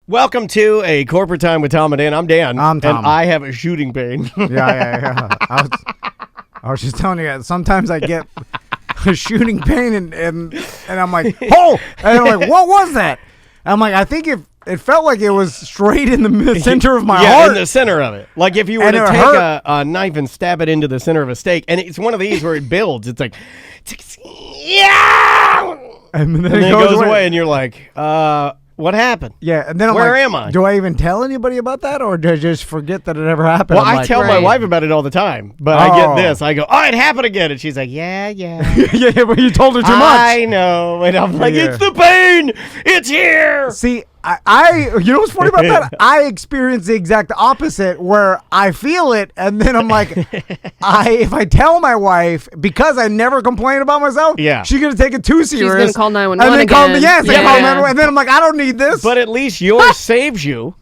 Welcome to a corporate time with Tom and Dan. I'm Dan. I'm Tom. And I have a shooting pain. Yeah. I was just telling you, sometimes I get a shooting pain and I'm like, oh! And I'm like, what was that? And I'm like, I think it felt like it was straight in the center of my heart. In the center of it. Like if you were to take a knife and stab it into the center of a steak, and it's one of these where it builds. It's like, yeah! And then it goes away, and you're like, what happened? Yeah, and then I'm where like, am I? Do I even tell anybody about that, or do I just forget that it ever happened? Well, I tell my wife about it all the time, but I get this. I go, oh, it happened again, and she's like, yeah. yeah, but you told her too much. I know, and I'm like, it's the pain. It's here. See, I you know what's funny about that? I experience the exact opposite, where I feel it, and then I'm like, if I tell my wife, because I never complain about myself, she's gonna take it too serious. She's gonna call 911 and then again. call me, call 911, and then I'm like, I don't need this. But at least yours saves you.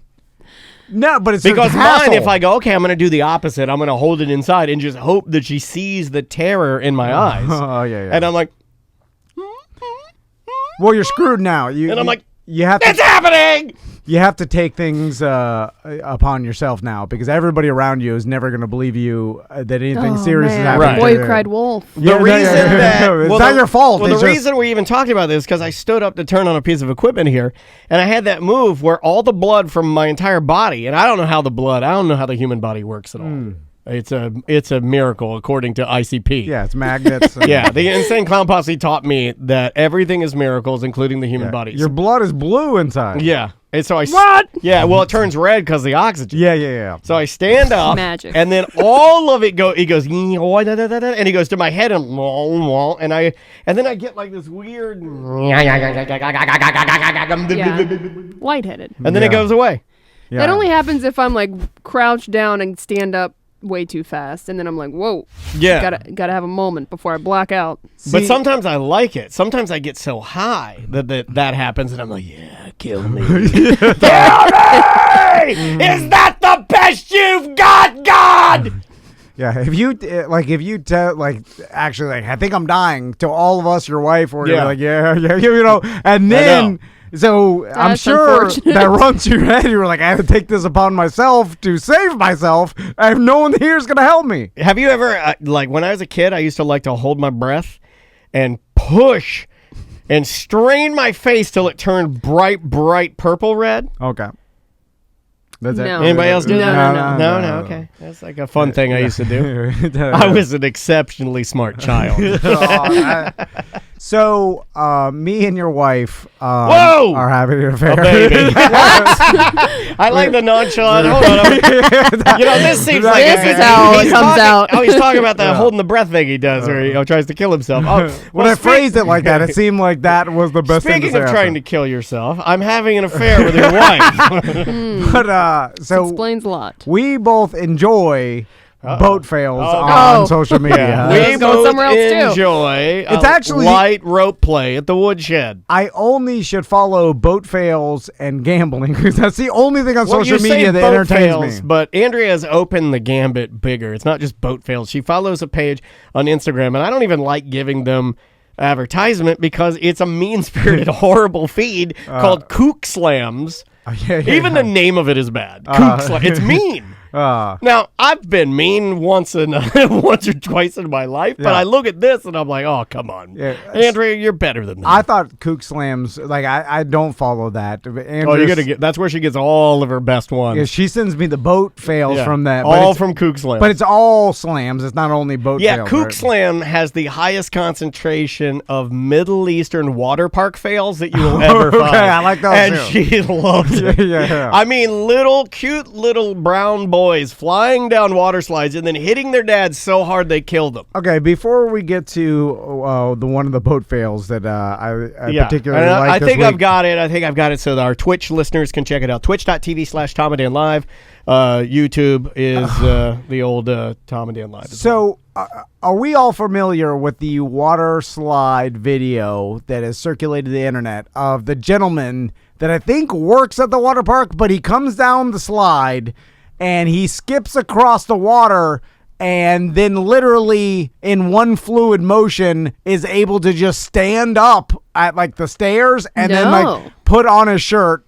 No, but it's because hassle. Mine, if I go, okay, I'm going to do the opposite. I'm going to hold it inside and just hope that she sees the terror in my eyes. Oh yeah. And I'm like, well, you're screwed now. I'm like, you have it's happening. You have to take things upon yourself now, because everybody around you is never going to believe you that anything serious is happening. The boy who cried wolf. The reason that it's not your fault. Well, the reason we even talked about this is because I stood up to turn on a piece of equipment here, and I had that move where all the blood from my entire body, and I don't know how the human body works at all. It's a miracle according to ICP. Yeah, it's magnets. Yeah, the Insane Clown Posse taught me that everything is miracles, including the human body. Your blood is blue inside. Yeah. And so What? Yeah, well, it turns red because of the oxygen. Yeah. So I stand up. Magic. And then all of it he goes, and he goes to my head, and then I get like this weird, lightheaded. and then it goes away. Yeah. That only happens if I'm like crouched down and stand up way too fast, and then I'm like, whoa. Yeah. Gotta have a moment before I black out. But sometimes I like it. Sometimes I get so high that happens, and I'm like, yeah, kill me. Kill me! Is that the best you've got, God? Yeah, if you tell, actually, I think I'm dying to all of us, your wife, or you're like, yeah, and then. So That's I'm sure that runs through your head. You're like, I have to take this upon myself to save myself. I have no one here is going to help me. Have you ever, when I was a kid, I used to like to hold my breath and push and strain my face till it turned bright purple red? Okay. That's No. Anybody else do that? No. Okay. That's like a fun thing I used to do. I was an exceptionally smart child. So, me and your wife are having an affair. A baby. I like the nonchalant. Hold on. This seems like this is how it comes out. Oh, he's talking about that holding the breath thing he does, where he tries to kill himself. When I phrased it like that, it seemed like that was the best thing to say. Speaking of trying to kill yourself, I'm having an affair with your wife. But so this explains a lot. We both enjoy boat fails on social media. We go both somewhere else too. enjoy It's actually light rope play at the woodshed. I only should follow boat fails and gambling, because that's the only thing on social media that entertains me. But Andrea has opened the gambit bigger. It's not just boat fails. She follows a page on Instagram, and I don't even like giving them advertisement because it's a mean-spirited, horrible feed called Kook Slams. Even the name of it is bad. Kook Slams. It's mean. Now, I've been mean once or twice in my life, but I look at this and I'm like, oh, come on. Yeah. Andrea, you're better than that. I thought Kook Slams, I don't follow that. That's where she gets all of her best ones. Yeah, she sends me the boat fails from that. All from Kook Slam. But it's all slams. It's not only boat fails. Yeah, Kook Slam has the highest concentration of Middle Eastern water park fails that you will ever find. Okay, I like those and too. She loves it. Yeah. I mean, cute little brown boys flying down water slides and then hitting their dads so hard they kill them. Okay, before we get to the one of the boat fails that I particularly like I think this I've got it so that our Twitch listeners can check it out. Twitch.tv/Tom and Dan Live. YouTube is the old Tom and Dan Live. So are we all familiar with the water slide video that has circulated the internet of the gentleman that I think works at the water park, but he comes down the slide and he skips across the water and then literally in one fluid motion is able to just stand up at the stairs and then put on his shirt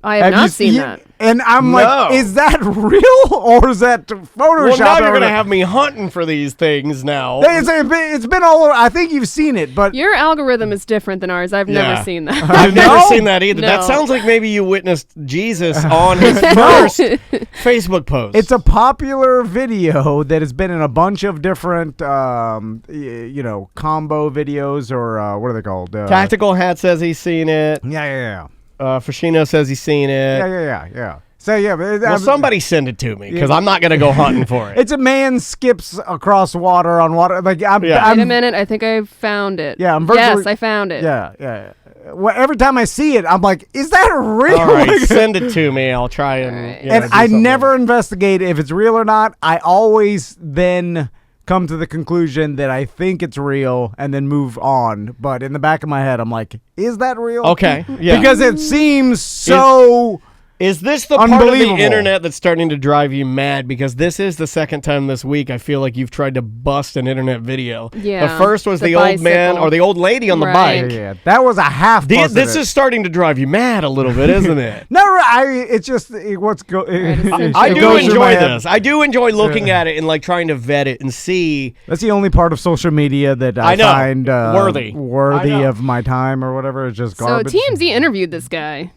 I have not seen that. And I'm No. like, is that real or is that Photoshop? Well, now you're going to have me hunting for these things now. It's been all over. I think you've seen it, but Your algorithm is different than ours. I've never seen that. I've never No. seen that either. That No. sounds like maybe you witnessed Jesus on his first Facebook post. it's a popular video that has been in a bunch of different, combo videos or what are they called? Tactical Hat says he's seen it. Yeah. Fashino says he's seen it. Yeah. So yeah, Well, somebody send it to me because I'm not going to go hunting for it. It's a man skips across water on water. Like Wait a minute. I think I found it. Yeah, I'm virtually- Yes, I found it. Yeah. Well, every time I see it, I'm like, is that real? All right, send it to me. I'll try and. All right. And do I something. never investigate if it's real or not. I always then come to the conclusion that I think it's real and then move on. But in the back of my head, I'm like, is that real? Okay, yeah. Because it seems so. Is this the part of the Unbelievable. internet that's starting to drive you mad? Because this is the second time this week I feel like you've tried to bust an internet video. Yeah, The first was the the old man bicycle. or the old lady on the Right. bike. Yeah, that was a half. This is starting to drive you mad a little bit, isn't it? No, it's just what's going. I do enjoy this. I do enjoy looking at it and like trying to vet it and see. That's the only part of social media that I know. find Worthy. I know. of my time or whatever. It's just So garbage. TMZ interviewed this guy.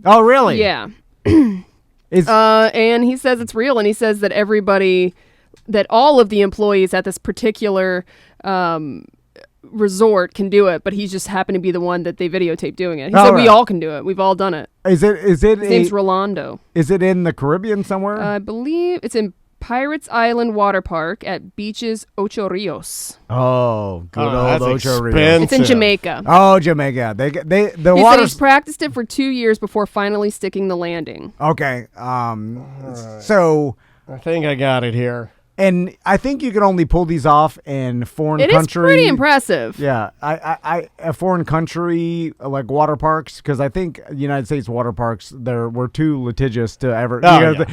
Oh, really? Yeah. It's, And he says it's real, and he says that that all of the employees at this particular resort can do it, but he just happened to be the one that they videotaped doing it. He said we all can do it. We've all done it. is it? His name's Rolando. Is it in the Caribbean somewhere? I believe it's in Pirates Island Water Park at Beaches Ocho Rios. oh, good old that's Ocho Rios. expensive. It's in Jamaica. Oh, Jamaica. The He said water. he's practiced it for 2 years before finally sticking the landing. Okay. So, I think I got it here. and I think you can only pull these off in foreign It is country. pretty impressive. Yeah, I a foreign country like water parks, because I think United States water parks we're too litigious to ever.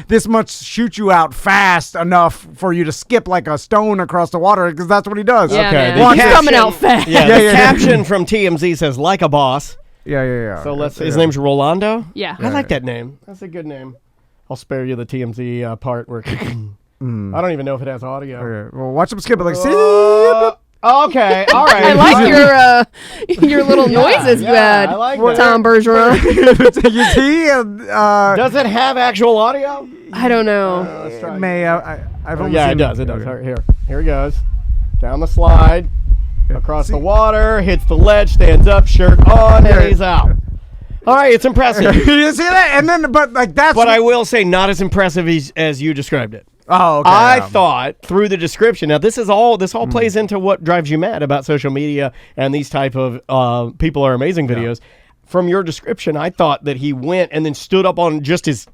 This much shoot you out fast enough for you to skip like a stone across the water, because that's what he does. Yeah, Okay, man. the He's caption- coming out fast. Yeah, Yeah, the yeah. caption from TMZ says "like a boss." Yeah. So his name's Rolando. Yeah. I like that name. That's a good name. I'll spare you the TMZ part where I don't even know if it has audio. Okay, well, watch him skip it. Like, see. Okay, all right. I like your little noises you had, I like Tom Bergeron. You see? Does it have actual audio? I don't know. Let's try. I've only Yeah, seen it does. It does. Okay. Here he goes. Down the slide, across See? the water, hits the ledge, stands up, shirt on, and he's out. All right, it's impressive. You see that? And then, but like that's. But I will say, not as impressive as you described it. Oh, okay. I thought through the description. Now this all plays into what drives you mad about social media and these type of people are amazing videos. From your description, I thought that he went and then stood up on just his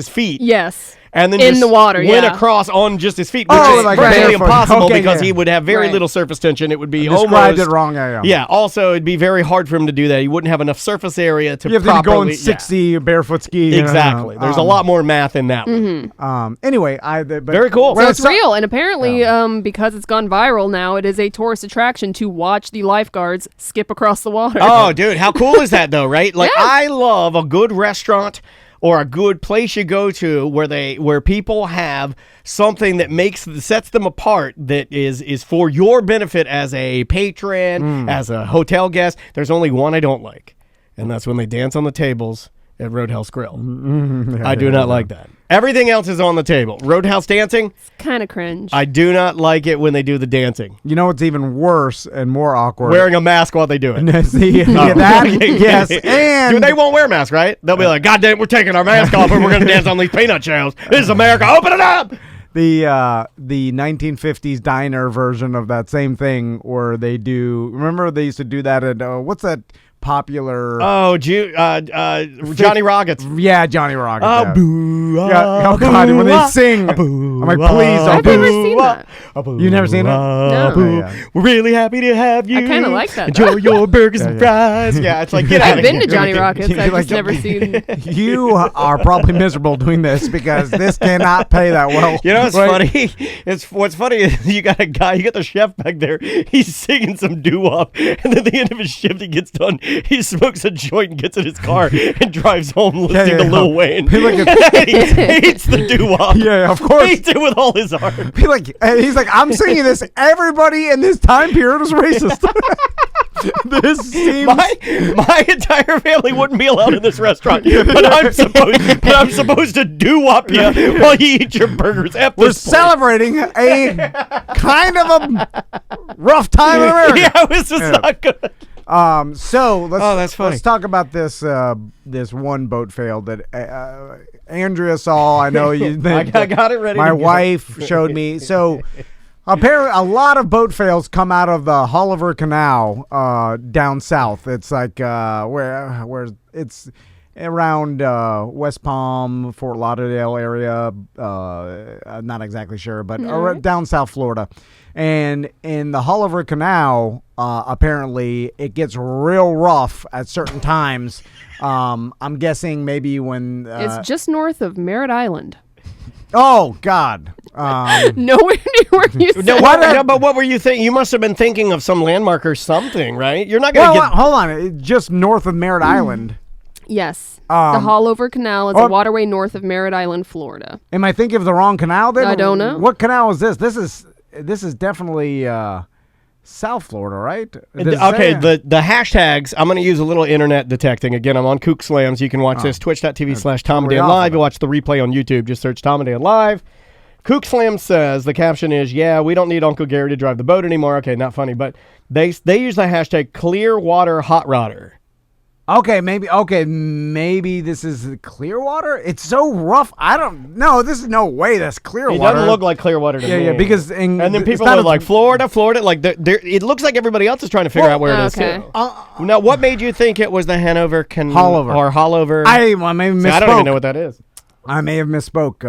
feet. Yes. And then In just the water, went yeah. across on just his feet, which Oh, is like very barefoot. impossible Okay, because yeah. he would have very Right. little surface tension. It would be described almost it wrong. Yeah. Yeah. Also, it'd be very hard for him to do that. He wouldn't have enough surface area to You have to properly go in 60 barefoot ski. Yeah. Exactly. There's a lot more math in that one. Anyway, Very cool. So it's real, and apparently, because it's gone viral now, it is a tourist attraction to watch the lifeguards skip across the water. Oh, dude, how cool is that though, right? Like Yeah. I love a good restaurant or a good place you go to where people have something that sets them apart that is for your benefit as a patron, as a hotel guest. There's only one I don't like, and that's when they dance on the tables at Roadhouse Grill. I do not like that. Everything else is on the table. Roadhouse dancing, Kind of cringe. I do not like it when they do the dancing. You know what's even worse and more awkward? Wearing a mask while they do it. See, yeah, that, yes, and Dude, they won't wear masks, right? They'll be like, God damn, we're taking our mask off and we're going to dance on these peanut shells. This is America. Open it up. the 1950s diner version of that same thing where they do. Remember they used to do that at what's that popular? Oh, Johnny Rockets. Yeah, Johnny Rockets. Oh, yeah. boo, Yeah, oh God, when they sing, boo, I'm like, please don't. I've never seen that. You never seen it? No. Boo. Yeah. We're really happy to have you. I kinda like that. Enjoy your burgers and fries. Yeah, it's like, get out I've of been here. to Johnny Rockets. I've Like, just never seen. You are probably miserable doing this because this cannot pay that well. You know what's Right? funny? What's funny is you got a guy, you got the chef back there. He's singing some doo-wop, and at the end of his shift, he gets done. he smokes a joint and gets in his car and drives home listening to yeah. Lil Wayne. Be like he hates the doo-wop. Yeah, of course. Hates it with all his heart. Be like, and he's like, I'm singing this. Everybody in this time period is racist. This seems My entire family wouldn't be allowed in this restaurant, but I'm supposed to doo-wop you while you eat your burgers. we're celebrating a kind of a rough time in America. Yeah, it was just not good. So that's funny. let's talk about this this one boat fail that Andrea saw. I know you. I got it ready. My to go. wife showed me. So apparently, a lot of boat fails come out of the Oliver Canal down south. It's like where it's around West Palm, Fort Lauderdale area. I'm not exactly sure, but down South Florida. And in the Oliver Canal, apparently it gets real rough at certain times. I'm guessing maybe when It's just north of Merritt Island. oh God. Nowhere near where you said. No, but what were you thinking? You must have been thinking of some landmark or something, right? You're not going to Well, hold on. It's just north of Merritt Island. Yes. The Haulover Canal is a waterway north of Merritt Island, Florida. Am I thinking of the wrong canal then? I don't know. What canal is this? This is definitely South Florida, right? Does it Okay, say? the hashtags, I'm going to use a little internet detecting. Again, I'm on Kook Slams. You can watch this, twitch.tv/Tom and way Dan off Live. of You it. watch the replay on YouTube. Just search Tom and Dan Live. Kook Slam says, the caption is, yeah, we don't need Uncle Gary to drive the boat anymore. Okay, not funny, but they use the hashtag Clearwater Hot Rodder. Okay, maybe this is Clearwater. It's so rough. I don't know. This is no way. That's It Clearwater. doesn't look like Clearwater to me. Yeah, because and then it's people not are a- like, Florida. Like, it looks like everybody else is trying to figure out where it is, okay. too. Now, what made you think it was the Hanover Canal? Haulover. Or Haulover? I maybe misspoke. I don't even know what that is. I may have misspoke.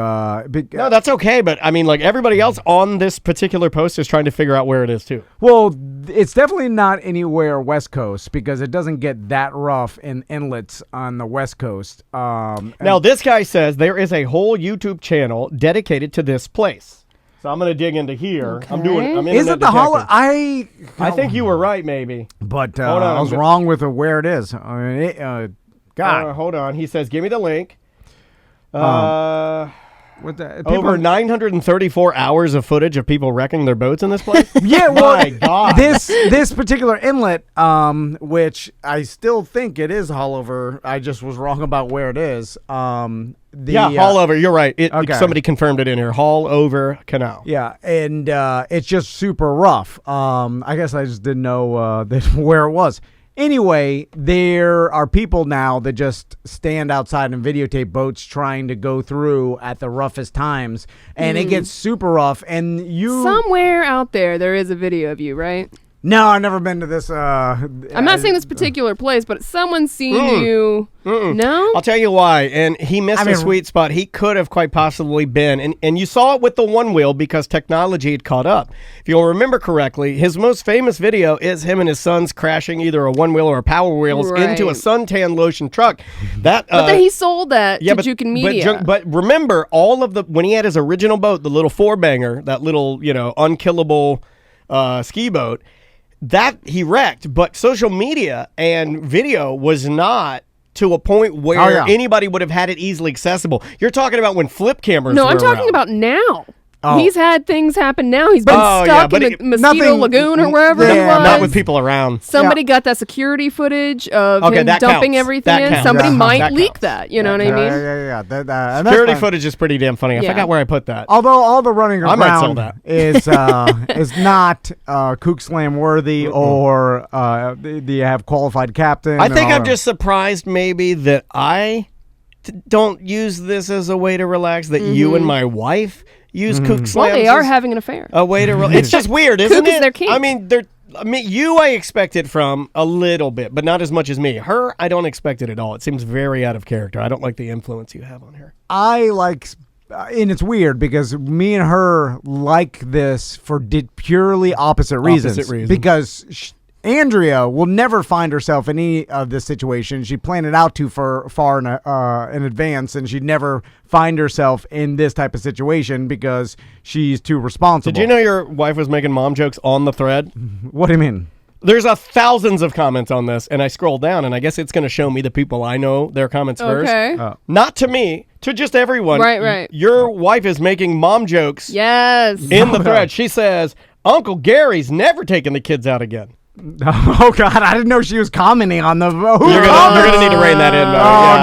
No, that's okay, but I mean, like everybody else on this particular post is trying to figure out where it is too. Well, it's definitely not anywhere West Coast because it doesn't get that rough in inlets on the West Coast. Now, this guy says there is a whole YouTube channel dedicated to this place. So I'm going to dig into here. Okay. I'm is internet it the Hollow? detecting. I think you were right, maybe. But Hold on, I was wrong with where it is. I mean, God, Hold on. He says, give me the link. what the, people Over 934 hours of footage of people wrecking their boats in this place. Yeah, well, My God. this particular inlet, which I still think it is Haulover. I just was wrong about where it is. Haulover. You're right. Okay. Somebody confirmed it in here. Haulover Canal. Yeah, and it's just super rough. I guess I just didn't know where it was. Anyway, there are people now that just stand outside and videotape boats trying to go through at the roughest times, and it gets super rough. And Somewhere out there is a video of you, right? No, I've never been to this. I'm not saying this particular place, but someone's seen you. No? I'll tell you why. And he missed a sweet spot. He could have quite possibly been. And you saw it with the one wheel because technology had caught up. If you'll remember correctly, his most famous video is him and his sons crashing either a one wheel or a power wheels into a suntan lotion truck. But then he sold that to Jukin Media. But remember, when he had his original boat, the little four-banger, that little, unkillable ski boat, that he wrecked, but social media and video was not to a point where anybody would have had it easily accessible. You're talking about when flip cameras No, were I'm talking around. about now. Oh. He's had things happen now. He's been stuck in the Mosquito nothing- Lagoon or wherever it was. Not with people around. Somebody got that security footage of him that dumping counts. everything That in. counts. Somebody might That leak counts. that. You know what I mean? Yeah. And that's Security fine. footage is pretty damn funny. I Yeah. forgot where I put that. Although all the running I might sell around that. is not Kook Slam worthy or do you have qualified captain? I think and all I'm just surprised maybe that I don't use this as a way to relax, that you and my wife use Kook Slams. Well, they are as having an affair. a way to it's just weird, isn't Kook is it? their king. I mean, I expect it from a little bit, but not as much as me. Her, I don't expect it at all. It seems very out of character. I don't like the influence you have on her. I like, and it's weird because me and her like this for purely opposite reasons. Because Andrea will never find herself in any of this situation. She planned it out too far in advance, and she'd never find herself in this type of situation because she's too responsible. Did you know your wife was making mom jokes on the thread? What do you mean? There's thousands of comments on this, and I scroll down, and I guess it's going to show me the people I know their comments first. Not to me, to just everyone. Right. Your wife is making mom jokes. Yes. In the thread, she says, Uncle Gary's never taking the kids out again. Oh God! I didn't know she was commenting on the. You're gonna need to rein that in.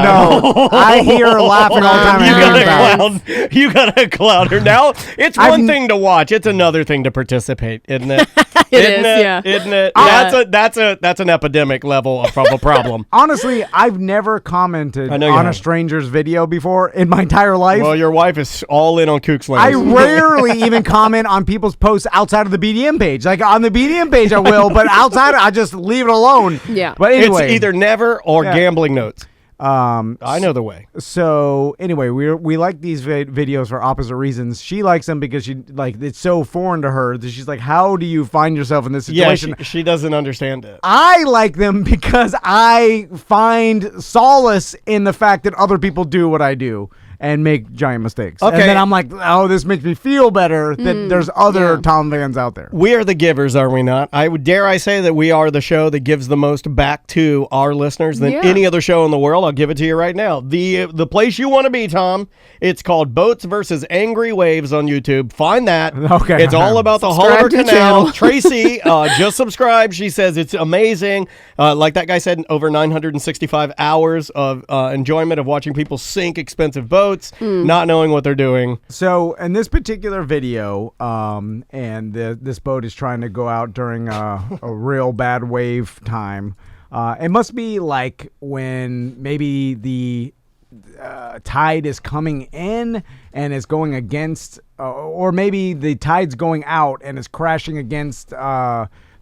No! I hear her laughing all the time. You gotta cloud her. Now it's one thing to watch; it's another thing to participate, isn't it? Isn't it? That's an epidemic level of a problem. Honestly, I've never commented on a stranger's video before in my entire life. Well, your wife is all in on kook slings. I rarely even comment on people's posts outside of the BDM page. Like on the BDM page, I will, but outside, I just leave it alone. Yeah. But anyway, it's either never or gambling notes. I know the way. So anyway, we like these videos for opposite reasons. She likes them because it's so foreign to her that she's like, how do you find yourself in this situation? Yeah, she doesn't understand it. I like them because I find solace in the fact that other people do what I do and make giant mistakes. Okay. And then I'm like, oh, this makes me feel better that there's other Tom fans out there. We are the givers, are we not? Dare I say that we are the show that gives the most back to our listeners than any other show in the world. I'll give it to you right now. The place you want to be, Tom, it's called Boats versus Angry Waves on YouTube. Find that. Okay. It's all about the Haulover Canal. Tracy, just subscribe. She says it's amazing. Like that guy said, over 965 hours of enjoyment of watching people sink expensive boats. Not knowing what they're doing. So in this particular video, this boat is trying to go out during a real bad wave time. It must be like when maybe the tide is coming in and is going against, or maybe the tide's going out and is crashing against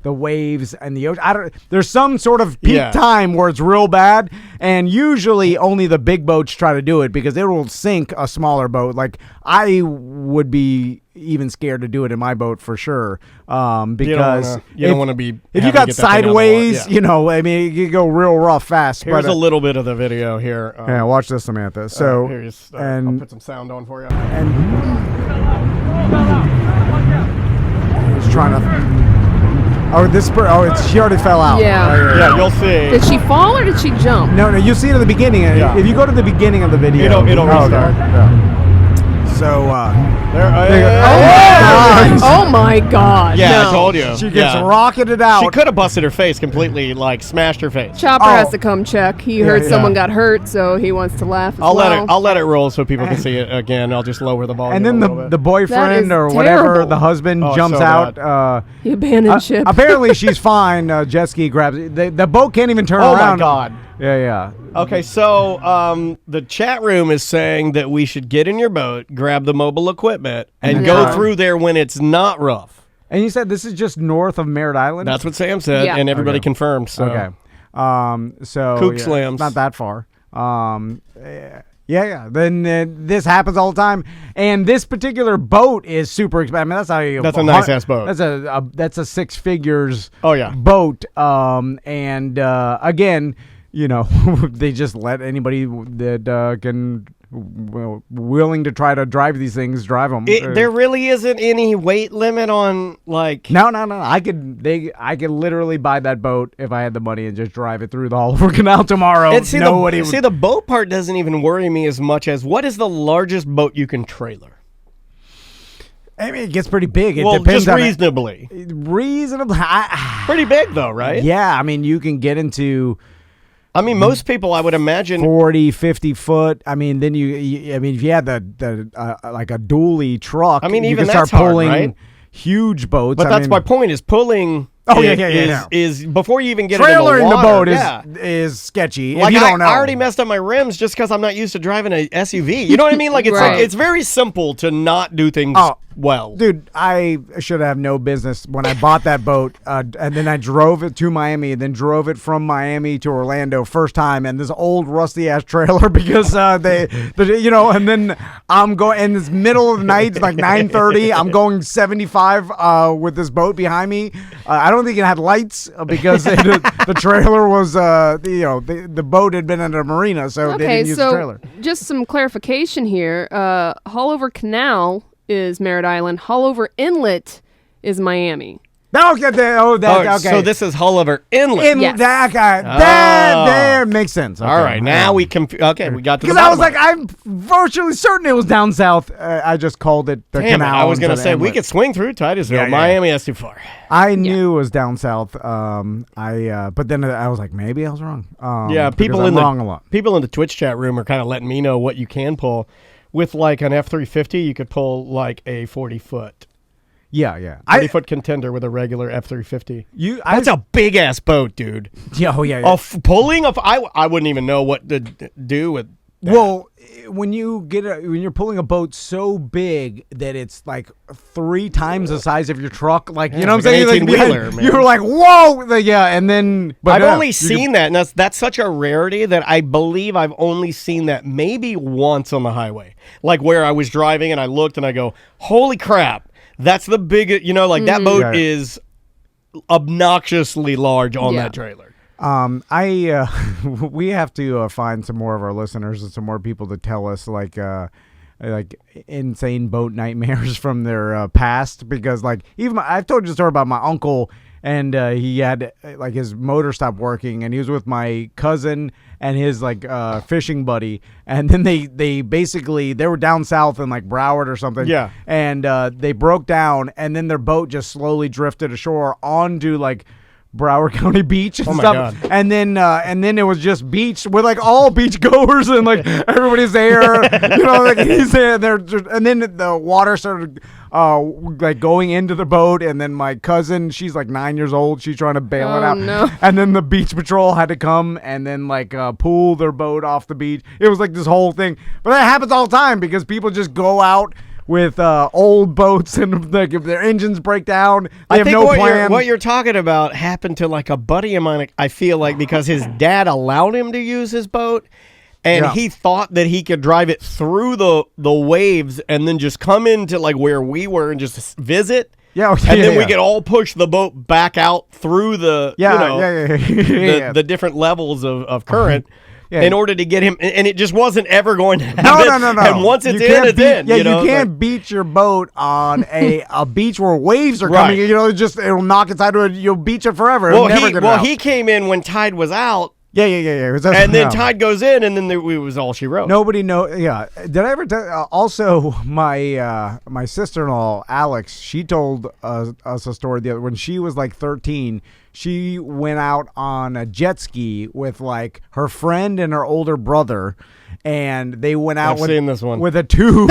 the waves and the ocean. There's some sort of peak time where it's real bad, and usually only the big boats try to do it because it will sink a smaller boat. Like I would be even scared to do it in my boat for sure, because you don't want to be if you got sideways, I mean, you go real rough fast. Here's a little bit of the video here. Yeah, watch this, Samantha. So I'll put some sound on for you. And he's trying to. She already fell out. Yeah. You'll see. Did she fall or did she jump? No, you see it at the beginning. Yeah. If you go to the beginning of the video, it'll restart. So, oh my God! Yeah, I told you. She gets rocketed out. She could have busted her face completely, like smashed her face. Chopper has to come check. He heard someone got hurt, so he wants to laugh. I'll let it roll so people can see it again. I'll just lower the volume. And then the boyfriend or whatever, the husband jumps out. He abandoned ship. Apparently she's fine. Jet ski grabs it. The boat can't even turn around. Oh my God. Yeah. Okay, so the chat room is saying that we should get in your boat, grab the mobile equipment, and go through there when it's not rough. And you said this is just north of Merritt Island? That's what Sam said, and everybody confirmed. So. Okay. So Kook slams. Not that far. Yeah. Then this happens all the time, and this particular boat is super expensive. I mean, that's how you. That's a nice ass boat. That's a six figures. Oh boat. And again, they just let anybody that can willing to try to drive these things drive them. There really isn't any weight limit on like. No. I could literally buy that boat if I had the money and just drive it through the Haulover Canal tomorrow. And the boat part doesn't even worry me as much as what is the largest boat you can trailer? I mean, it gets pretty big. It just depends reasonably. Reasonably. Pretty big though, right? Yeah, I mean, you can get into. I mean, most people, I would imagine, 40, 50 foot. I mean, then if you had the like a dually truck, I mean, you even can start that's pulling hard, right? Huge boats. But that's my point: is pulling. Is before you even get trailering it in the water, the boat is sketchy. Like if you don't know. I already messed up my rims just because I'm not used to driving an SUV. You know what I mean? Like it's like it's very simple to not do things well. Dude, I should have no business when I bought that boat, and then I drove it to Miami, then drove it from Miami to Orlando first time, and this old rusty ass trailer because and then I'm going in this middle of the night, it's like 9:30. I'm going 75 with this boat behind me. I don't think it had lights because the trailer was the boat had been in a marina, so they didn't use the trailer. Just some clarification here. Haulover Canal is Merritt Island. Haulover Inlet is Miami. Okay. So this is Hulliver Inlet. Yes. That guy. Oh. That there makes sense. Okay. All right, now we can. Okay, we got to the because I was bottom like, of it. I'm virtually certain it was down south. I just called it the Damn it, canal. I was going to instead of say we inlet. could swing through Titusville. Yeah, yeah. Miami, that's too far. I knew it was down south. But then I was like, maybe I was wrong. Yeah, because I'm wrong a lot. people in the Twitch chat room are kind of letting me know what you can pull. With like an F350, you could pull like a 40-foot. Yeah. 40-foot contender with a regular F350. That's a big ass boat, dude. Yeah. Pulling I wouldn't even know what to do with. That. Well, when you're pulling a boat so big that it's like 3 times the size of your truck, like you know what I'm like saying? an 18-wheeler, man. You're like, whoa, and then. But I've only seen that, and that's such a rarity that I believe I've only seen that maybe once on the highway, like where I was driving and I looked and I go, holy crap, that's the biggest. You know, like that boat is obnoxiously large on that trailer. We have to find some more of our listeners and some more people to tell us like insane boat nightmares from their past, because like even I've told you a story about my uncle, and he had like his motor stopped working, and he was with my cousin and his like fishing buddy, and then they basically they were down south in like Broward or something, and they broke down, and then their boat just slowly drifted ashore onto like Broward County Beach and stuff. God. And then it was just beach with like all beach goers and like everybody's there, you know, like he's there, and then the water started like going into the boat, and then my cousin, she's like 9 years old, she's trying to bail it out. No. And then the beach patrol had to come and then like pull their boat off the beach. It was like this whole thing. But that happens all the time because people just go out with old boats, and like if their engines break down, they have no plan. What you're talking about happened to like a buddy of mine, I feel like, because his dad allowed him to use his boat, and he thought that he could drive it through the waves and then just come into like where we were and just visit. Yeah, and then we could all push the boat back out through the the different levels of current. In order to get him, and it just wasn't ever going to happen. No. And once it's in, it's in. Yeah, you know? you can't beach your boat on a beach where waves are coming. You know, it'll knock inside of it. You'll beach it forever. He came in when tide was out. Yeah. And then tide goes in, and then it was all she wrote. Nobody knows. Yeah. Did I ever tell? Also, my sister-in-law Alex, she told us a story when she was like 13. She went out on a jet ski with like her friend and her older brother, and they went out with a tube.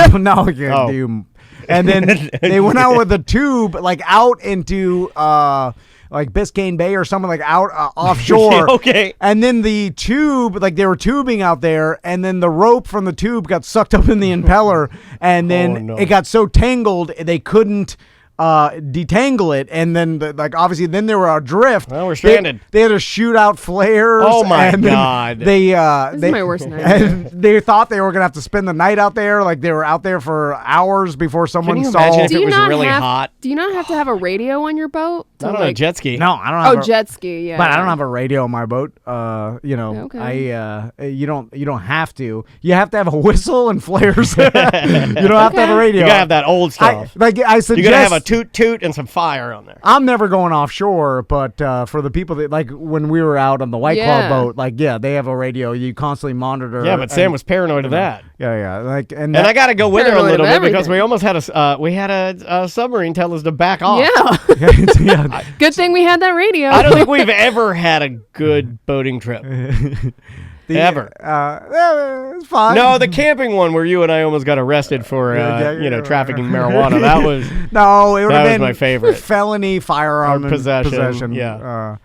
And then they went out with a tube like out into like Biscayne Bay or something, like out offshore. Okay. And then the tube, like they were tubing out there, and then the rope from the tube got sucked up in the impeller, and then it got so tangled they couldn't detangle it, and then obviously then they were adrift. Well, we're stranded. They had to shoot out flares. Oh my God! This is my worst nightmare. And they thought they were gonna have to spend the night out there. Like they were out there for hours before someone Can you saw. imagine if it was really hot? Do you not have to have a radio on your boat? Not on a jet ski. No, I don't. Have jet ski. Yeah, but I don't have a radio on my boat. You don't have to. You have to have a whistle and flares. You don't have to have a radio. You gotta have that old stuff. I suggest you gotta have a toot and some fire on there. I'm never going offshore, but for the people that like when we were out on the White Claw boat, like they have a radio. You constantly monitor. Yeah, but Sam was paranoid of that. Yeah. And I got to go with her a little bit because we almost had a submarine tell us to back off. Yeah. Good thing we had that radio. I don't think we've ever had a good boating trip. Ever. It's fine. No, the camping one where you and I almost got arrested for trafficking marijuana. That was it would have been my favorite. Felony firearm possession. Yeah.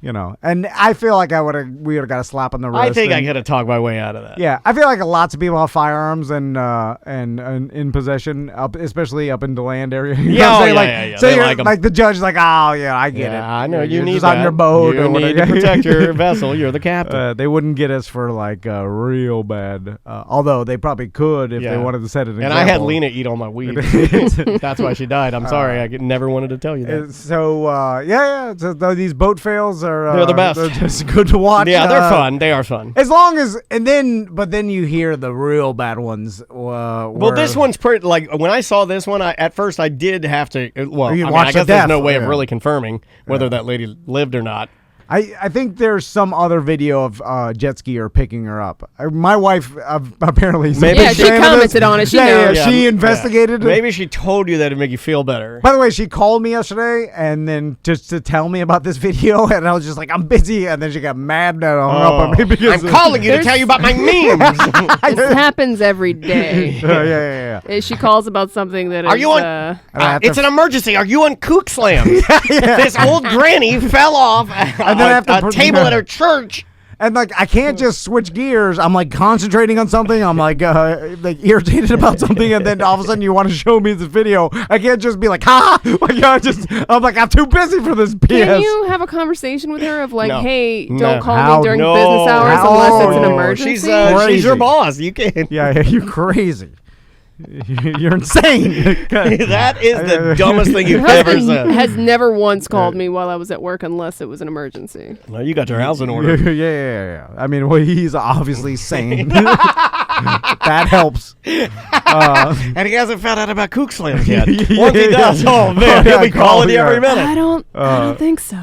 And I feel like we would have got a slap on the wrist. I think I could have talked my way out of that. Yeah, I feel like lots of people have firearms and in possession, especially up in the land area. Yeah. So you're like the judge is like, oh yeah, I get it. I know you need just that. on your boat. You need to protect your vessel. You're the captain. They wouldn't get us for like real bad. Although they probably could if they wanted to set it. And I had Lena eat all my weed. That's why she died. I'm sorry. I never wanted to tell you that. So So these boat fails They're the best. They're just good to watch. Yeah, they're fun. They are fun. As long as, but then you hear the real bad ones. Well, this one's pretty. Like when I saw this one, at first I did have to. Well, I watch guess the there's death. no way of really confirming whether that lady lived or not. I think there's some other video of jet skier picking her up. My wife apparently. Maybe she commented on it. She knows. Yeah, she investigated it. Maybe she told you that it'd make you feel better. By the way, she called me yesterday and then just to tell me about this video, and I was just like, I'm busy, and then she got mad and hung up on me because I'm calling you to tell you about my memes. This happens every day. Yeah. She calls about something that Are is. you on? It's an emergency. Are you on Kook Slam? This old granny fell off a table at her church. And like I can't just switch gears. I'm like concentrating on something. I'm like irritated about something, and then all of a sudden you want to show me this video. I can't just be like, ha! Like I'm too busy for this. PS. Can you have a conversation with her of like, No. hey, No. don't call How? me during No. business hours How? unless it's an No. emergency? She's your boss. You can't. Yeah, you crazy. You're insane. That is the dumbest thing you've Her ever husband said. has never once called me while I was at work unless it was an emergency. Well, you got your house in order. Yeah. I mean, well, he's obviously sane. That helps. And he hasn't found out about Kook Slams yet. Once he Yeah. does, oh man, he'll be calling you every I minute. don't think so.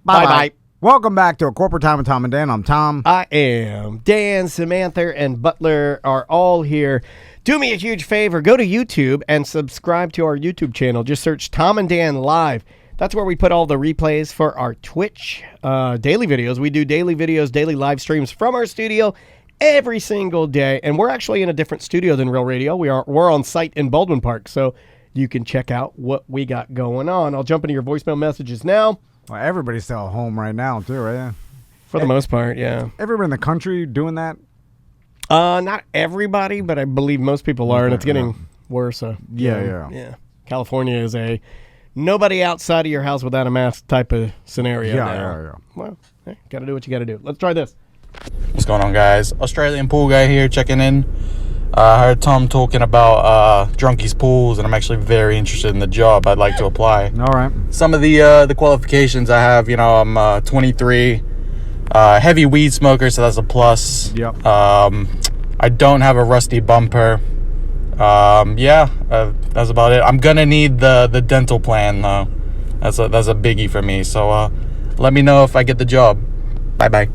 Bye-bye. Welcome back to A Corporate Time with Tom and Dan. I'm Tom. I am Dan, Samantha, and Butler are all here. Do me a huge favor. Go to YouTube and subscribe to our YouTube channel. Just search Tom and Dan Live. That's where we put all the replays for our Twitch daily videos. We do daily videos, daily live streams from our studio every single day. And we're actually in a different studio than Real Radio. We're on site in Baldwin Park, so you can check out what we got going on. I'll jump into your voicemail messages now. Well, everybody's still at home right now, too, right? For the most part, yeah. Everybody in the country doing that? Not everybody, but I believe most people are, and it's getting worse. Yeah. California is a nobody outside of your house without a mask type of scenario. Yeah. Well, hey, got to do what you got to do. Let's try this. What's going on, guys? Australian pool guy here checking in. I heard Tom talking about Drunkies Pools, and I'm actually very interested in the job. I'd like to apply. All right. Some of the qualifications I have, I'm 23, heavy weed smoker, so that's a plus. Yep. I don't have a rusty bumper. That's about it. I'm gonna need the dental plan though. That's a biggie for me. So let me know if I get the job. Bye.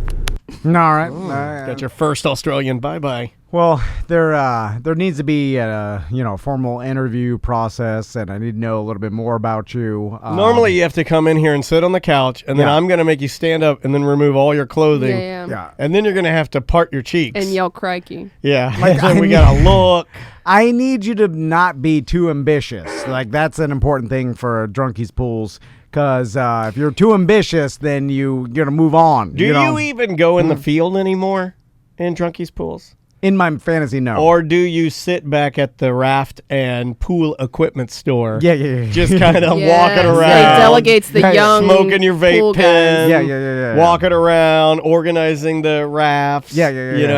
All right. Got your first Australian bye-bye. Well, there needs to be a formal interview process, and I need to know a little bit more about you. Normally, you have to come in here and sit on the couch, and then I'm going to make you stand up and then remove all your clothing. Yeah. And then you're going to have to part your cheeks. And yell crikey. Yeah. Like, And we got to look. I need you to not be too ambitious. Like, that's an important thing for Drunkies Pools. Because if you're too ambitious, then you're going to move on. Do you even go in the field anymore in Drunkies Pools? In my fantasy, no. Or do you sit back at the raft and pool equipment store? Yeah. Just kind of walking It around. delegates the young smoking your vape pool pen. guys. Yeah. Walking around, organizing the rafts. Yeah.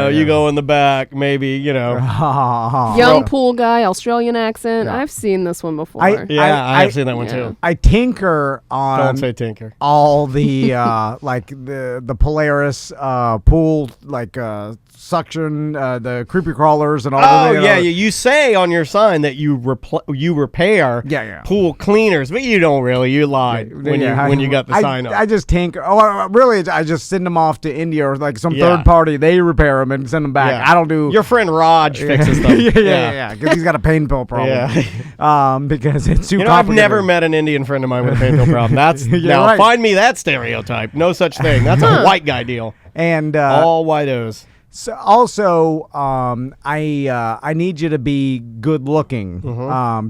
You go in the back, maybe, Young pool guy, Australian accent. Yeah. I've seen this one before. I have seen that one too. I tinker on Don't say tinker. all the like the Polaris pool suction, the creepy crawlers and all. Oh yeah, you say on your sign that you repair pool cleaners, but you don't really. You lied when you got the sign up. I just tinker. Oh, really? I just send them off to India or like some third party. They repair them and send them back. Yeah. I don't do. Your friend Raj fixes them. Yeah. Because he's got a pain pill problem. Yeah. Because it's too. I've never met an Indian friend of mine with a pain pill problem. That's now right. Find me that stereotype. No such thing. That's a white guy deal. And all whitos. So also, I need you to be good looking,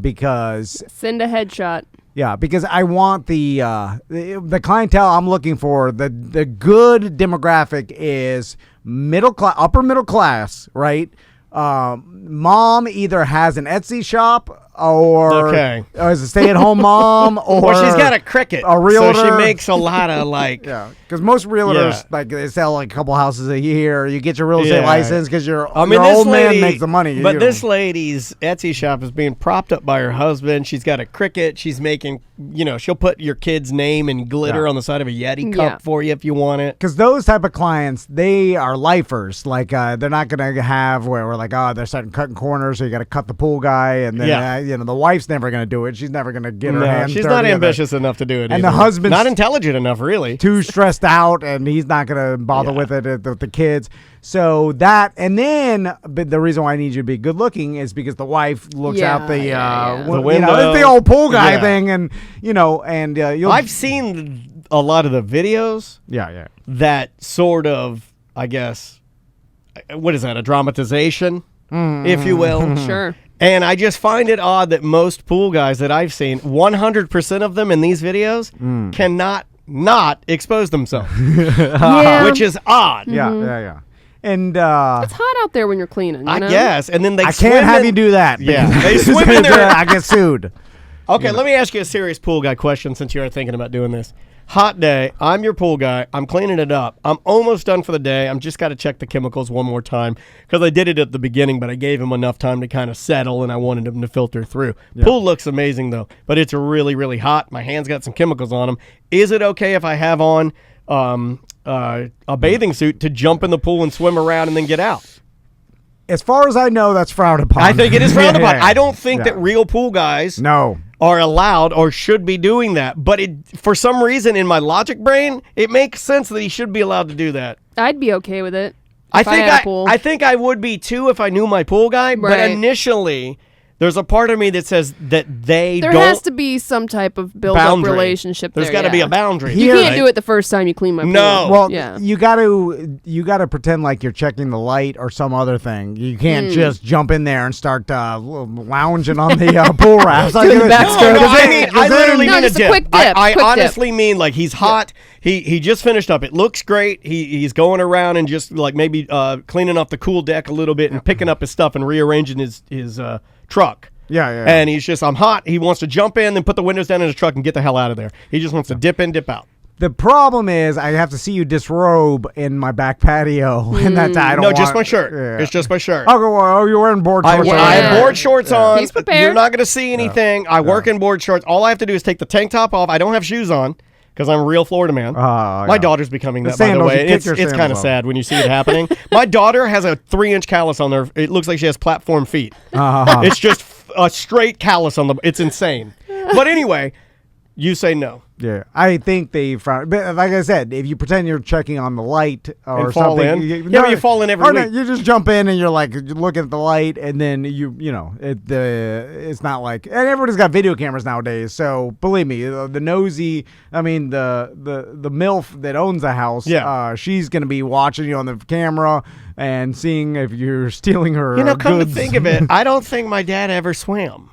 because Send a headshot. because I want the clientele I'm looking for. The good demographic is middle class, upper middle class, right? Mom either has an Etsy shop, or is a stay-at-home mom, or she's got a cricket, a realtor. So she makes a lot of like. Yeah, because most realtors like they sell like a couple houses a year. You get your real estate license because your old man makes the money. But this lady's Etsy shop is being propped up by her husband. She's got a cricket. She's making, she'll put your kid's name and glitter on the side of a Yeti cup for you if you want it. Because those type of clients, they are lifers. Like they're not gonna have where we're like, they're starting cutting corners, so you got to cut the pool guy, and then the wife's never gonna do it. She's never gonna get her hands. She's not ambitious enough to do it, and either. the husband's not intelligent enough, really. Too stressed out, and he's not gonna bother with it with the kids. So that, and then, but the reason why I need you to be good looking is because the wife looks out the window. It's the old pool guy thing, and you'll. I've seen a lot of the videos. Yeah. That sort of, I guess, what is that? A dramatization, if you will. Sure. And I just find it odd that most pool guys that I've seen, 100% of them in these videos cannot not expose themselves, which is odd. Yeah. And it's hot out there when you're cleaning. I guess. And then I can't have you do that. Yeah, they swim in there. I get sued. Okay, let me ask you a serious pool guy question since you are thinking about doing this. Hot day. I'm your pool guy. I'm cleaning it up. I'm almost done for the day. I'm just got to check the chemicals one more time because I did it at the beginning, but I gave him enough time to kind of settle, and I wanted him to filter through. Yeah. Pool looks amazing, though, but it's really, really hot. My hands got some chemicals on them. Is it okay if I have on a bathing suit to jump in the pool and swim around and then get out? As far as I know, that's frowned upon. I think it is frowned upon. I don't think that real pool guys are allowed or should be doing that. But for some reason, in my logic brain, it makes sense that he should be allowed to do that. I'd be okay with it. I think I would be too if I knew my pool guy. Right. But initially, there's a part of me that says that there has to be some type of build-up relationship. There's got to be a boundary. You can't do it the first time you clean my pool. No. Well, you got to pretend like you're checking the light or some other thing. You can't just jump in there and start lounging on the pool rafts. I literally mean just a quick dip. I honestly mean like he's hot. He just finished up. It looks great. He's going around and just like maybe cleaning off the cool deck a little bit and picking up his stuff and rearranging his truck. Yeah. And he's just, I'm hot. He wants to jump in, then put the windows down in his truck and get the hell out of there. He just wants to dip in, dip out. The problem is I have to see you disrobe in my back patio, and that's I don't. No, just my shirt. Yeah. It's just my shirt. Oh, you're wearing board shorts. I have board shorts on. He's prepared. You're not going to see anything. I work in board shorts. All I have to do is take the tank top off. I don't have shoes on. Because I'm a real Florida man. My daughter's becoming that, by the way. It's kind of sad when you see it happening. My daughter has a 3-inch callus on her. It looks like she has platform feet. It's just a straight callus on it's insane. But anyway, you say no. Yeah, I think they frown. But like I said, if you pretend you're checking on the light or something, you fall in every week. You just jump in and you're like looking at the light, and then it's not like, and everybody's got video cameras nowadays. So believe me, the nosy, the MILF that owns the house, she's gonna be watching you on the camera and seeing if you're stealing her. Come to think of it, I don't think my dad ever swam.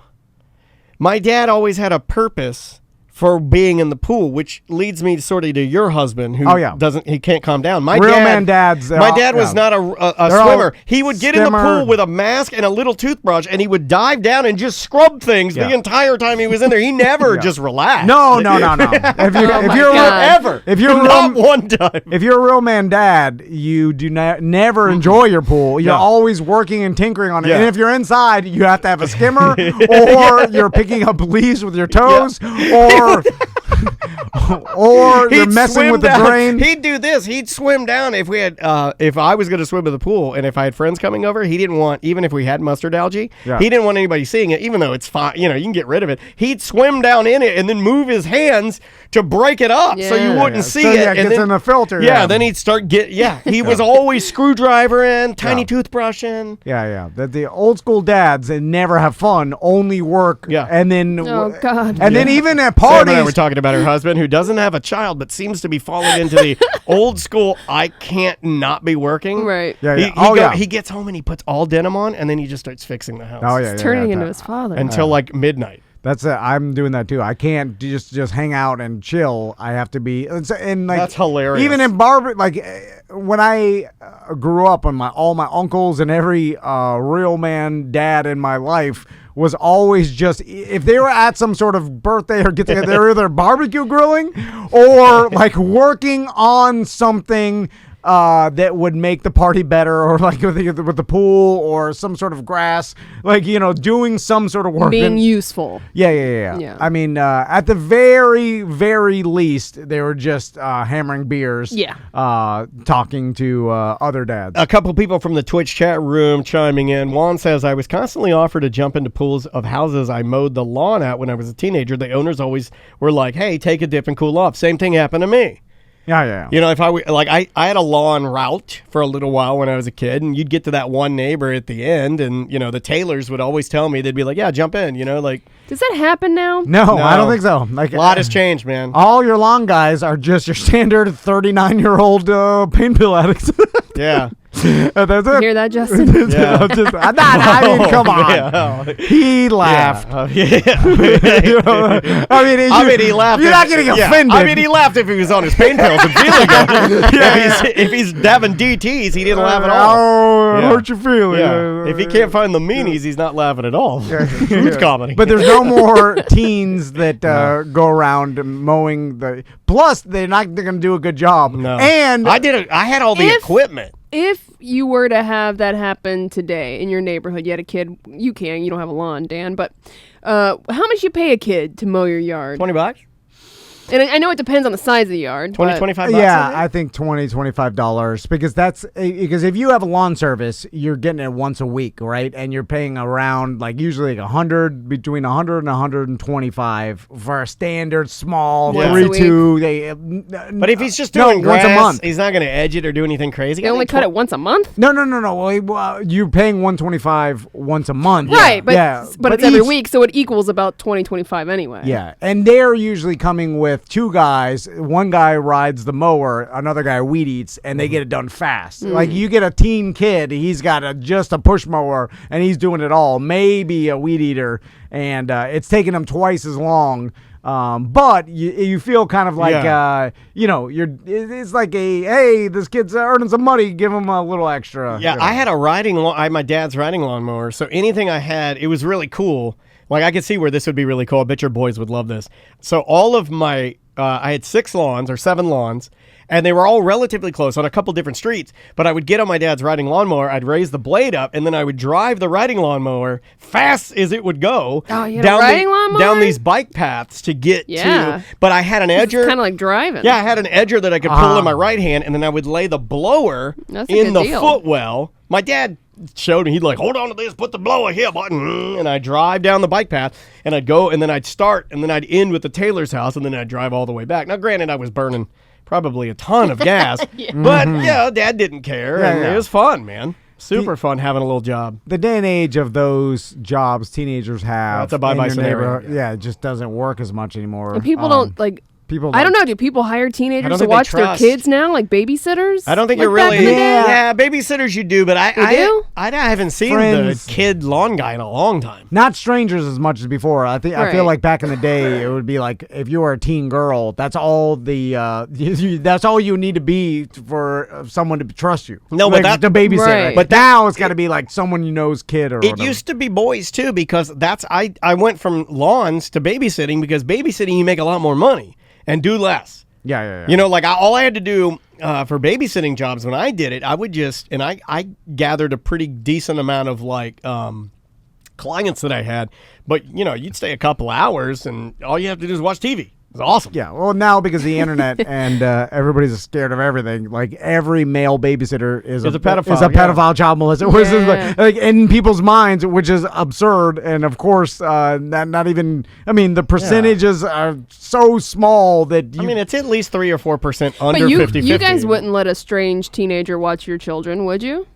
My dad always had a purpose for being in the pool, which leads me sort of to your husband, who he can't calm down. My dad was not a swimmer. He would get in the pool with a mask and a little toothbrush, and he would dive down and just scrub things the entire time he was in there. He never just relaxed. No. If you're not one time. If you're a real man dad, you do never enjoy your pool. You're always working and tinkering on it. And if you're inside, you have to have a skimmer, or you're picking up leaves with your toes, or you're messing with the drain. He'd do this. He'd swim down if we had, if I was going to swim in the pool, and if I had friends coming over, he didn't want, even if we had mustard algae, he didn't want anybody seeing it, even though it's fine. You can get rid of it. He'd swim down in it and then move his hands to break it up so you wouldn't see it. Yeah, and gets in the filter. Then he'd start he was always screwdriver in, tiny toothbrush in. Yeah. The old school dads that never have fun, only work. Yeah. And then then even at parties, we're talking about her husband who doesn't have a child but seems to be falling into the old school I can't not be working. Right. He gets home and he puts all denim on and then he just starts fixing the house. He's turning into his father. Until like midnight. That's I'm doing that too. I can't just hang out and chill. I have to be and like That's hilarious. Even in when I grew up, and all my uncles and every real man dad in my life was always just, if they were at some sort of birthday or get together, they were either barbecue grilling or like working on something that would make the party better, or like with the pool or some sort of grass, like, doing some sort of work. Being useful. Yeah. I mean, at the very, very least, they were just hammering beers. Yeah. Talking to other dads. A couple people from the Twitch chat room chiming in. Juan says, I was constantly offered to jump into pools of houses I mowed the lawn at when I was a teenager. The owners always were like, hey, take a dip and cool off. Same thing happened to me. Yeah. If I had a lawn route for a little while when I was a kid, and you'd get to that one neighbor at the end, and the Taylors would always tell me, they'd be like, yeah, jump in, Does that happen now? No, I don't think so. Like, a lot has changed, man. All your lawn guys are just your standard 39-year-old pain pill addicts. Yeah. That's You it. hear that, Justin? Yeah. I mean, come on. Yeah. He laughed. Yeah. I mean, he laughed. You're not getting offended. I mean, he laughed if he was on his pain pills and feeling good. If he's having DTs, he didn't laugh at all. Oh, hurt your feelings. Yeah. If he can't find the meanies, he's not laughing at all. Huge comedy. But there's no more teens that go around mowing the. Plus, they're going to do a good job. No. And I had all the equipment. If you were to have that happen today in your neighborhood, you had a kid, you don't have a lawn, Dan, but how much you pay a kid to mow your yard? $20? And I know it depends on the size of the yard. 20, 25 bucks? yeah, I think $20, $25 because if you have a lawn service, you're getting it once a week, right? And you're paying around usually between 100 and 125 for a standard small Yeah. 3-2. But if he's just doing once a grass, month. he's not going to edge it or do anything crazy. They only cut it once a month? No. Well, you're paying $125 once a month. Right, but it's every each- week, so it equals about $20-25 anyway. Yeah, and they're usually coming with two guys. One guy rides the mower, another guy weed eats, and they get it done fast. Like, you get a teen kid, he's got just a push mower, and he's doing it all. Maybe a weed eater, and it's taking him twice as long. But you feel kind of like, it's like hey, this kid's earning some money, give him a little extra. Yeah, I had I had my dad's riding lawnmower, so anything I had, it was really cool. Like, I could see where this would be really cool. I bet your boys would love this. So all of my, I had 7 lawns, and they were all relatively close on a couple different streets. But I would get on my dad's riding lawnmower, I'd raise the blade up, and then I would drive the riding lawnmower fast as it would go you had a riding lawnmower? down these bike paths to get to. But I had an edger. It's kind of like driving. Yeah, I had an edger that I could pull in my right hand, and then I would lay the blower That's a in good the deal. footwell. My dad showed me, he'd like, hold on to this, put the blower here, button, and I'd drive down the bike path, and I'd go, and then I'd start, and then I'd end with the Taylor's house, and then I'd drive all the way back. Now, granted, I was burning probably a ton of gas, but Dad didn't care, and it was fun, man. Super fun having a little job. The day and age of those jobs teenagers have, That's a bye-bye in your scenario. neighborhood, it just doesn't work as much anymore. And people don't like. People. I don't know. Do people hire teenagers to think they watch their trust. kids now, like babysitters? I don't think like you're back really. in the day? Yeah, babysitters you do, but I do? I haven't seen Friends. the kid lawn guy in a long time. Not strangers as much as before. I feel Right. like back in the day, it would be like if you were a teen girl, that's all that's all you need to be for someone to trust you. No, but like, the babysitter. Right. But now it's got to be like someone you know's kid or It whatever. used to be boys too, because I went from lawns to babysitting, because babysitting you make a lot more money and do less. Yeah. All I had to do for babysitting jobs when I did it, I would just, and I gathered a pretty decent amount of clients that I had, but you'd stay a couple hours and all you have to do is watch TV. It was awesome. Yeah, well, now because of the internet and everybody's scared of everything, like every male babysitter is a pedophile, is a pedophile child molester, which is like in people's minds, which is absurd. And of course, not even. I mean, the percentages are so small that you, it's at least 3 or 4% under But 50-50. you guys wouldn't let a strange teenager watch your children, would you?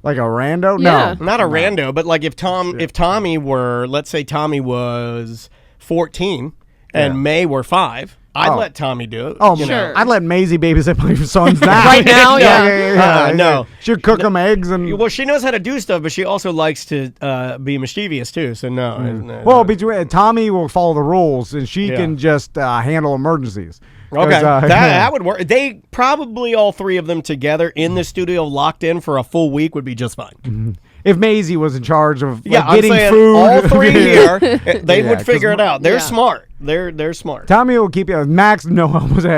like a rando. Yeah. No, Not a rando, but like if Tommy were, let's say Tommy was 14 and May were 5, I'd let Tommy do it. Oh, you know. Sure. I'd let Maisie babysit my son's now. Right now, yeah. No. She'd cook them eggs and. Well, she knows how to do stuff, but she also likes to be mischievous too. So no. Well, between Tommy will follow the rules, and she can just handle emergencies. Okay, that would work. They probably all three of them together in the studio, locked in for a full week, would be just fine. If Maisie was in charge of Yeah, getting I'm saying food, all three here, they would 'cause figure it out. They're Yeah. smart. They're smart. Tommy will keep you. Max, no,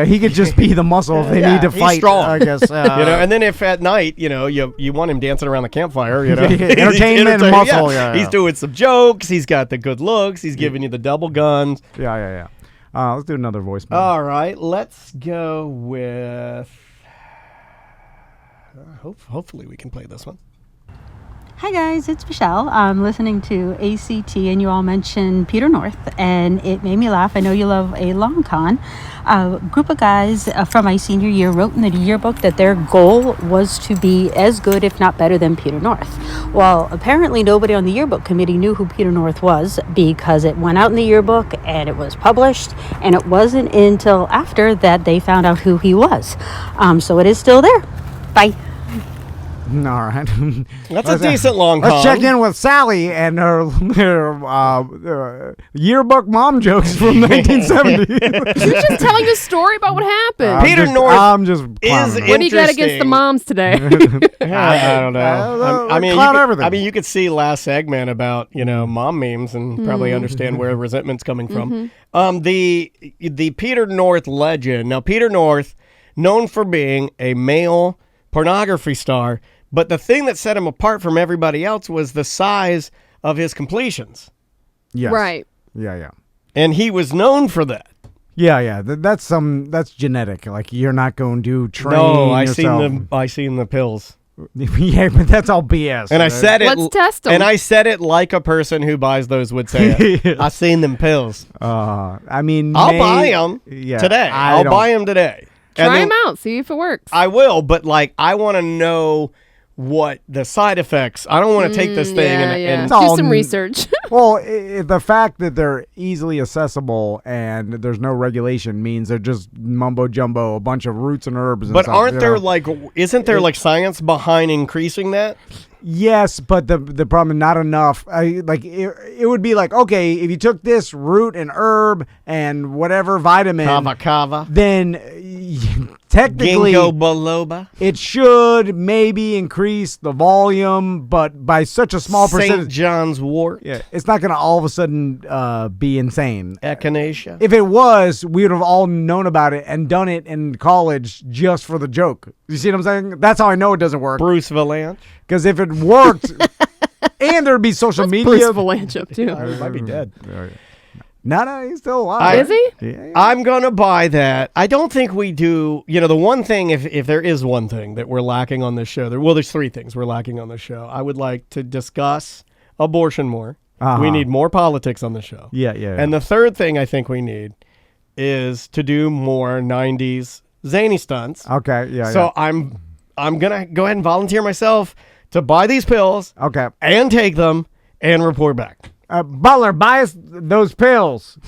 he could just be the muscle if they need to he's fight. strong. I guess. You know, and then if at night, you want him dancing around the campfire, Entertainment and muscle, yeah. He's doing some jokes. He's got the good looks. He's giving you the double guns. Yeah. Let's do another voicemail. All right, let's go with. Hopefully, we can play this one. Hi guys, it's Michelle. I'm listening to ACT and you all mentioned Peter North and it made me laugh. I know you love a long con. A group of guys from my senior year wrote in the yearbook that their goal was to be as good, if not better, than Peter North. Well, apparently nobody on the yearbook committee knew who Peter North was because it went out in the yearbook and it was published, and it wasn't until after that they found out who he was. So it is still there. Bye. All right. That's a decent long con. Let's check in with Sally and her yearbook mom jokes from 1970. You're just telling a story about what happened. Peter North I'm just is clowning. What do you got against the moms today? I don't know. I mean, clown everything. I mean, you could see last segment about mom memes and probably understand where resentment's coming from. The Peter North legend. Now, Peter North, known for being a male pornography star, but the thing that set him apart from everybody else was the size of his completions, Yes. Right. Yeah. and he was known for that. Yeah. That's genetic. Like you're not going to train No, yourself. I seen the pills. Yeah, but that's all BS. And I said it. Let's test 'em. And I said it like a person who buys those would say it. I seen them pills. I mean, I'll buy them Yeah, today. I I'll don't- buy them today. And Try then them out. See if it works. I will, but I want to know what the side effects. I don't want to take this thing and It's do all some n- research. Well, the fact that they're easily accessible and there's no regulation means they're just mumbo jumbo, a bunch of roots and herbs. And but stuff, aren't you there know? isn't there science behind increasing that? Yes, but the problem is not enough. It would be like, okay, if you took this root and herb and whatever vitamin, Kava. then technically Ginkgo biloba. it should maybe increase the volume, but by such a small St. percentage, John's wort. yeah, it's not going to all of a sudden be insane. Echinacea. If it was, we would have all known about it and done it in college just for the joke. You see what I'm saying? That's how I know it doesn't work. Bruce Valanche. Because if it worked, and there'd be social media. Bruce Valanche up too. He might be dead. No, he's still alive. Is he? Yeah. I'm going to buy that. I don't think we do. The one thing, if there is one thing that we're lacking on this show, there's three things we're lacking on this show. I would like to discuss abortion more. Uh-huh. We need more politics on the show. Yeah. And the third thing I think we need is to do more 90s zany stunts. Okay, yeah. So I'm going to go ahead and volunteer myself to buy these pills Okay. and take them and report back. Butler, buy us those pills.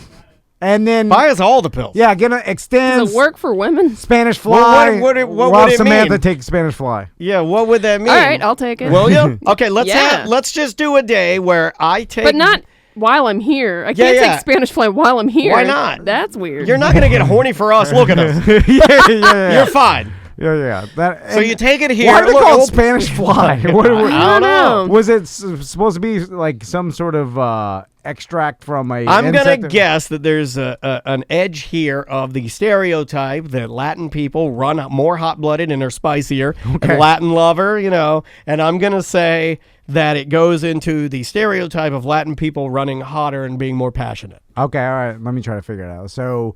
And then, Buy us all the pills. yeah, extend Does it work for women? Spanish Well, fly. what would We'll it have Samantha mean? take Spanish fly. Yeah, what would that mean? All right, I'll take it. Will you? Okay, let's Yeah. let's just do a day where I take. But not while I'm here. I can't yeah. take Spanish fly while I'm here. Why not? That's weird. You're not gonna get horny for us. Look at us. yeah. You're fine. Yeah. That, So you take it here. Why are they Look, called we'll- Spanish fly? I don't know. Was it supposed to be like some sort of extract from a I'm gonna insect? guess that there's an edge here of the stereotype that Latin people run more hot-blooded and are spicier. Okay. And Latin lover, and I'm gonna say that it goes into the stereotype of Latin people running hotter and being more passionate. Okay, all right. Let me try to figure it out. So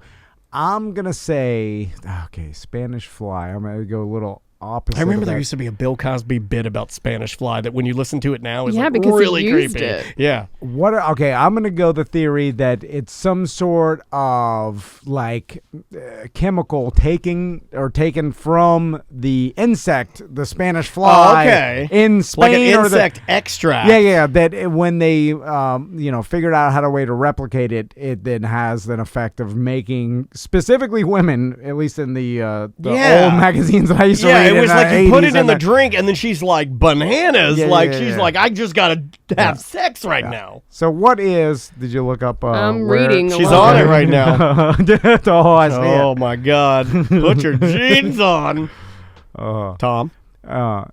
I'm going to say, okay, Spanish fly. I'm going to go a little opposite. I remember of there that. used to be a Bill Cosby bit about Spanish fly that when you listen to it now is Yeah, like because he really used creepy. it. Yeah. What? Okay, I'm gonna go the theory that it's some sort of like chemical taken from the insect, the Spanish fly, okay. in Spain, Like an or insect extract. Yeah. That when they, figured out how to way to replicate it, it then has an effect of making specifically women, at least in the old magazines that I used to read. It was in like the you put 80s it in and the drink, and then she's like bananas. Yeah, She's yeah. like, I just gotta have sex right now. So what is? Did you look up? I'm where- reading She's along. on it right now. Oh, I see Oh it. my God! Put your jeans on, Tom. I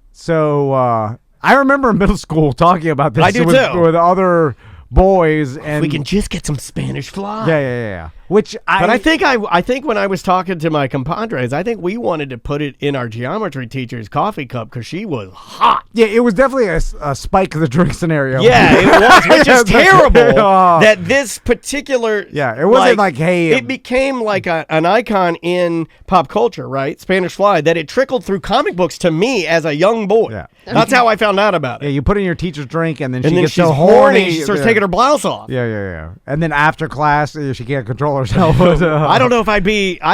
remember in middle school talking about this I do with, too. with other boys, and We can just get some Spanish fly. yeah. Which But I think when I was talking to my compadres, I think we wanted to put it in our geometry teacher's coffee cup because she was hot. yeah, it was definitely a spike the drink scenario. Yeah, it was, which is terrible. Oh. That this particular, Yeah, it wasn't like, hey, it became like an icon in pop culture, right? Spanish Fly. That it trickled through comic books to me as a young boy. Yeah. That's how I found out about Yeah, it. you put in your teacher's drink, and then And she then gets she's so horny, she starts taking her blouse off. Yeah. And then after class, she can't control herself. I don't know if I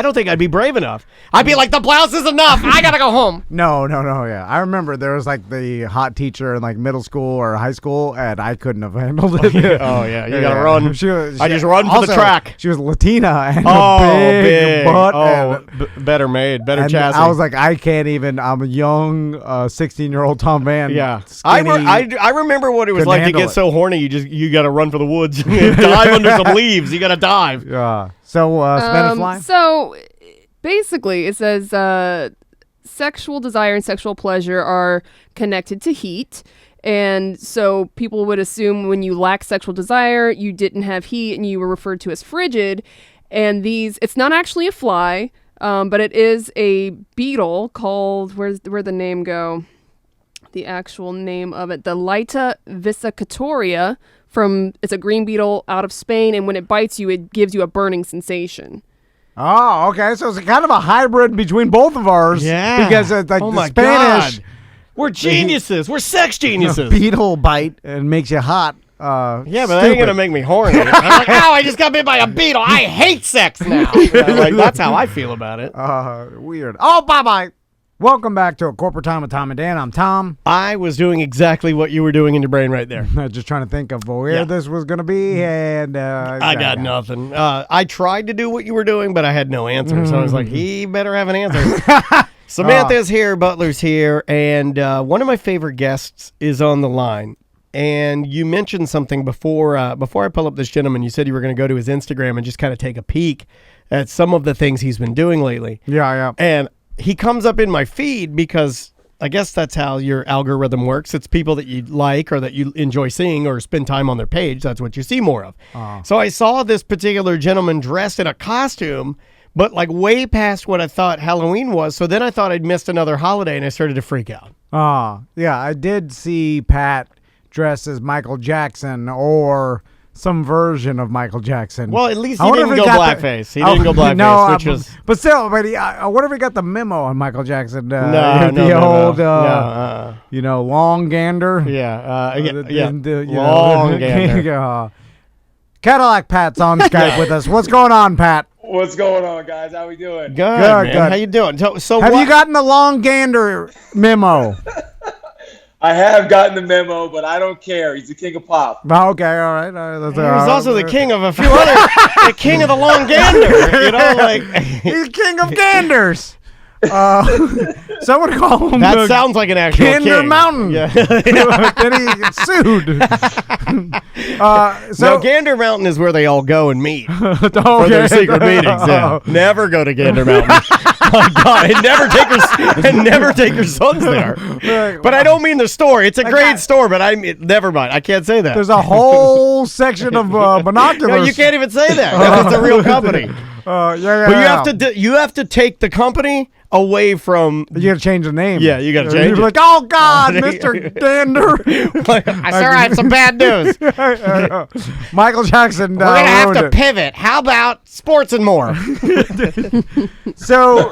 don't think I'd be brave enough. I'd be like, the blouse is enough. I gotta go home. No. Yeah, I remember there was like the hot teacher in like middle school or high school, and I couldn't have handled it. Oh yeah, you gotta run. She I just run for the also, track. She was Latina and Oh, a big butt. better made, better and chassis. I was like, I can't even. I'm a young 16-year-old Tom Van. yeah. skinny. I remember what it was Couldn't like to handle get it. so horny. You got to run for the woods, dive under some leaves. You got to dive. Yeah. So Spanish fly. So basically, it says sexual desire and sexual pleasure are connected to heat. And so people would assume when you lack sexual desire, you didn't have heat and you were referred to as frigid. And it's not actually a fly, but it is a beetle called, where'd the name go? The actual name of it, the Lyta viscatoria. It's a green beetle out of Spain, and when it bites you, it gives you a burning sensation. Oh, okay. So it's kind of a hybrid between both of ours. Yeah. Because like Oh the my Spanish God. We're geniuses. We're sex geniuses. beetle bite and makes you hot. Yeah, but that ain't gonna make me horny. I'm like, ow, I just got bit by a beetle. I hate sex now. Like, that's how I feel about it. Weird. Oh, bye-bye. Welcome back to A Corporate Time with Tom and Dan. I'm Tom. I was doing exactly what you were doing in your brain right there. Just trying to think of where Yeah. this was going to be, and I got nothing. I tried to do what you were doing, but I had no answer. So I was like, he better have an answer. Samantha's here, Butler's here, and one of my favorite guests is on the line. And you mentioned something before I pull up this gentleman. You said you were going to go to his Instagram and just kind of take a peek at some of the things he's been doing lately. Yeah. And he comes up in my feed because I guess that's how your algorithm works. It's people that you like or that you enjoy seeing or spend time on their page. That's what you see more of. So I saw this particular gentleman dressed in a costume, but like way past what I thought Halloween was. So then I thought I'd missed another holiday and I started to freak out. Yeah, I did see Pat dressed as Michael Jackson or some version of Michael Jackson. Well, at least I he wonder didn't if go got blackface. He didn't go blackface, no, which was... But still, I wonder if he got the memo on Michael Jackson. No. Long gander. Long gander. Cadillac Pat's on Skype with us. What's going on, Pat? What's going on, guys? How we doing? Good, man. good. How you doing? So Have what- you gotten the long gander memo? I have gotten the memo, but I don't care. He's the king of pop. Okay, all right. He was also the king of a few other... the king of the long gander. You know, like... He's king of ganders. Someone call him That the sounds like an actual Gander king. Mountain. Yeah. Then he gets sued. No, Gander Mountain is where they all go and meet for Okay. their secret meetings. Yeah. Never go to Gander Mountain. My God, and never take your sons there. But I don't mean the store. It's a great store, but never mind. I can't say that. There's a whole section of binoculars. No, you can't even say that. It's a real company. Yeah. But you have to take the company away from. You gotta change the name. Yeah, you gotta change You're it. like, oh God, Mr. Gander. Sir, I have some bad news. Michael Jackson. We're gonna have ruined to it. pivot. How about sports and more? So,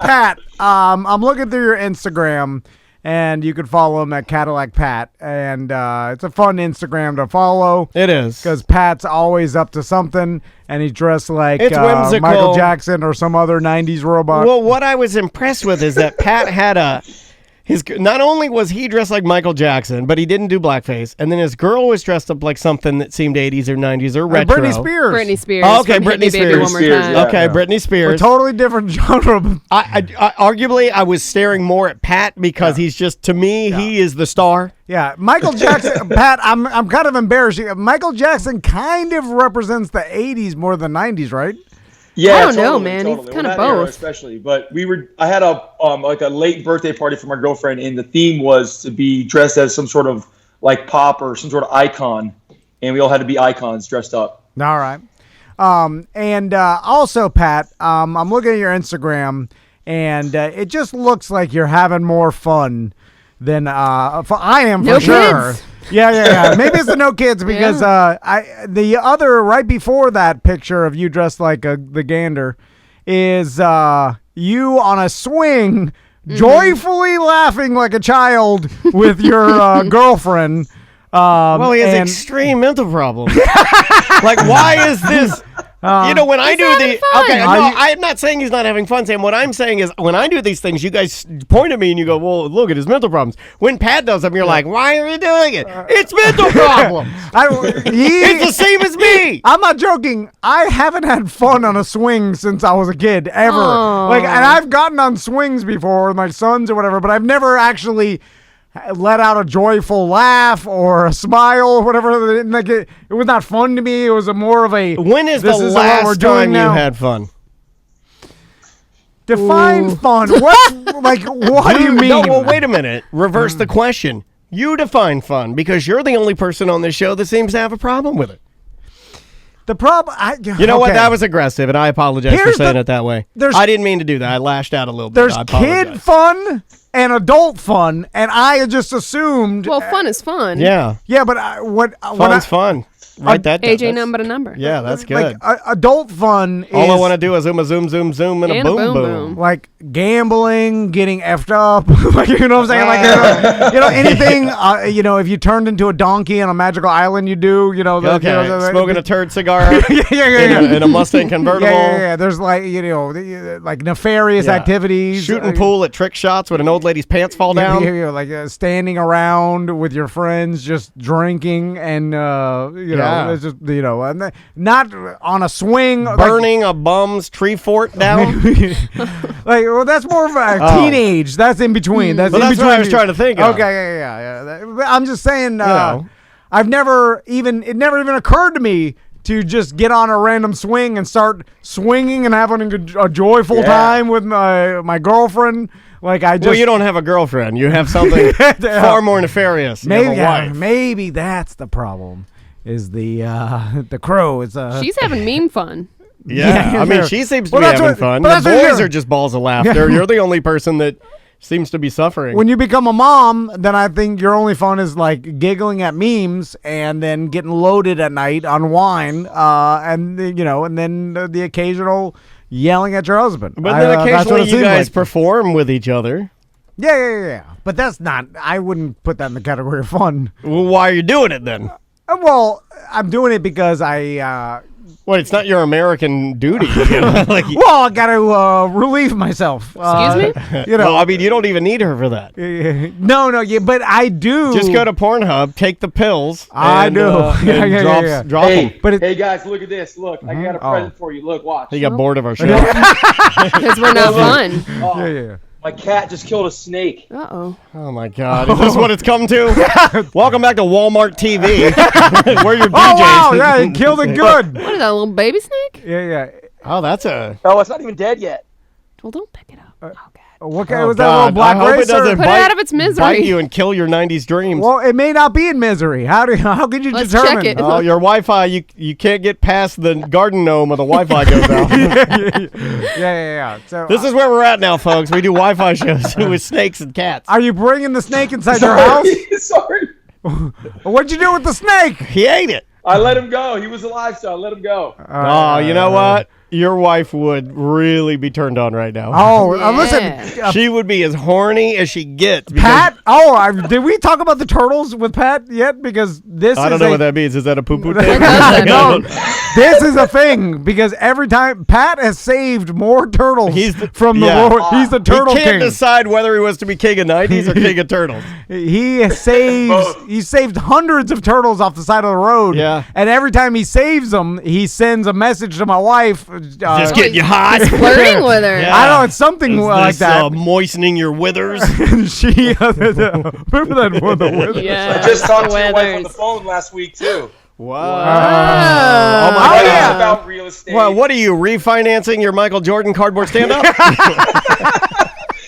Pat, I'm looking through your Instagram, and you can follow him at Cadillac Pat, and it's a fun Instagram to follow. It is. Because Pat's always up to something, and he's dressed like It's whimsical. Michael Jackson or some other 90s robot. Well, what I was impressed with is that Pat had not only was he dressed like Michael Jackson, but he didn't do blackface, and then his girl was dressed up like something that seemed 80s or 90s or retro. Britney Spears. Britney Spears. Oh, okay, from Hit Britney Me, Baby, Spears. One More Spears, Time. yeah. Okay, Britney A Spears. totally different genre. I arguably, I was staring more at Pat because he's just, to me, he is the star. Yeah, Michael Jackson. Pat, I'm kind of embarrassed. Michael Jackson kind of represents the 80s more than 90s, right? Yeah, I don't know, totally, man. Totally. He's kinda Well, that era both. especially. But I had a like a late birthday party for my girlfriend, and the theme was to be dressed as some sort of like pop or some sort of icon, and we all had to be icons dressed up. All right. And also, Pat, I'm looking at your Instagram, and it just looks like you're having more fun than I am for No sure. kids? Yeah. Maybe it's the no kids because the other right before that picture of you dressed like the gander is you on a swing, joyfully laughing like a child with your girlfriend. Well, he has and- extreme mental problems. Like, why is this? When I do having fun. okay, no, I'm not saying he's not having fun, Sam. What I'm saying is, when I do these things, you guys point at me and you go, "Well, look at his mental problems." When Pat does them, you're like, "Why are you doing it? It's mental problems. It's the same as me." I'm not joking. I haven't had fun on a swing since I was a kid, ever. Aw. And I've gotten on swings before with my sons or whatever, but I've never actually let out a joyful laugh or a smile or whatever. Like it was not fun to me. It was more of a. When is this the is what we're last doing time you now. had fun? Define fun. What? Like, what do you mean? No, well, wait a minute. Reverse the question. You define fun because you're the only person on this show that seems to have a problem with it. The problem. You know what? That was aggressive, and I apologize for Here's saying the- it that way. there's- I didn't mean to do that. I lashed out a little bit. There's I apologize. kid fun and adult fun, and I just assumed. Well, fun is fun. Yeah, Yeah, but fun's fun. Write that down. AJ That's- number to number. Yeah, that's good. Like adult fun is All I want to do is zoom, and a And a boom, boom, boom. boom. like gambling, getting effed up. Like, you know what I'm saying? Like, anything. If you turned into a donkey on a magical island, you do. Okay, smoking a turd cigar yeah. in a Mustang convertible. Yeah. There's like like nefarious Yeah. activities. Shooting pool at trick shots when an old lady's pants fall down. Like standing around with your friends, just drinking, and Yeah. it's just and not on a swing, Burning a bum's tree fort down. that's more of a Oh. teenage. That's in between. That's Well, in that's between. what I was trying to think of. Okay, yeah. But I'm just saying. know. It never even occurred to me to just get on a random swing and start swinging and having a joyful time with my girlfriend. Like I just. Well, you don't have a girlfriend. You have something far more nefarious. You have Maybe a wife. maybe that's the problem. Is the crow? It's She's having meme fun. Yeah, I mean, yeah. she seems to Well, be that's having what- fun. but The that's what boys you're- are just balls of laughter. You're the only person that seems to be suffering. when you become a mom, then I think your only fun is like giggling at memes and then getting loaded at night on wine, and then the occasional yelling at your husband. but then that's what occasionally it you seems guys like. perform with each other. Yeah. But that's not. I wouldn't put that in the category of fun. Well, why are you doing it then? Well, I'm doing it because I. Well, it's not your American duty. You know? Like, Well, I got to relieve myself. Excuse me. well, I mean, you don't even need her for that. No, yeah, but I do. Just go to Pornhub, take the pills. I and, do. and Yeah. drop them. Hey, But it- hey guys, look at this. Look, I got a present for you. Look, watch. He got bored of our show. Because we're not fun. Oh, Yeah. my cat just killed a snake. Uh-oh. Oh my God! Is this what it's come to? Welcome back to Walmart TV, where your DJs. Oh wow! Yeah, he killed it good. What is that, a little baby snake? Yeah. Oh, that's a. Oh, it's not even dead yet. Well, don't pick it up. Okay. What kind was that little God. black I hope it racer? doesn't Put it out of its misery. bite you and kill your 90s dreams. Well, it may not be in misery. How could you Let's determine? check it. Oh, your Wi-Fi, you can't get past the garden gnome or the Wi-Fi goes out. Yeah. So, This is where we're at now, folks. We do Wi-Fi shows with snakes and cats. are you bringing the snake inside your house? Sorry. What'd you do with the snake? He ate it. I let him go. He was alive, so I let him go. Oh, you know what? Your wife would really be turned on right now. Oh, Yeah. listen, She would be as horny as she gets. because- Pat. Oh, did we talk about the turtles with Pat yet? Because this I is don't know what that means. Is that a poo-poo thing? No, this is a thing because every time Pat has saved more turtles from the yeah. Lord. He's the turtle He can't king. decide whether he wants to be king of 90s or king of turtles. He saved hundreds of turtles off the side of the road. Yeah. And every time he saves them, he sends a message to my wife. Just getting you hot. Flirting with her. Yeah. I don't know, it's something Is like this, that. moistening your withers. She remember that one, the withers? Yeah. I just talked to your wife on Weathers. the phone last week too. Wow. Oh. Oh, my Oh, It's God. yeah. about real estate. Well, what are you, refinancing your Michael Jordan cardboard stand-up?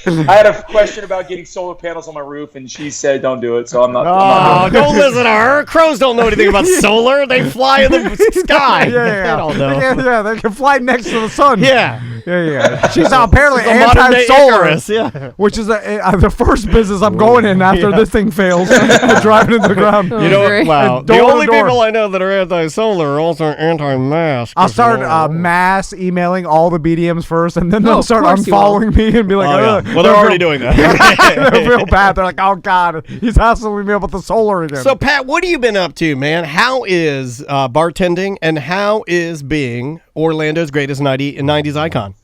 I had a question about getting solar panels on my roof, and she said, "Don't do it." So I'm not. Oh, don't listen to her. Crows don't know anything about solar. They fly in the sky. Yeah. They don't know. Yeah, they can fly next to the sun. Yeah. Yeah. She's apparently The modern day anti-solar, Icarus, yeah. which is the first business I'm going in after this thing fails. Driving into the ground. You know, Great. wow. And The door to only door. people I know that are anti-solar are also anti-mask. I'll start mass emailing all the BDMs first, and then Oh, they'll of start course you unfollowing me and be like, Oh, yeah. "Ugh." Well, they're They'll already feel- doing that. They'll feel bad. They're like, "Oh God, he's hassling me about the solar again." So, Pat, what have you been up to, man? How is bartending, and how is being Orlando's greatest 90s icon?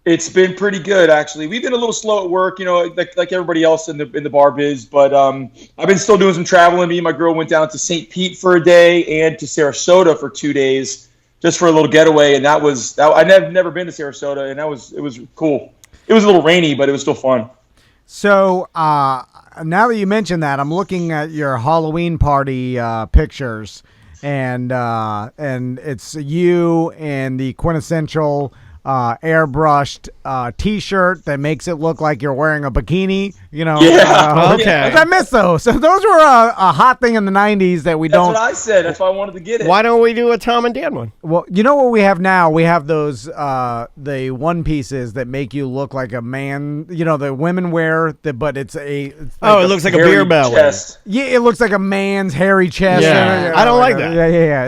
It's been pretty good, actually. We've been a little slow at work, you know, like everybody else in the bar biz. But I've been still doing some traveling. Me and my girl went down to St. Pete for a day and to Sarasota for 2 days, just for a little getaway. And I've never been to Sarasota, and it was cool. It was a little rainy, but it was still fun. So now that you mention that, I'm looking at your Halloween party pictures, and it's you and the quintessential airbrushed T-shirt that makes it look like you're wearing a bikini. You know. Yeah. Okay. I miss those. So those were a hot thing in the '90s that we That's don't. what I said. That's why I wanted to get it. Why don't we do a Tom and Dan one? Well, you know what we have now? We have those the one pieces that make you look like a man. You know, the women wear, but it's It like looks like a Hairy beer belly. chest. yeah, it looks like a man's hairy chest. Yeah, I don't like that. Yeah.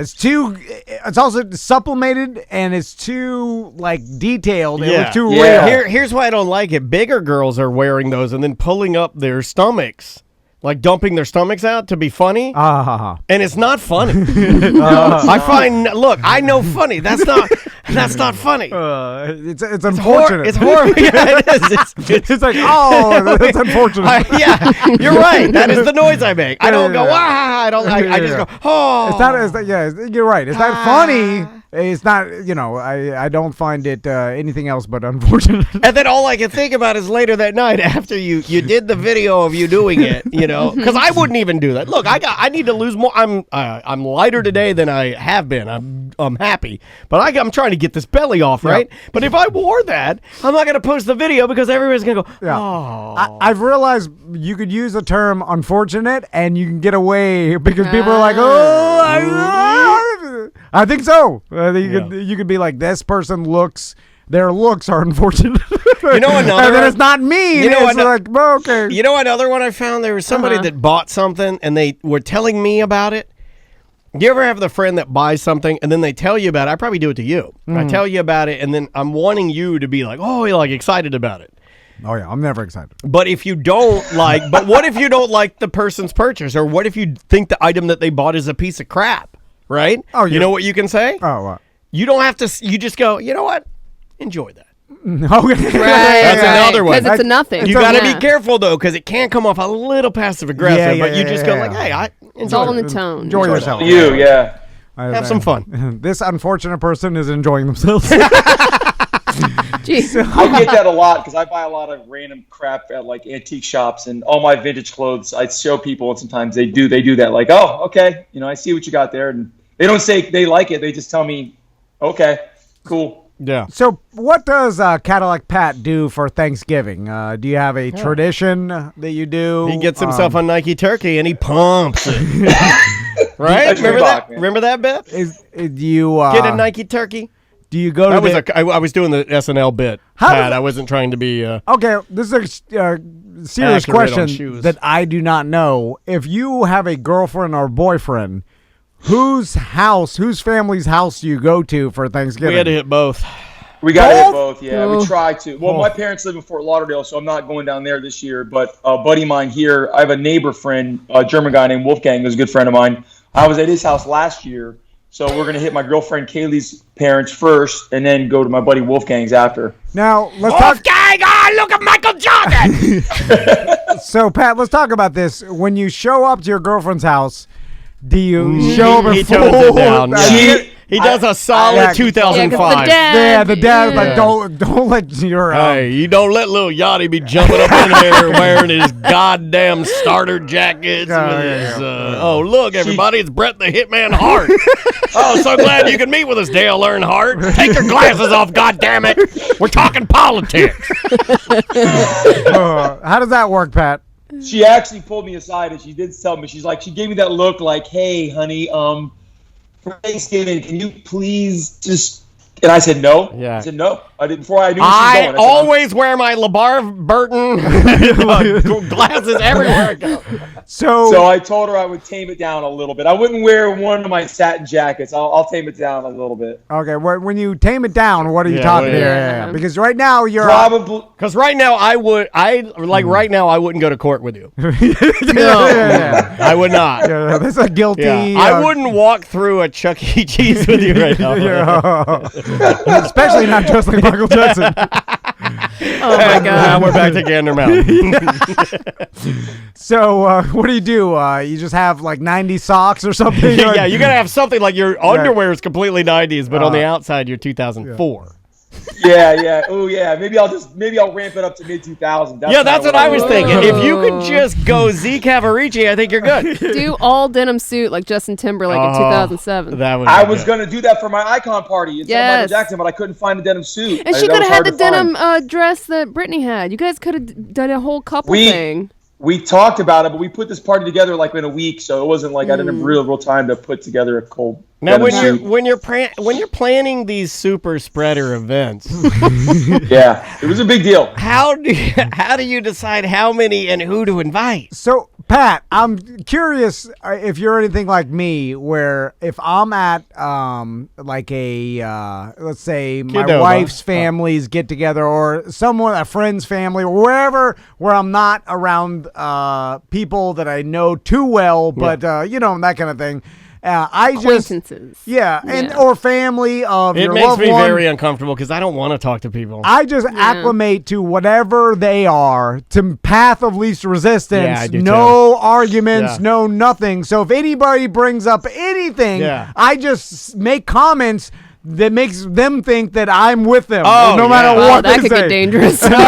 It's also supplemented and it's too like detailed. It looks too Yeah. real. Here's why I don't like it. Bigger girls are wearing those and then pulling up their stomachs, like dumping their stomachs out to be funny. And it's not funny. I find, look, I know funny. That's not funny. It's unfortunate. It's horrible. Yeah, it is. It's like, oh, that's unfortunate. Yeah, you're right. That is the noise I make. I don't go, Yeah. ah. I don't. I just go, oh. It's not. You're right. It's not funny. It's not. You know, I don't find it anything else but unfortunate. And then all I can think about is later that night after you did the video of you doing it, you know, because I wouldn't even do that. Look, I need to lose more. I'm lighter today than I have been. I'm happy, but I'm trying to get this belly off, right? But if I wore that, I'm not gonna post the video because everybody's gonna go, Yeah. oh. I've realized you could use the term unfortunate and you can get away because people are like, oh, I think so. I think you could be like, this person their looks are unfortunate. You know another and then one? it's not mean. You know it's like, well, okay. You know another one I found? There was somebody that bought something and they were telling me about it. Do you ever have the friend that buys something and then they tell you about it? I probably do it to you. I tell you about it and then I'm wanting you to be like, oh, you're like excited about it. Oh yeah, I'm never excited. But if you don't but what if you don't like the person's purchase? Or what if you think the item that they bought is a piece of crap, right? Oh, you know what you can say? Oh, You don't have to, you just go, you know what? Enjoy that. okay. That's another one. Because it's a nothing. You got to be careful, though, because it can come off a little passive aggressive, but you just go like, hey, It's all in the tone. Enjoy yourself. Yeah. have some fun. This unfortunate person is enjoying themselves. Jeez. I get that a lot because I buy a lot of random crap at like antique shops and all my vintage clothes. I show people and sometimes they do that like, oh, okay, you know, I see what you got there, and they don't say they like it. They just tell me, okay, cool. Yeah. So, what does Cadillac Pat do for Thanksgiving? Do you have a tradition that you do? He gets himself a Nike turkey and he pumps it. Right? That's Remember Reebok, that? man. Remember that bit? Do you Get a Nike turkey. Do you go That to was the, I was doing the SNL bit. How Pat, does- I wasn't trying to be. Okay, this is a serious Accurate on question shoes. that I do not know. If you have a girlfriend or boyfriend, whose family's house do you go to for Thanksgiving? We had to hit both. We got to hit Both? both, yeah. Oh. We try to. Well, my parents live in Fort Lauderdale, so I'm not going down there this year. But a buddy of mine here, I have a neighbor friend, a German guy named Wolfgang, who's a good friend of mine. I was at his house last year, so we're going to hit my girlfriend Kaylee's parents first and then go to my buddy Wolfgang's after. Now, let's talk. Look at Michael Jordan! So, Pat, let's talk about this. When you show up to your girlfriend's house, do you show up in He full? tones it down. She- He does a Yeah, solid 'cause 2005. the dad. Yeah, the dad's like, Yeah. don't let your Hey, you don't let little Yachty be jumping up in there wearing his goddamn starter jackets. Yeah, with yeah, his, yeah. oh, look, everybody, it's Brett the Hitman Hart. Oh, so glad you can meet with us, Dale Earnhardt. Take your glasses off, goddammit. We're talking politics. how does that work, Pat? She actually pulled me aside and she did tell me, she gave me that look like, hey, honey, for Thanksgiving, can you please just... And I said no. Yeah. I said no. I did before I knew where she was I going. I said, always wear my LeVar Burton glasses everywhere I go. So I told her I would tame it down a little bit. I wouldn't wear one of my satin jackets. I'll tame it down a little bit. Okay, when you tame it down, what are you Yeah, talking well, here? yeah. Because right now you're Probably. Because right now right now I wouldn't go to court with you. yeah. I would not. Yeah, that's a guilty. Yeah, I wouldn't walk through a Chuck E. Cheese with you right now. Yeah. Especially not just like Michael Jackson. Oh my god. We're back to Gander Mountain. So what do? You just have like 90 socks or something? Yeah, you gotta have something like your underwear is completely 90s, but on the outside you're 2004. Yeah. Oh, yeah. Maybe I'll ramp it up to mid 2000. Yeah, that's what I was thinking. If you could just go Z Cavarici, I think you're good. Do all denim suit like Justin Timberlake in 2007. That would. I was gonna do that for my icon party. It's Yes. Michael Jackson, but I couldn't find a denim suit. And she That could was have had hard the to find. denim dress that Britney had. You guys could have done a whole couple thing. We talked about it, but we put this party together like in a week, so it wasn't like I didn't have real time to put together a cold. Now, denim when suit. you're planning these super spreader events, Yeah, it was a big deal. how do you decide how many and who to invite? So, Pat, I'm curious if you're anything like me, where if I'm at like a let's say my Kidova. wife's family's get together, or a friend's family, or wherever where I'm not around people that I know too well, but that kind of thing. I just Acquaintances. and Yeah. or family of It your makes loved me one. very uncomfortable because I don't want to talk to people. I just acclimate to whatever they are, to path of least resistance. Yeah, I do no arguments, Yeah. no nothing. So if anybody brings up anything, Yeah. I just make comments that makes them think that I'm with them, Oh, no matter yeah. Wow, what that they could say. get dangerous. No,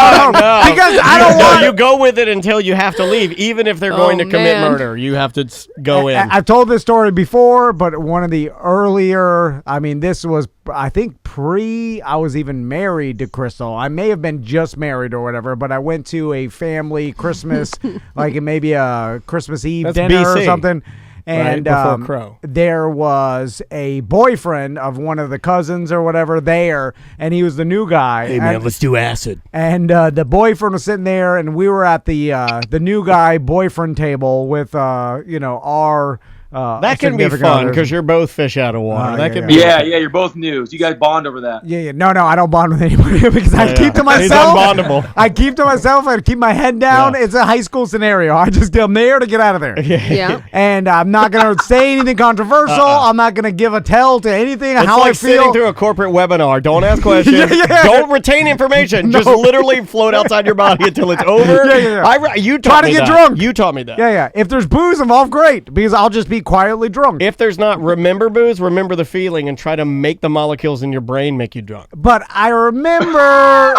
because I don't want. You go with it until you have to leave, even if they're going to commit man. murder. You have to go in. I've told this story before, but one of the earlier, this was, I think, I was even married to Crystal. I may have been just married or whatever, but I went to a family Christmas, like maybe a Christmas Eve That's dinner or BC. something. And Right, before Crow. there was a boyfriend of one of the cousins or whatever there, and he was the new guy. And- let's do acid. and the boyfriend was sitting there, and we were at the new guy boyfriend table with our That can be significant fun others. because you're both fish out of water. That yeah, could yeah. be Yeah, you're both new. You guys bond over that. Yeah. No, I don't bond with anybody because I keep to He's myself. unbondable. I keep to myself. I keep my head down. Yeah. It's a high school scenario. I'm there to get out of there. Yeah. And I'm not going to say anything controversial. I'm not going to give a tell to anything It's how like I feel. sitting through a corporate webinar. Don't ask questions. Yeah. Don't retain information. Just literally float outside your body until it's over. Yeah. You Try taught to me get that. drunk. You taught me that. Yeah. If there's booze involved, great, because I'll just be quietly drunk. If there's not remember booze, remember the feeling and try to make the molecules in your brain make you drunk. But I remember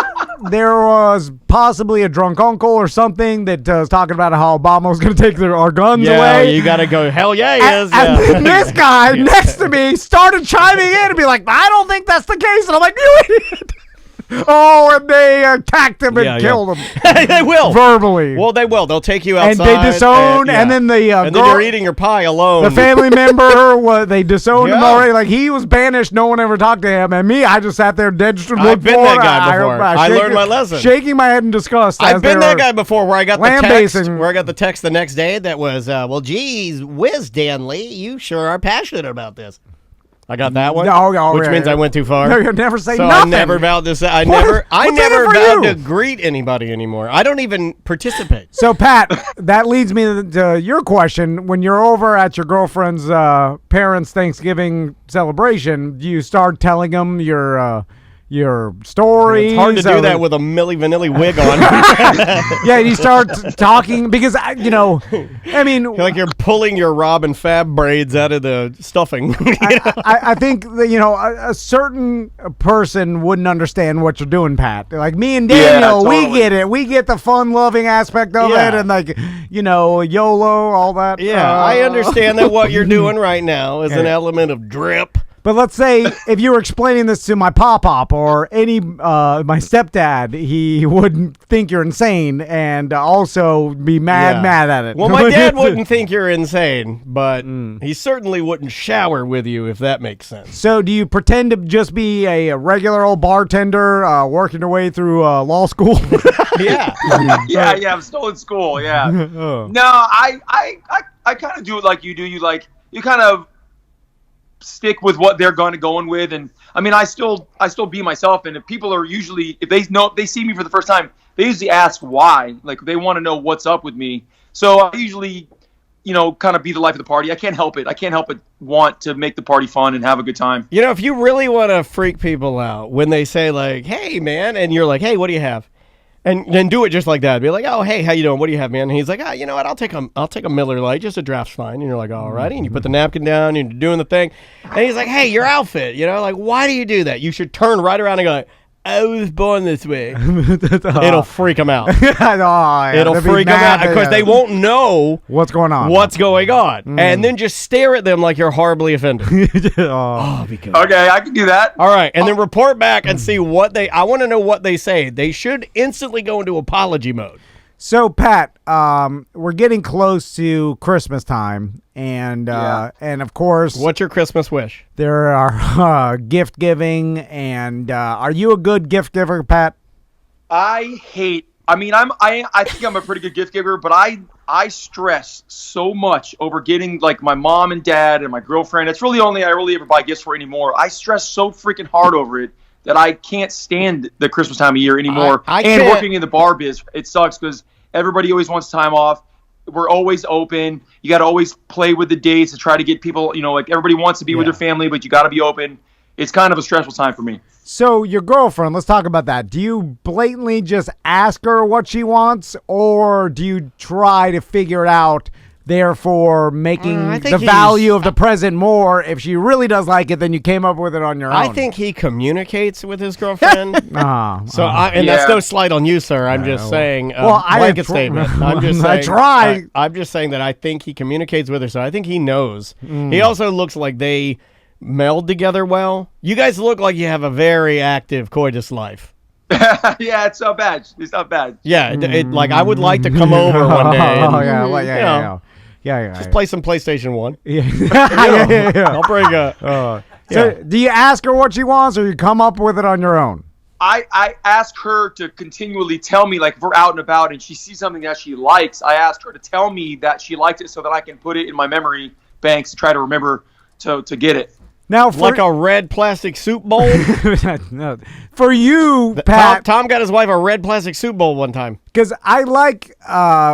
there was possibly a drunk uncle or something that was talking about how Obama was going to take our guns away. You got to go, hell yeah, he is. And then this guy next to me started chiming in and be like, I don't think that's the case. And I'm like, you idiot. Oh, and they attacked him and killed him. They will. Verbally. Well, they will. They'll take you outside. And they disown, and then the and girl, then you're eating your pie alone. the family member, they disowned him already. Like, he was banished. No one ever talked to him. And me, I just sat there dead. I've been that guy before. I learned my lesson. Shaking my head in disgust. I've been that guy before where I got the text the next day that was, well, geez, whiz, Dan Lee, you sure are passionate about this. I got that one, which means I went too far. No, you never say so nothing. I never vowed to say. I never vowed to greet anybody anymore. I don't even participate. So, Pat, that leads me to your question. When you're over at your girlfriend's parents' Thanksgiving celebration, do you start telling them your stories? It's hard to do that with a Milli Vanilli wig on. Yeah, you start talking because, I mean... like you're pulling your Robin Fab braids out of the stuffing. I think that, a certain person wouldn't understand what you're doing, Pat. Like me and Daniel, totally. we get it. We get the fun-loving aspect of it and, like, YOLO, all that. Yeah, I understand that what you're doing right now is an element of drip. But let's say if you were explaining this to my pop-pop or my stepdad, he wouldn't think you're insane and also be mad at it. Well, my dad wouldn't think you're insane, but he certainly wouldn't shower with you, if that makes sense. So do you pretend to just be a regular old bartender working your way through law school? Yeah, I'm still in school, yeah. No, I kind of do it like you do. You kind of stick with what they're going with, and I mean I still be myself, and if people are usually, if they see me for the first time, they usually ask why, like they want to know what's up with me. So I usually kind of be the life of the party. I can't help it want to make the party fun and have a good time. If you really want to freak people out when they say like, hey man, and you're like, hey, what do you have? And then do it just like that. Be like, oh, hey, how you doing? What do you have, man? And he's like, you know what? I'll take a Miller Lite. Just a draft's fine. And you're like, all righty. And you put the napkin down. And you're doing the thing. And he's like, hey, your outfit. Like, why do you do that? You should turn right around and go, I was born this way. It'll freak them out. It'll freak them out because they won't know what's going on. And then just stare at them like you're horribly offended. Okay, I can do that. All right, and then report back and see I want to know what they say. They should instantly go into apology mode. So, Pat, we're getting close to Christmas time, and of course, what's your Christmas wish? There are gift giving, and are you a good gift giver, Pat? I think I'm a pretty good gift giver, but I stress so much over getting like my mom and dad and my girlfriend. It's really only I really ever buy gifts for anymore. I stress so freaking hard over it that I can't stand the Christmas time of year anymore. And working in the bar biz, it sucks because everybody always wants time off. We're always open. You got to always play with the dates to try to get people, like everybody wants to be with their family, but you got to be open. It's kind of a stressful time for me. So your girlfriend, let's talk about that. Do you blatantly just ask her what she wants, or do you try to figure it out, therefore making the value of the present more? If she really does like it, then you came up with it on your own. I think he communicates with his girlfriend. That's no slight on you, sir. I'm just saying blanket statement. I'm just saying. I try. I'm just saying that I think he communicates with her, so I think he knows. He also looks like they meld together well. You guys look like you have a very active coitus life. Yeah, it's not bad. It's not bad. Yeah, like I would like to come over one day. And, just play some PlayStation 1. Yeah. I'll bring a... So do you ask her what she wants, or you come up with it on your own? I ask her to continually tell me, like if we're out and about and she sees something that she likes, I ask her to tell me that she liked it so that I can put it in my memory banks to try to remember to get it. Now, like a red plastic soup bowl? No. For you, Pat. Tom got his wife a red plastic soup bowl one time. Because I like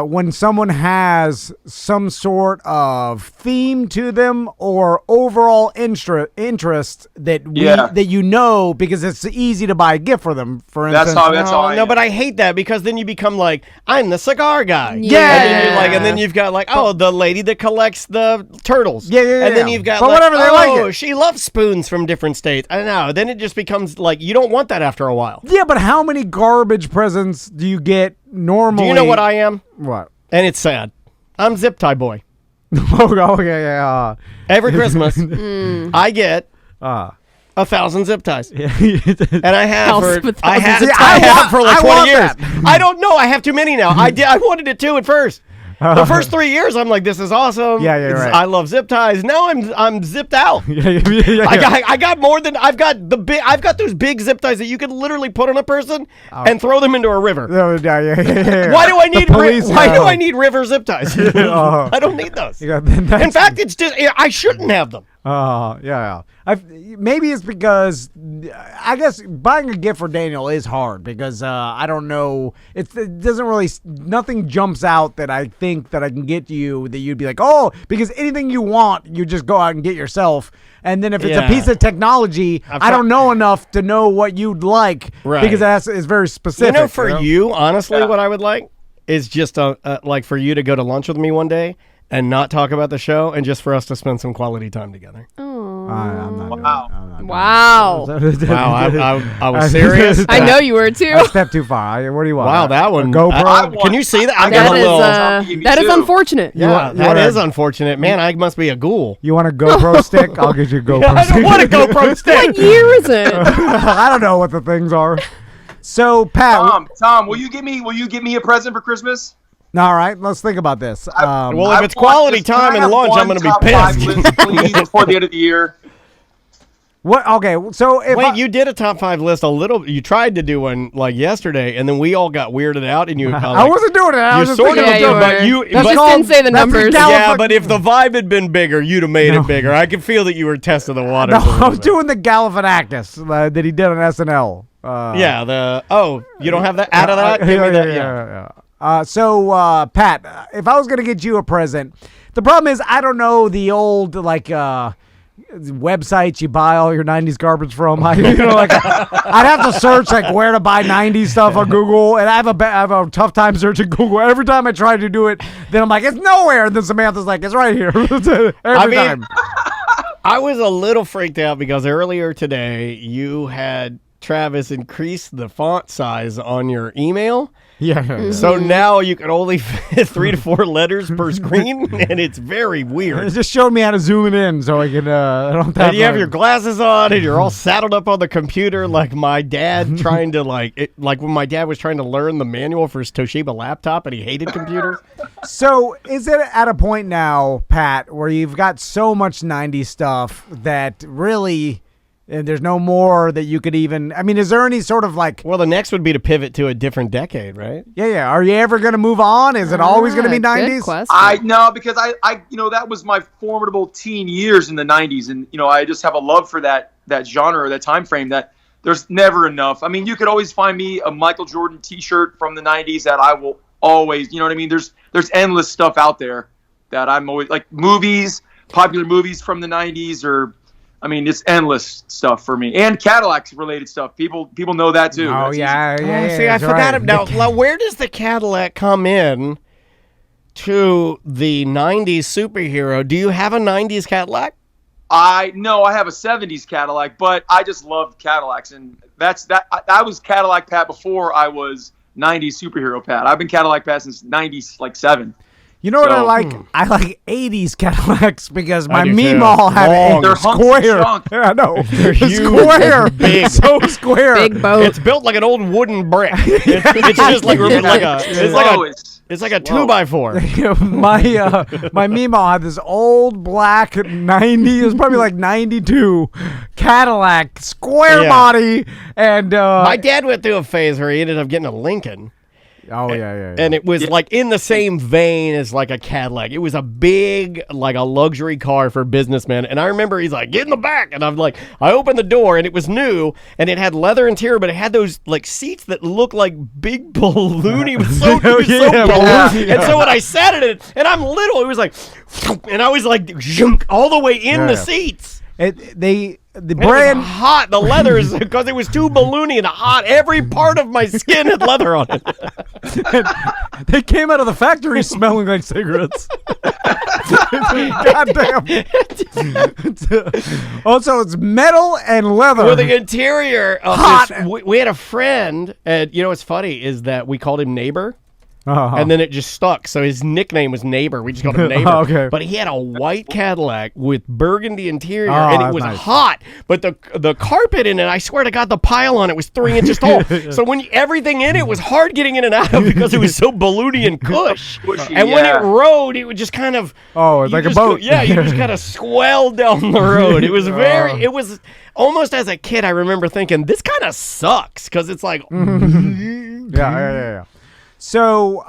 when someone has some sort of theme to them or overall interest that because it's easy to buy a gift for them. For instance, that's how I no, am. but I hate that because then you become like, I'm the cigar guy. Yeah. And then you've got like, oh, the lady that collects the turtles. Yeah. And then you've got But like, whatever, they like it. she loves spoons from different states. I don't know. Then it just becomes like, you don't want that after a while. Yeah, but how many garbage presents do you get normally? Do you know what I am? What? And it's sad. I'm zip tie boy. Yeah. Every Christmas, I get 1,000 zip ties. And I have House for with I thousands have, of I have for like I 20 want years. that. I don't know. I have too many now. I wanted it too at first. The first 3 years, I'm like, this is awesome. Yeah, right. I love zip ties. Now I'm zipped out. I got more than I've got those big zip ties that you can literally put on a person and throw them into a river. Yeah. Why do I need police, why do I need river zip ties? Oh. I don't need those. In In fact, it's just I shouldn't have them. Yeah. Maybe it's because I guess buying a gift for Daniel is hard because I don't know. It doesn't really, nothing jumps out that I think that I can get you that you'd be like, oh, because anything you want, you just go out and get yourself. And then if it's a piece of technology, I don't know enough to know what you'd like because it's very specific. You, honestly, what I would like is just like for you to go to lunch with me one day and not talk about the show and just for us to spend some quality time together. Wow. I was serious. I know you were too. I stepped too far. What do you want? Wow, that one. GoPro? Can you see that? I That got a little. that is unfortunate. Yeah, that is unfortunate. Man, I must be a ghoul. You want a GoPro stick? I'll get you a GoPro I stick. don't want a GoPro stick. What year is it? I don't know what the things are. So, Pat. Tom, will you give me a present for Christmas? All right, let's think about this. Well, if it's quality time and lunch, I'm going to be pissed. List, please, before the end of the year. What? Okay, so if you did a top 5 list a little. You tried to do one like yesterday, and then we all got weirded out, and you. I wasn't doing it. I was just sort of thinking did, but you but just didn't say the numbers. Yeah, but if the vibe had been bigger, you'd have made it bigger. I could feel that you were testing the waters. No, I was doing the Galifianakis that he did on SNL. You don't have that out of that? Give me that. Yeah. Pat, if I was going to get you a present, the problem is I don't know the old websites you buy all your 90s garbage from. I'd have to search like where to buy 90s stuff on Google, and I have a tough time searching Google. Every time I try to do it, then I'm like, it's nowhere. And then Samantha's like, it's right here. Every time. I was a little freaked out because earlier today you had Travis increase the font size on your email. Yeah. So now you can only fit 3 to 4 letters per screen, and it's very weird. It just showed me how to zoom it in so I can. And you have your glasses on, and you're all saddled up on the computer like my dad trying to like when my dad was trying to learn the manual for his Toshiba laptop, and he hated computers. So is it at a point now, Pat, where you've got so much 90s stuff that really And there's no more that you could even. I mean, is there any sort of like? Well, the next would be to pivot to a different decade, right? Yeah. Are you ever going to move on? Is it always going to be 90s? No, because I that was my formidable teen years in the 90s, and I just have a love for that genre or that time frame that there's never enough. I mean, you could always find me a Michael Jordan T-shirt from the 90s that I will always. You know what I mean? There's endless stuff out there that I'm always like movies, popular movies from the 90s or. I mean, it's endless stuff for me, and Cadillac related stuff. People know that too. Oh yeah. See, I forgot it now. Where does the Cadillac come in to the '90s superhero? Do you have a '90s Cadillac? I have a '70s Cadillac, but I just love Cadillacs, and I was Cadillac Pat before I was '90s superhero Pat. I've been Cadillac Pat since '97. You know what I like? I like 80s Cadillacs because my Meemaw had they're square. Yeah, I know. They're huge. Square. Big. So square. Big boat. It's built like an old wooden brick. It's just like it's like a 2x4. My Meemaw had this old black 90. It was probably like 92 Cadillac square body, and my dad went through a phase where he ended up getting a Lincoln. Oh, yeah. And it was like in the same vein as like a Cadillac. It was a big, like a luxury car for businessmen. And I remember he's like, get in the back. And I'm like, I opened the door and it was new and it had leather interior, but it had those like seats that look like big balloony. It was so balloony. And so when I sat in it, and I'm little, it was like, and I was like, all the way in the seats. The And brand it was hot. The leather is because it was too balloony and hot. Every part of my skin had leather on it. they came out of the factory smelling like cigarettes. Goddamn. Also, it's metal and leather. Well, the interior of Hot. this, we had a friend, and you know what's funny is that we called him Neighbor. And then it just stuck. So his nickname was Neighbor. We just called him Neighbor. Okay. But he had a white Cadillac with burgundy interior, and it was nice. hot. But the carpet in it, I swear to God, the pile on it was 3 inches tall. So when everything in it was hard getting in and out of because it was so balloony and cush. And when it rode, it would just kind of... Oh, it's like a boat. you just kind of swell down the road. It was it was almost as a kid, I remember thinking, this kind of sucks because it's like... Yeah. So,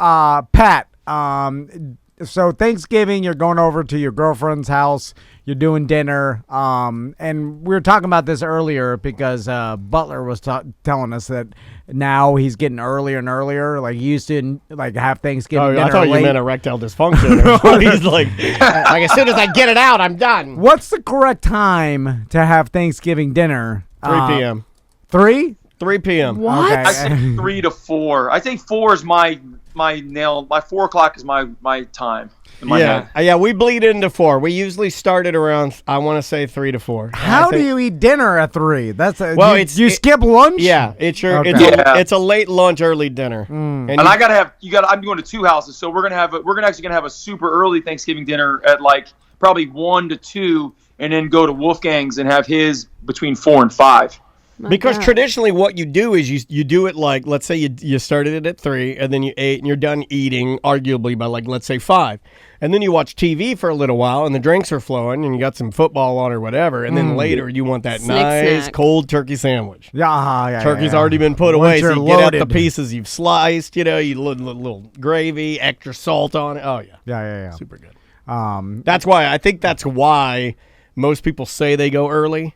Pat, so Thanksgiving, you're going over to your girlfriend's house. You're doing dinner. And we were talking about this earlier because Butler was telling us that now he's getting earlier and earlier. Like, he used to like have Thanksgiving dinner I thought late. you meant erectile dysfunction. He's like as soon as I get it out, I'm done. What's the correct time to have Thanksgiving dinner? 3 p.m. 3? 3 p.m. What? Okay. I say 3 to 4. I think 4 is my nail. My 4 o'clock is my time. In my head. Yeah, we bleed into 4. We usually start at around, I want to say 3 to 4. How do you eat dinner at 3? That's you it- skip lunch? Yeah, it's Okay. it's a late lunch, early dinner. And I gotta have I'm going to 2 houses, so we're actually gonna have a super early Thanksgiving dinner at like probably 1 to 2, and then go to Wolfgang's and have his between 4 and 5. Because traditionally what you do is you do it like, let's say you started it at 3 and then you ate and you're done eating arguably by like, let's say 5. And then you watch TV for a little while and the drinks are flowing and you got some football on or whatever. And then later you want that nice snack. cold turkey sandwich. Yeah. Turkey's already been put Once away, so you're you get out the loaded. pieces you've sliced, you little gravy, extra salt on it. Oh, yeah. Yeah. Super good. I think that's why most people say they go early.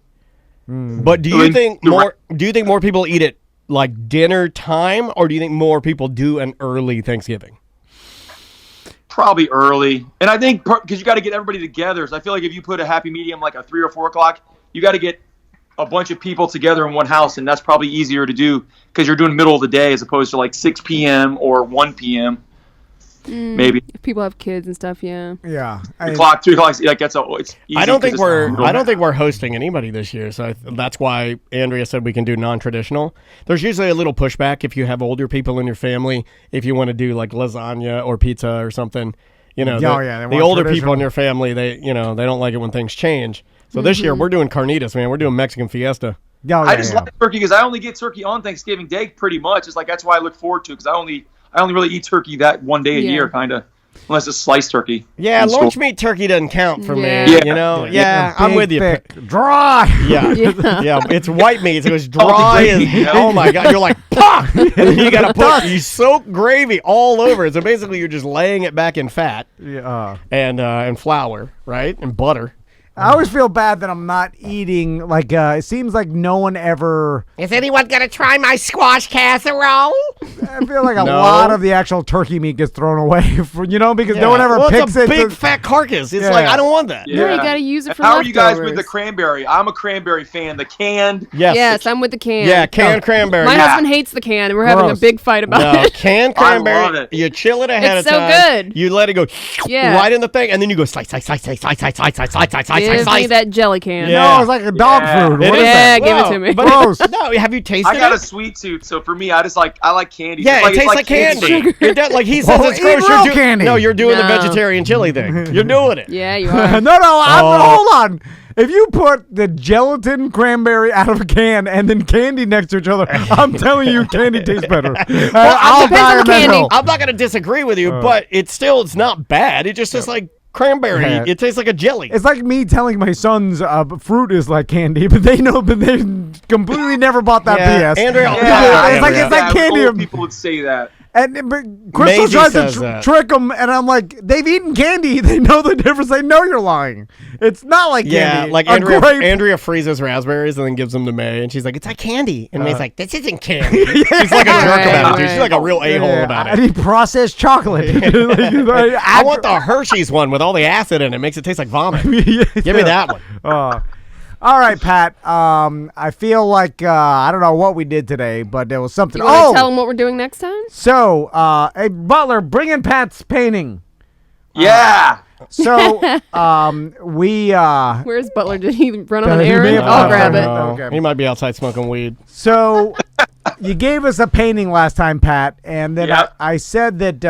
But do you think more people eat it like dinner time, or do you think more people do an early Thanksgiving? Probably early, and I think because you got to get everybody together. So I feel like if you put a happy medium like a 3 or 4 o'clock, you got to get a bunch of people together in one house, and that's probably easier to do because you're doing middle of the day as opposed to like 6 p.m. or 1 p.m. Maybe. If people have kids and stuff, yeah. 3 o'clock, like it's easy. I don't think we're hosting anybody this year, so that's why Andrea said we can do non-traditional. There's usually a little pushback if you have older people in your family, if you want to do like lasagna or pizza or something. You know, the older people in your family, they don't like it when things change. So this year we're doing carnitas, man. We're doing Mexican fiesta. I just like turkey because I only get turkey on Thanksgiving Day pretty much. It's like that's why I look forward to it because I only really eat turkey that one day a year, kind of, unless it's sliced turkey. Yeah, lunch meat turkey doesn't count for me. Yeah. You know, I'm with you. Thick, dry. Yeah, it's white meat. So it was dry as oh my god. You're like, pah! And then you gotta you soak gravy all over it. So basically, you're just laying it back in fat, and flour, right, and butter. I always feel bad that I'm not eating, like, it seems like no one ever... Is anyone going to try my squash casserole? I feel like a lot of the actual turkey meat gets thrown away, because no one ever picks it's a big fat carcass. It's like, I don't want that. Yeah, you got to use it for How leftovers. are you guys with the cranberry? I'm a cranberry fan. The canned. Yes, I'm with the can. Yeah, canned cranberry. My husband hates the can, and we're having a big fight about it. Canned cranberry. I love it. You chill it ahead It's of so time. good. You let it go right in the thing, and then you go slice. Give me that jelly can. No, it's like a dog food. What is Yeah, that? give it to me. Gross. No, have you tasted it? I got a sweet tooth, so for me, I like candy. Yeah, it tastes like candy. It does, like he says it's eat gross. real candy. No, you're doing the No. vegetarian chili thing. You're doing it. Yeah, you are. No, hold on. If you put the gelatin cranberry out of a can and then candy next to each other, I'm telling you, candy tastes better. I'll depends die on on the that candy. hill. I'm not going to disagree with you, but it's not bad. It just tastes like cranberry. Yeah. It tastes like a jelly. It's like me telling my sons fruit is like candy, but they completely never bought that BS. Andrea, it's like candy. Old people would say that. And but Crystal Maisie tries to says that. trick them, and I'm like, they've eaten candy. They know the difference. They know you're lying. It's not like Yeah, candy. like A grape. Andrea freezes raspberries and then gives them to May, and she's like, "It's like candy," and May's like, "This isn't candy." She's like a jerk Right, about it, dude. She's right. like a real a-hole Yeah, about I it. need processed chocolate. I want the Hershey's one with all the acid in it. Makes it taste like vomit. Give me that one. All right, Pat. I feel like I don't know what we did today, but there was something. You want to tell them what we're doing next time? So, hey, Butler, bring in Pat's painting. Yeah. So, we Where's Butler? Did he run on He an may errand? have I'll gone grab on it. an No, Okay. He might be outside smoking weed. So you gave us a painting last time, Pat, and then Yep. I said that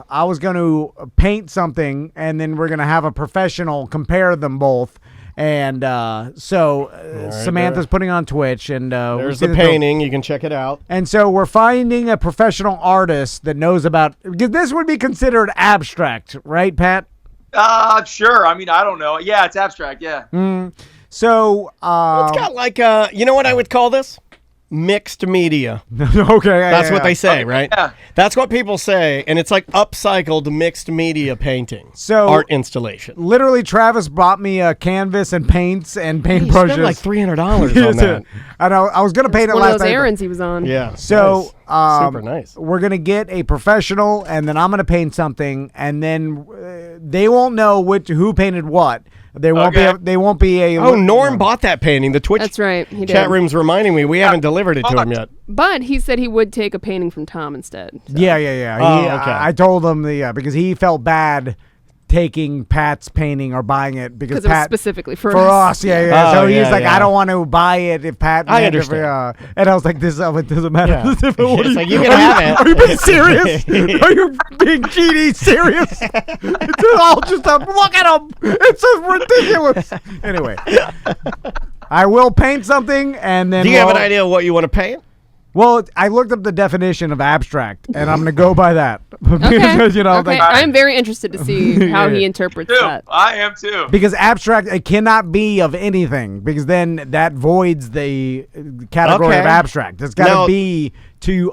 I was going to paint something, and then we're going to have a professional compare them both. And so Samantha's putting on Twitch, and There's we've the seen it go- painting. You can check it out. And so we're finding a professional artist that knows about, because this would be considered abstract, right, Pat? Sure. I mean, I don't know. Yeah, it's abstract. Yeah. So It's got like you know what I would call this? Mixed media. okay, That's what they say, right? yeah. That's what people say, and it's like upcycled mixed media painting, So- art installation. Literally, Travis bought me a canvas and paints and paint You brushes. spent like $300 on that. I know. I was gonna paint it One last of those night. errands he was on. Yeah. So, nice. Super nice. We're gonna get a professional, and then I'm gonna paint something, and then they won't know who painted what. They won't Okay. be. They won't be a. Oh, Norm bought that painting. The Twitch That's right. He did. chat room's reminding me we haven't delivered it to him yet. But he said he would take a painting from Tom instead. So. Yeah. Oh, He- okay. I told him because he felt bad taking Pat's painting or buying it because Because it was Pat. specifically for us, yeah. Oh, So he's yeah, like, yeah. I don't want to buy it if Pat. I meant it understand. and I was like, this it doesn't matter. Yeah. What It's are like, you can have it. Are you being serious? Are you being GD serious? It's all just a look at him. It's so ridiculous. Anyway, I will paint something, and then Do you have an idea of what you want to paint? Well, I looked up the definition of abstract, and I'm gonna go by that. Okay. Because, Okay. I'm very interested to see how he interprets Too. that. I am too. Because abstract, it cannot be of anything, because then that voids the category of Okay. abstract. It's got Now- to be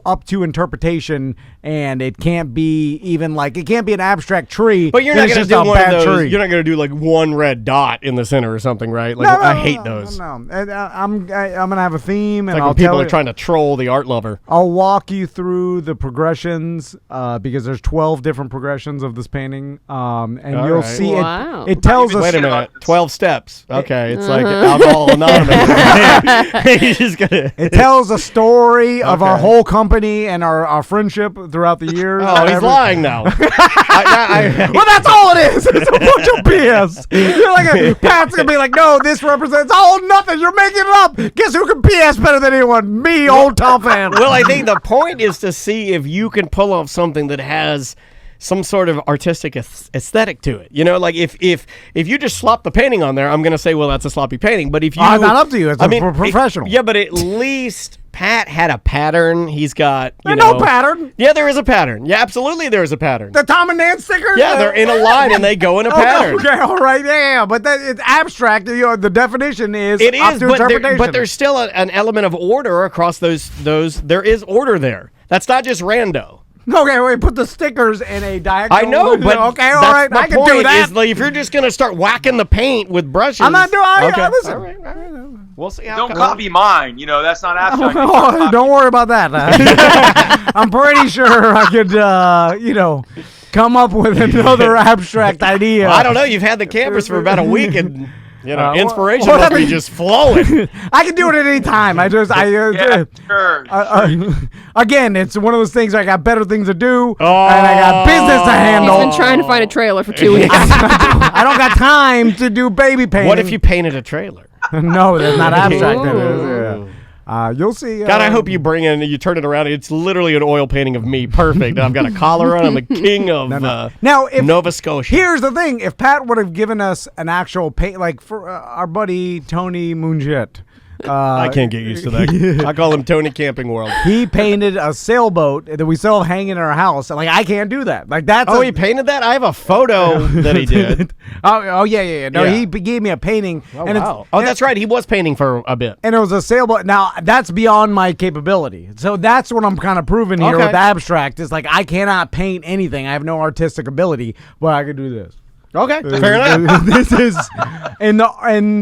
up to interpretation, and it can't be even like it can't be an abstract tree. But you're then not it's going to just do a one of bad those. tree. You're not going to do like one red dot in the center or something, right? Like No, no, I no, hate no, those. No, And, I'm gonna have a theme, and Like I'll when people tell are you. trying to troll the art lover. I'll walk you through the progressions because there's 12 different progressions of this painting, and All you'll right. see Wow. it tells even us. Wait a shit minute, about this. 12 steps. Okay, it's like Uh-huh. Alcohol Anonymous. You're just gonna. It tells a story of our Okay. whole company and our friendship throughout the years. Oh, he's lying now. Well, that's all it is. It's a bunch of BS. You're like, Pat's gonna be like, no, this represents nothing. You're making it up. Guess who can BS better than anyone? Me, old Tom fan. Well, I think the point is to see if you can pull off something that has some sort of artistic aesthetic to it. You know, like if you just slop the painting on there, I'm going to say, well, that's a sloppy painting. But if you, Not up to you. It's professional. Yeah, but at least Pat had a pattern. He's got There's know, no pattern. Yeah, there is a pattern. Yeah, absolutely, there is a pattern. The Tom and Nan stickers. Yeah, they're in a line and they go in a Okay, pattern. okay, all right, yeah, but it's abstract. The definition is It up is, to but, interpretation. but there's still an element of order across those. There is order there. That's not just rando. Okay, wait, put the stickers in a diagonal. I know, but okay, all that's right, the I can do point, that. is, like, if you're just gonna start whacking the paint with brushes, I'm not doing. Okay. Listen. All right. We'll see how. Don't copy mine. You know, that's not abstract. Oh, don't worry about that. I'm pretty sure I could, come up with another abstract idea. I don't know. You've had the canvas for about a week, and inspiration well, must be just flowing. I can do it at any time. Yeah, sure. Again, it's one of those things. I got better things to do, Oh. and I got business to He's handle. been trying to find a trailer for 2 weeks. I don't got time to do baby painting. What if you painted a trailer? No, that's not abstract. That Ooh. is, you'll see. God, I hope you bring in. You turn it around. It's literally an oil painting of me. Perfect. I've got a collar on. I'm the king of Now, if Nova Scotia. here's the thing: if Pat would have given us an actual paint, like for our buddy Tony Munjet, I can't get used to that. I call him Tony Camping World. He painted a sailboat that we still have hanging in our house. And, like, I can't do that. Like, that's he painted that? I have a photo that he did. yeah. No, Yeah. he gave me a painting. Oh, and wow. That's right. He was painting for a bit. And it was a sailboat. Now, that's beyond my capability. So that's what I'm kind of proving here Okay. with abstract. Is like, I cannot paint anything. I have no artistic ability, but I can do this. Okay, fair enough. This is, in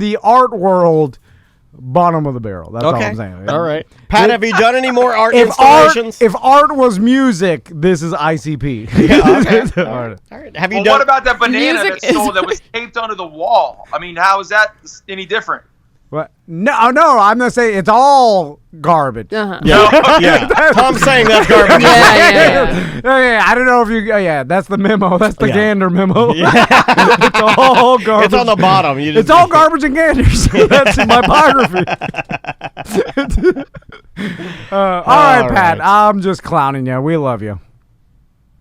the art world, bottom of the barrel. That's all I'm saying. All right. Pat, have you done any more art If installations? art was music, this is ICP. Yeah, okay. All right. Have you Well, done? what about that banana Music that sold that was taped onto the wall? I mean, how is that any different? What? No, I'm not saying it's all garbage. Uh-huh. Yeah. Tom's saying that's garbage. Yeah. Yeah, I don't know if you. Yeah, that's the memo. That's the Yeah. gander memo. It's all garbage. It's on the bottom. You just, It's all garbage and ganders. That's my biography. All right, Pat. right. I'm just clowning you. We love you.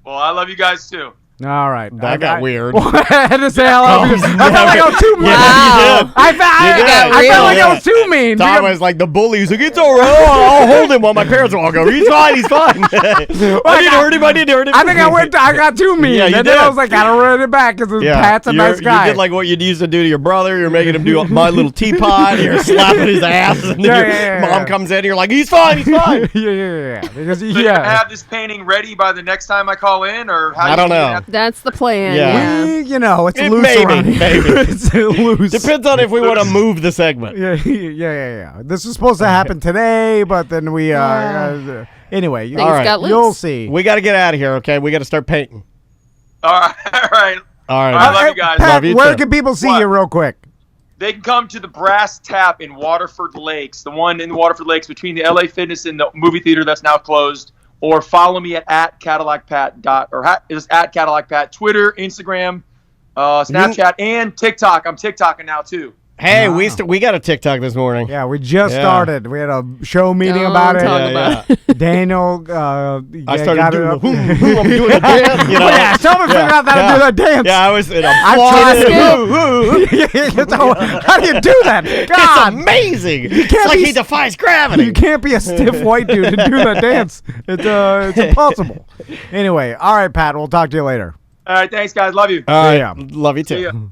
Well, I love you guys too. All right. That got weird. I had to say I love you. I felt like I was too mean. Yeah, you did. I felt like I Yeah. was too mean. Tom was like the bully. He's like, it's all right. I'll hold him while my parents walk over. He's fine. He's fine. I didn't hurt him. I didn't hurt him. I think I got too mean. Yeah, you and did. then I was like, gotta run it back because Pat's a nice guy. You did like what you used to do to your brother. You're making him do My Little Teapot. You're slapping his ass. And then your mom comes in. And you're like, he's fine. He's fine. yeah. Because, So you gonna have this painting ready by the next time I call in, or how? I don't know. That's the plan. Yeah. We, it's It loose around maybe. here. It's loose. Depends on if we want to move the segment. Yeah. This is supposed to happen today, but then we anyway. Things All right. got loose. You'll see. We got to get out of here, okay? We got to start painting. All right. All right. I love you guys. Pat, Love you where too. can people see What? you real quick? They can come to the Brass Tap in Waterford Lakes, the one in Waterford Lakes between the LA Fitness and the movie theater that's now closed. Or follow me at CadillacPat it's at CadillacPat, Twitter, Instagram, Snapchat, and TikTok. I'm TikToking now too. Hey, we got a TikTok this morning. Yeah, we just Yeah. started. We had a show meeting Don't about it. talk about it. Daniel, I started got doing it the up. I'm doing a dance. You know? Yeah, tell me figure out how to do that dance. Yeah, I was in a I fly. How do you do that? It's God, amazing. It's can't like be he defies gravity. you can't be a stiff white dude to do that dance. It's impossible. Anyway, all right, Pat. We'll talk to you later. All right, thanks, guys. Love you. All right. Yeah. Love you See ya. too.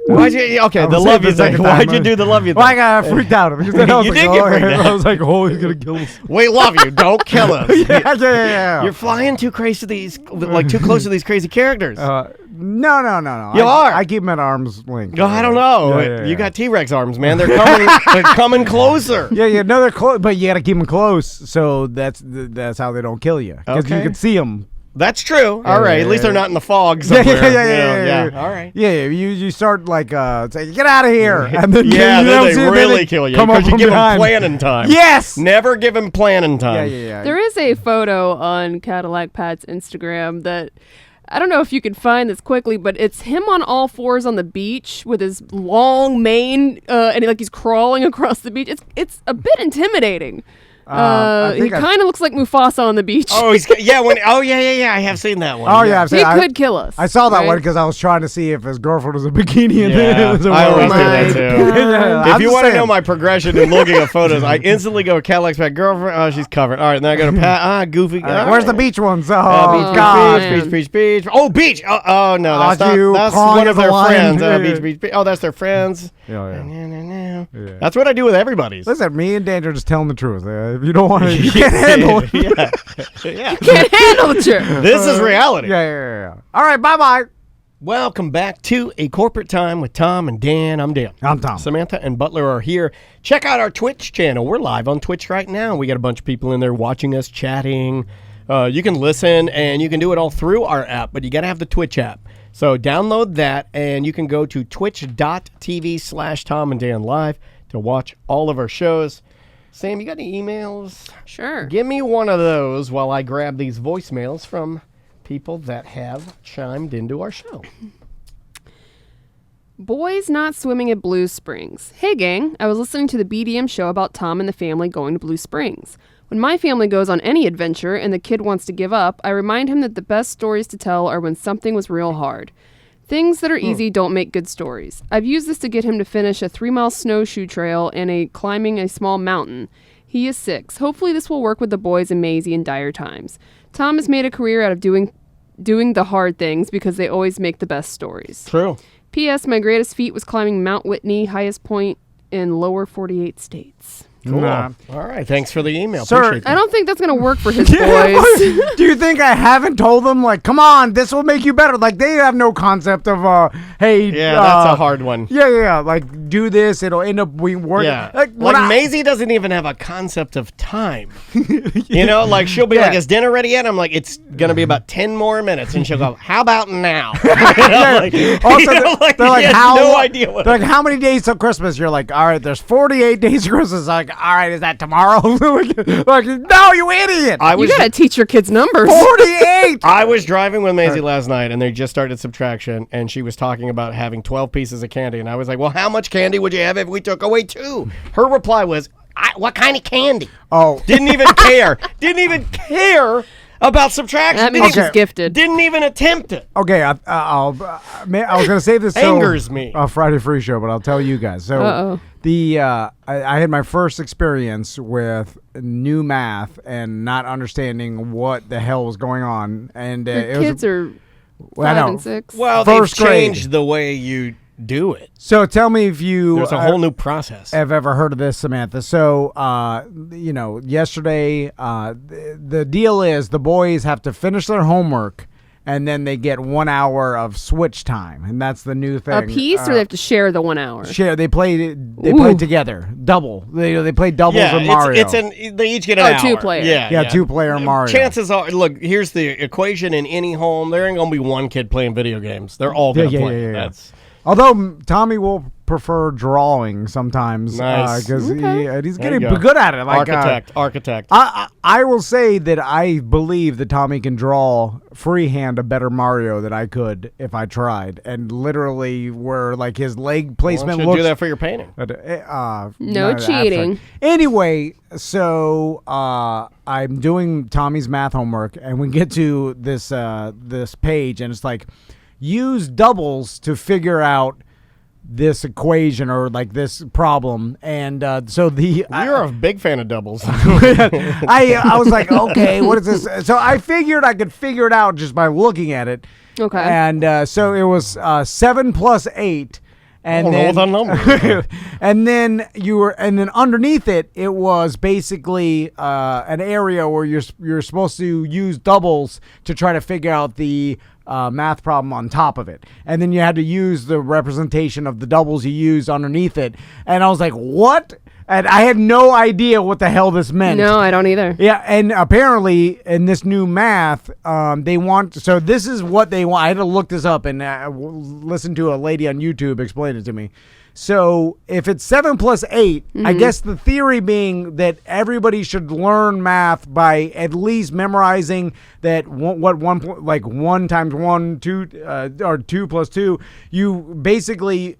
Why'd you? Okay, I the was love saying you the thing. second Why'd time. you do the love you thing? Well, I got freaked out. I was You like, did get freaked out. I was like, oh, he's gonna kill us. We love you. Don't kill us. Yeah. You're flying too crazy to these, like too close to these crazy characters. No. You are. I keep them at arm's length. I don't know. Yeah. You got T-Rex arms, man. They're coming. They're coming closer. Yeah. No, they're close, but you got to keep them close, so that's how they don't kill you, because you Okay. can see them. That's true. All right. At least they're not in the fog Yeah, somewhere. yeah. All right. Yeah, you start like say, get out of here, and then Yeah, you then don't they see it, really kill you come up because you from give them behind. planning time. Yes. Never give them planning time. Yeah. There is a photo on Cadillac Pat's Instagram that I don't know if you could find this quickly, but it's him on all fours on the beach with his long mane, and he's crawling across the beach. It's a bit intimidating. I He think kind of looks like Mufasa on the beach. Oh, yeah. I have seen that one. Oh yeah, I've he seen- I- could kill us. I saw that right? one because I was trying to see if his girlfriend was a bikini in Yeah, it. I always do that my too. God. If you want to know my progression in looking at photos, I instantly go Cadillac's Pat girlfriend. Oh, she's covered. All right, then I go to Pat. Goofy. Where's the beach ones? Oh, Beach, God. beach. Oh, beach. Oh no, that's Oh, not. you That's crawling one of as a their lion. friends. Beach. Oh, that's their friends. Yeah. That's what I do with everybody's. Listen, me and Dan are just telling the truth. If you don't want to, you can't handle it. Yeah. Can't handle the truth. This is reality. Yeah. All right, bye-bye. Welcome back to A Corporate Time with Tom and Dan. I'm Dan. I'm Tom. Samantha and Butler are here. Check out our Twitch channel. We're live on Twitch right now. We got a bunch of people in there watching us, chatting. You can listen, and you can do it all through our app, but you got to have the Twitch app. So download that, and you can go to twitch.tv/Tom and Dan Live to watch all of our shows. Sam, you got any emails? Sure. Give me one of those while I grab these voicemails from people that have chimed into our show. Boys not swimming at Blue Springs. Hey gang, I was listening to the BDM show about Tom and the family going to Blue Springs. When my family goes on any adventure and the kid wants to give up, I remind him that the best stories to tell are when something was real hard. Things that are easy don't make good stories. I've used this to get him to finish a 3-mile snowshoe trail and climbing a small mountain. He is 6. Hopefully this will work with the boys and Maisie in dire times. Tom has made a career out of doing the hard things because they always make the best stories. True. P.S. My greatest feat was climbing Mount Whitney, highest point in lower 48 states. Cool. Nah. All right. Thanks for the email. Sir, Appreciate that. I don't think that's going to work for his boys. Do you think I haven't told them, like, come on, this will make you better? Like, they have no concept of, hey. Yeah, that's a hard one. Yeah. Like, do this. It'll end up working. Yeah. Like Maisie doesn't even have a concept of time. You know, like, she'll be like, is dinner ready yet? I'm like, it's going to be about 10 more minutes. And she'll go, how about now? Also, they're like, no idea what. They're like, how many days till Christmas? You're like, all right, there's 48 days to Christmas. Like, all right, is that tomorrow? Like, no, you idiot. You got to teach your kids numbers. 48. I was driving with Maisie last night, and they just started subtraction, and she was talking about having 12 pieces of candy, and I was like, well, how much candy would you have if we took away 2? Her reply was, what kind of candy? Oh. Didn't even care. Didn't even care about subtraction. That means she's gifted. Didn't even attempt it. Okay, I was going to say this. Angers me. Friday Free Show, but I'll tell you guys. So I had my first experience with new math and not understanding what the hell was going on. And Your kids are 5 and 6. Well, First they've grade. changed the way you do it. So tell me if you There's a whole new process. have ever heard of this, Samantha. So, yesterday, the deal is the boys have to finish their homework, and then they get 1 hour of switch time, and that's the new thing. A piece, or they have to share the 1 hour? Share. They play together, double. They play doubles Yeah, with Mario. they each get an hour. 2-player. Yeah, 2-player Mario. Chances are, look, here's the equation in any home. There ain't going to be one kid playing video games. They're all going to play. Yeah. That's Although Tommy will prefer drawing sometimes, Nice. because he's There getting you go. good at it. Like, Architect. I will say that I believe that Tommy can draw freehand a better Mario than I could if I tried, and literally where like his leg Why placement don't you looks. do that for your painting? No not cheating. abstract. Anyway, so I'm doing Tommy's math homework, and we get to this page, and it's like, use doubles to figure out this equation or like this problem, and so You're a big fan of doubles. I was like, okay, what is this? So I figured I could figure it out just by looking at it. Okay. And so it was 7 plus 8. And know then, the number. and then underneath it, it was basically an area where you're supposed to use doubles to try to figure out the math problem on top of it, and then you had to use the representation of the doubles you used underneath it. And I was like, what? And I had no idea what the hell this meant. No, I don't either. Yeah, and apparently in this new math, they want. So this is what they want. I had to look this up and listen to a lady on YouTube explain it to me. So if it's 7 plus 8, I guess the theory being that everybody should learn math by at least memorizing that one times 1, 2, or 2 plus 2. You basically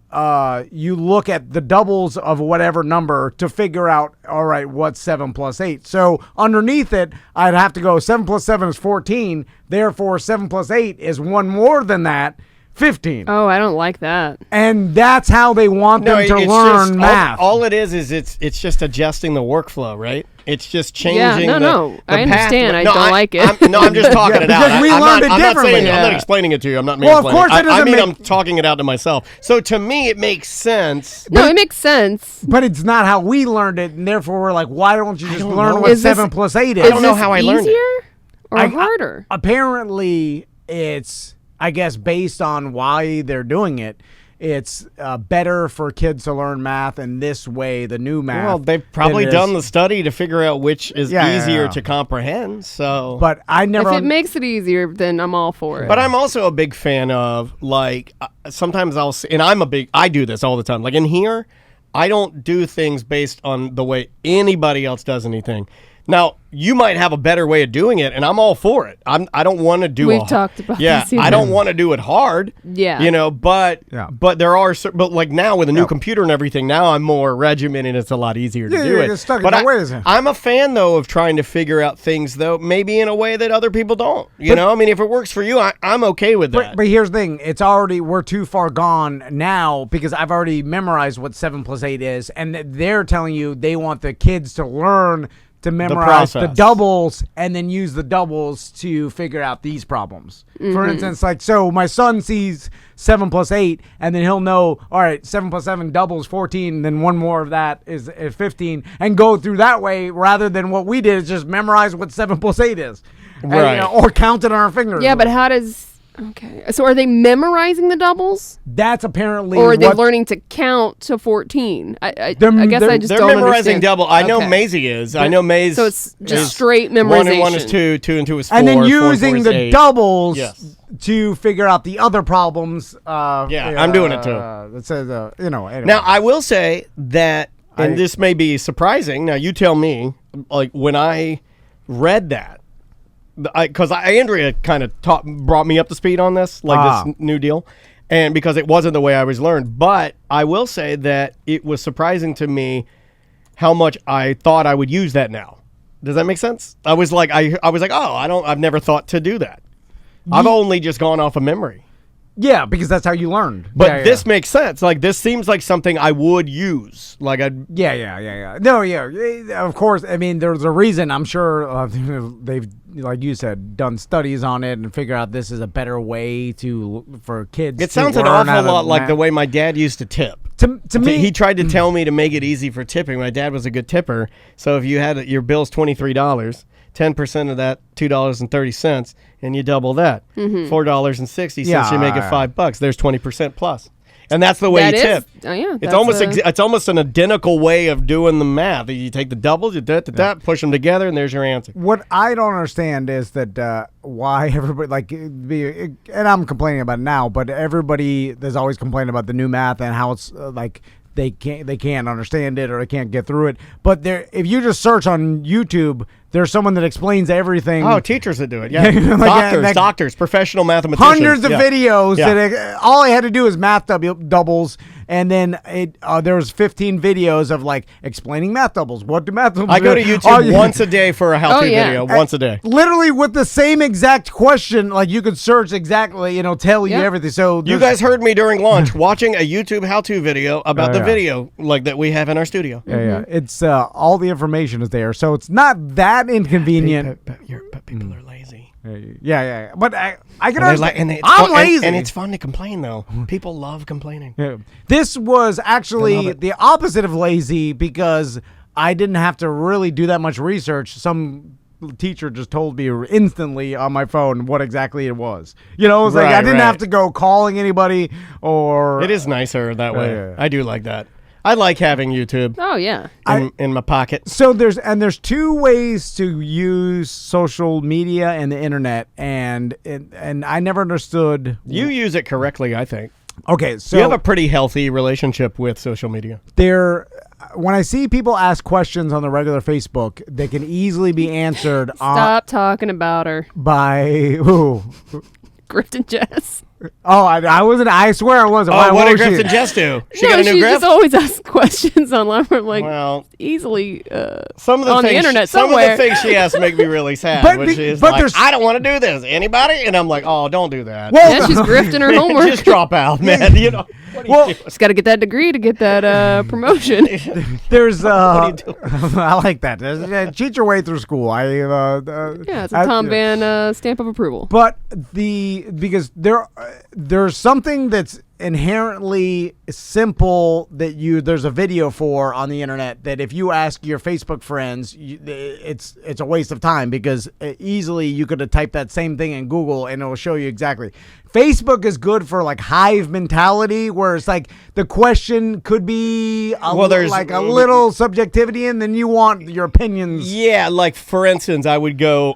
you look at the doubles of whatever number to figure out, all right, what's 7 plus 8. So underneath it, I'd have to go 7 plus 7 is 14. Therefore, 7 plus 8 is one more than that. 15. Oh, I don't like that. And that's how they want them to learn math. All it is it's just adjusting the workflow, right? It's just changing. Yeah, no. I understand. pathway. I don't like it. I'm just talking it out. because we learned it differently. I'm not explaining it to you. I'm not. Well, of course it doesn't I'm talking it out to myself. So to me, it makes sense. No, it makes sense. But it's not how we learned it, and therefore we're like, why don't you just don't learn know. what Is this- 7 plus 8 I is? don't know how I learned it. Easier or harder? Apparently, it's, I guess, based on why they're doing it. It's better for kids to learn math in this way, the new math. Well, they've probably done the study to figure out which is easier to comprehend. So, But I never. If it makes it easier, then I'm all for it. but I'm also a big fan of, like, sometimes I do this all the time. Like in here, I don't do things based on the way anybody else does anything. Now, you might have a better way of doing it, and I'm all for it. I don't want to do. We've talked about this. I don't want to do it hard. Yeah. But there are. But like now with a new computer and everything, now I'm more regimented. It's a lot easier to do it. You're stuck in but that ways. I'm a fan though of trying to figure out things though, maybe in a way that other people don't. You know, I mean, if it works for you, I'm okay with that. But here's the thing: we're too far gone now because I've already memorized what 7 + 8 is, and they're telling you they want the kids to learn to memorize the doubles and then use the doubles to figure out these problems. For instance, like, so my son sees 7 + 8 and then he'll know, all right, 7 + 7 doubles 14, then one more of that is 15, and go through that way rather than what we did is just memorize what 7 + 8 is. Right. Or count it on our fingers. Yeah, but how does... Okay. So are they memorizing the doubles? That's apparently Or are they learning to count to 14? I guess I just they're don't memorizing understand. double. I know Maisie is. I know Maze. So it's just is straight memorization. 1 and 1 is 2, 2 and 2 is 4. And then 4 and 4 using is the 8. doubles to figure out the other problems. I'm doing it too. It says, anyway. Now, I will say that, and this may be surprising. Now, you tell me, like, when I read that, because Andrea kind of brought me up to speed on this, this new deal, and because it wasn't the way I was learned. But I will say that it was surprising to me how much I thought I would use that now. Does that make sense? I was like, I've never thought to do that. I've only just gone off of memory. Yeah, because that's how you learned. But this makes sense. Like, this seems like something I would use. Like, Yeah. No, yeah. Of course. I mean, there's a reason. I'm sure they've, like you said, done studies on it and figure out this is a better way for kids. It sounds an awful lot like the way my dad used to tip. To me, he tried to tell me to make it easy for tipping. My dad was a good tipper, so if you had your bill's $23, 10% of that $2.30, and you double that, $4.60. You make it $5. There's 20% plus. And that's the way you tip. Oh yeah, it's almost an identical way of doing the math. You take the doubles, you push them together, and there's your answer. What I don't understand is that why everybody and I'm complaining about it now, but everybody there's always complaining about the new math and how it's they can't understand it or they can't get through it. But if you just search on YouTube, there's someone that explains everything. Oh, teachers that do it. Yeah, doctors, professional mathematicians. Hundreds of videos that all I had to do is math doubles, and then there was 15 videos of explaining math doubles. What do math doubles? I go to YouTube once a day for a how-to video. Once a day, literally with the same exact question. Like you could search exactly, tell you everything. So you guys heard me during lunch watching a YouTube how-to video about the video that we have in our studio. Yeah. It's all the information is there, so it's not that inconvenient. But people are lazy. Yeah. But I can understand. I'm lazy. And it's fun to complain, though. People love complaining. Yeah. This was actually the opposite of lazy because I didn't have to really do that much research. Some teacher just told me instantly on my phone what exactly it was. It was I didn't have to go calling anybody or... It is nicer that way. Yeah. I do like that. I like having YouTube. Oh yeah, in my pocket. So there's two ways to use social media and the internet, and I never understood. You use it correctly, I think. Okay, so you have a pretty healthy relationship with social media. When I see people ask questions on the regular Facebook, they can easily be answered. Stop talking about her. By who? Grift and Jess. Oh, I wasn't. I swear I wasn't. Oh, what did Grift and Jess do? She got a new she Grift? just always asks questions online. I'm easily some of the on things, the internet some somewhere. of the things she asks make me really sad. Which is I don't want to do this. Anybody? And I'm like, oh, don't do that. Well, she's grifting her homework. Just drop out, man. She's got to get that degree to get that promotion. There's what are you doing? I like that. Cheat your way through school. It's a Tom Van stamp of approval. But because there's something that's inherently simple that there's a video for on the internet that if you ask your Facebook friends, it's a waste of time because easily you could have typed that same thing in Google and it will show you exactly. Facebook is good for hive mentality where it's the question could be a little subjectivity and then you want your opinions. Yeah, for instance, I would go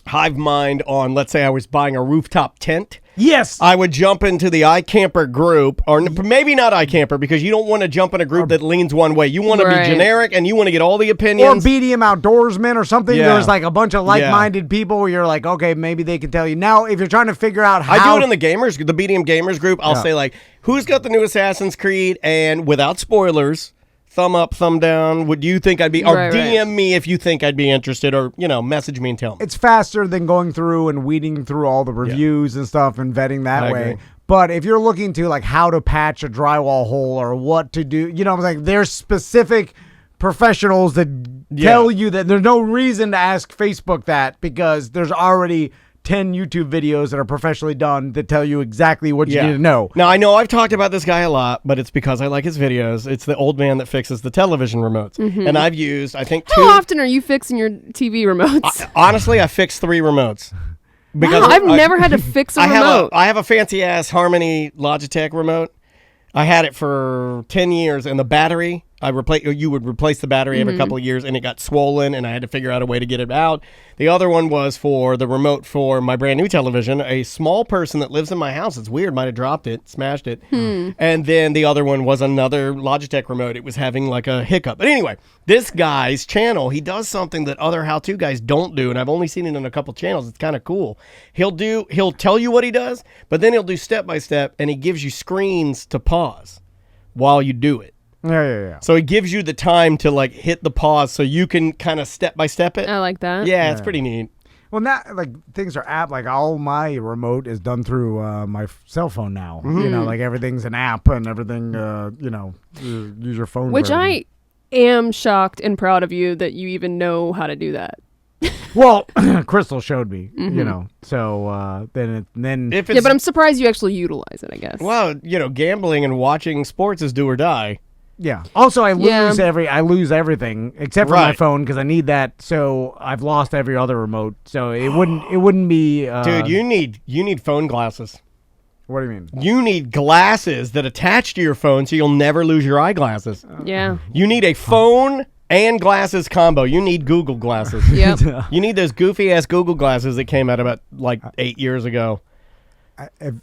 hive mind on, let's say I was buying a rooftop tent. Yes. I would jump into the iCamper group, or maybe not iCamper, because you don't want to jump in a group that leans one way. You want to be generic, and you want to get all the opinions. Or BDM outdoorsman or something. Yeah. There's like a bunch of like-minded people where you're like, okay, maybe they can tell you. Now, if you're trying to figure out how... I do it in the BDM gamers group. I'll say, like, who's got the new Assassin's Creed? And without spoilers... Thumb up, thumb down. Would you think I'd be... Or DM me if you think I'd be interested, or, message me and tell me. It's faster than going through and weeding through all the reviews and stuff and vetting that way. Agree. But if you're looking to, like, how to patch a drywall hole or what to do, I'm like, there's specific professionals that tell you that there's no reason to ask Facebook that, because there's already 10 YouTube videos that are professionally done that tell you exactly what you need to know. Now, I know I've talked about this guy a lot, but it's because I like his videos. It's the old man that fixes the television remotes. And I've used, I think, How often are you fixing your TV remotes? Honestly, I fixed 3 remotes. Because I've never had to fix a remote. I have a fancy-ass Harmony Logitech remote. I had it for 10 years, and the battery... You would replace the battery every couple of years, and it got swollen, and I had to figure out a way to get it out. The other one was for the remote for my brand new television. A small person that lives in my house, it's weird, might have dropped it, smashed it. And then the other one was another Logitech remote. It was having like a hiccup. But anyway, this guy's channel, he does something that other how-to guys don't do, and I've only seen it in a couple channels. It's kind of cool. He'll tell you what he does, but then he'll do step-by-step, and he gives you screens to pause while you do it. Yeah. So it gives you the time to like hit the pause so you can kind of step by step it. I like that. Yeah, it's pretty neat. Well, not like things are app. Like all my remote is done through my cell phone now. Like everything's an app and everything. Use your phone. Which I am shocked and proud of you that you even know how to do that. Well, Crystal showed me. So then If it's, but I'm surprised you actually utilize it. I guess. Well, gambling and watching sports is do or die. Yeah. Also, I lose everything except for my phone because I need that. So I've lost every other remote. So it wouldn't be. Dude, you need phone glasses. What do you mean? You need glasses that attach to your phone so you'll never lose your eyeglasses. Yeah. You need a phone and glasses combo. You need Google glasses. Yep. You need those goofy ass Google glasses that came out about like 8 years ago.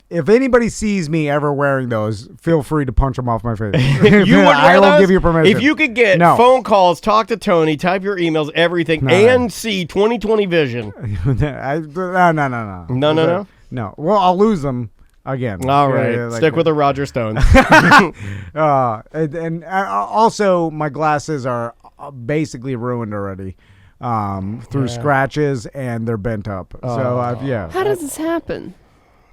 If anybody sees me ever wearing those, feel free to punch them off my face. I will give you permission. If you could get phone calls, talk to Tony, type your emails, everything, and see 20/20 vision. No. No. Well, I'll lose them again. All right. Stick with the Roger Stones. And also, my glasses are basically ruined already through scratches, and they're bent up. So, How does this happen?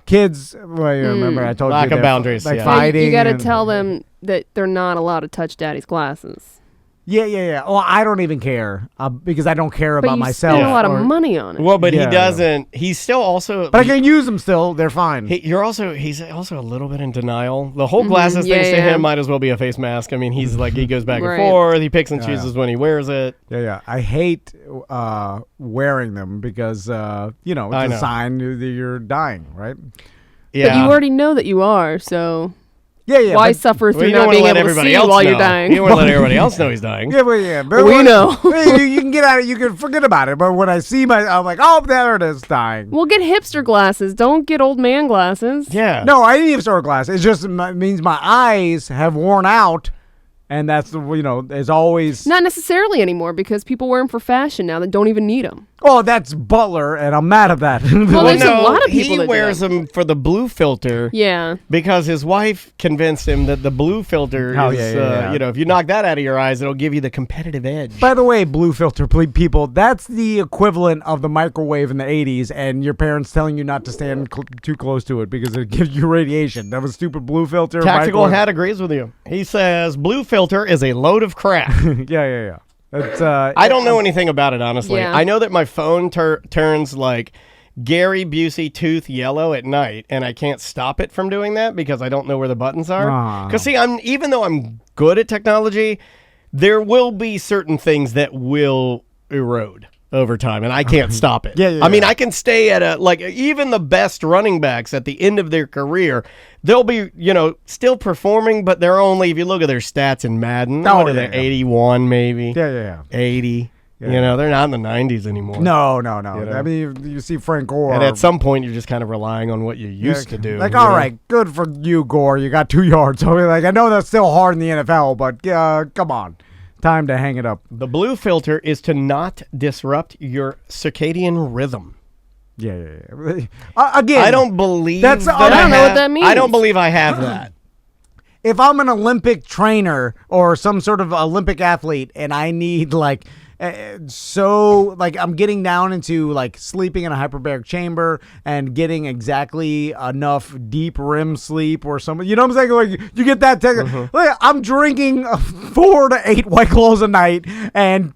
Kids, remember I told you. Lack of boundaries. Like fighting. You got to tell them that they're not allowed to touch Daddy's glasses. Yeah. Well, I don't even care because I don't care about myself. But you spend a lot of money on it. Well, but he doesn't. He's still also. But I can use them still. They're fine. He's also a little bit in denial. The whole glasses thing to him might as well be a face mask. I mean, he's like he goes back and forth. He picks and chooses when he wears it. Yeah. I hate wearing them because it's a sign that you're dying, right? Yeah. But you already know that you are, so. Yeah. Why suffer through not being able to see while you're dying? You don't want to let everybody else know he's dying. But we know. You can get out of it. You can forget about it. But when I see I'm like, oh, there it is, dying. Well, get hipster glasses. Don't get old man glasses. Yeah. No, I need hipster glasses. It just means my eyes have worn out. And that's is always not necessarily anymore because people wear them for fashion now that don't even need them. Oh, that's Butler, and I'm mad at that. Well, there's a lot of people that wears them for the blue filter. Yeah, because his wife convinced him that the blue filter is, if you knock that out of your eyes, it'll give you the competitive edge. By the way, blue filter people, that's the equivalent of the microwave in the 80s, and your parents telling you not to stand too close to it because it gives you radiation. That was stupid blue filter. Tactical Hat agrees with you. He says blue filter is a load of crap. Yeah. I don't know anything about it, honestly. Yeah. I know that my phone turns like Gary Busey tooth yellow at night, and I can't stop it from doing that because I don't know where the buttons are. Because see, even though I'm good at technology, there will be certain things that will erode over time, and I can't stop it. I mean, I can stay at even the best running backs at the end of their career, they'll be, still performing, but they're only, if you look at their stats in Madden, what are they, 81 maybe? Yeah. 80. You know, they're not in the 90s anymore. No. You know? I mean, you see Frank Gore. And at some point, you're just kind of relying on what you used to do. Like, all right, good for you, Gore. You got 2 yards. I mean, like, I know that's still hard in the NFL, but come on. Time to hang it up. The blue filter is to not disrupt your circadian rhythm. Yeah. Again, I don't believe that's. that I don't know what that means. I don't believe I have that. If I'm an Olympic trainer or some sort of Olympic athlete and I need like I'm getting down into like sleeping in a hyperbaric chamber and getting exactly enough deep REM sleep or something, you know what I'm saying? Like you get that. Like, I'm drinking 4 to 8 White Claws a night and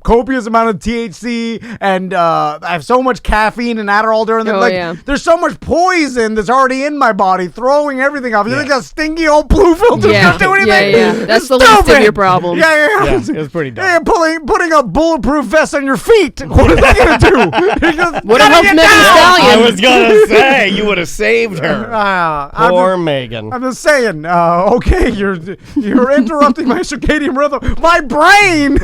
copious amount of THC and I have so much caffeine and Adderall during the There's so much poison that's already in my body, throwing everything off. You think a stinky old blue filter can't do anything? Yeah. That's the least of your problem. Yeah. It's pretty dumb. Yeah, putting a bulletproof vest on your feet. What is that going to do? Would have helped Megan Thee Stallion. I was going to say, you would have saved her. Poor Megan. I'm just saying, okay, you're interrupting my circadian rhythm. My brain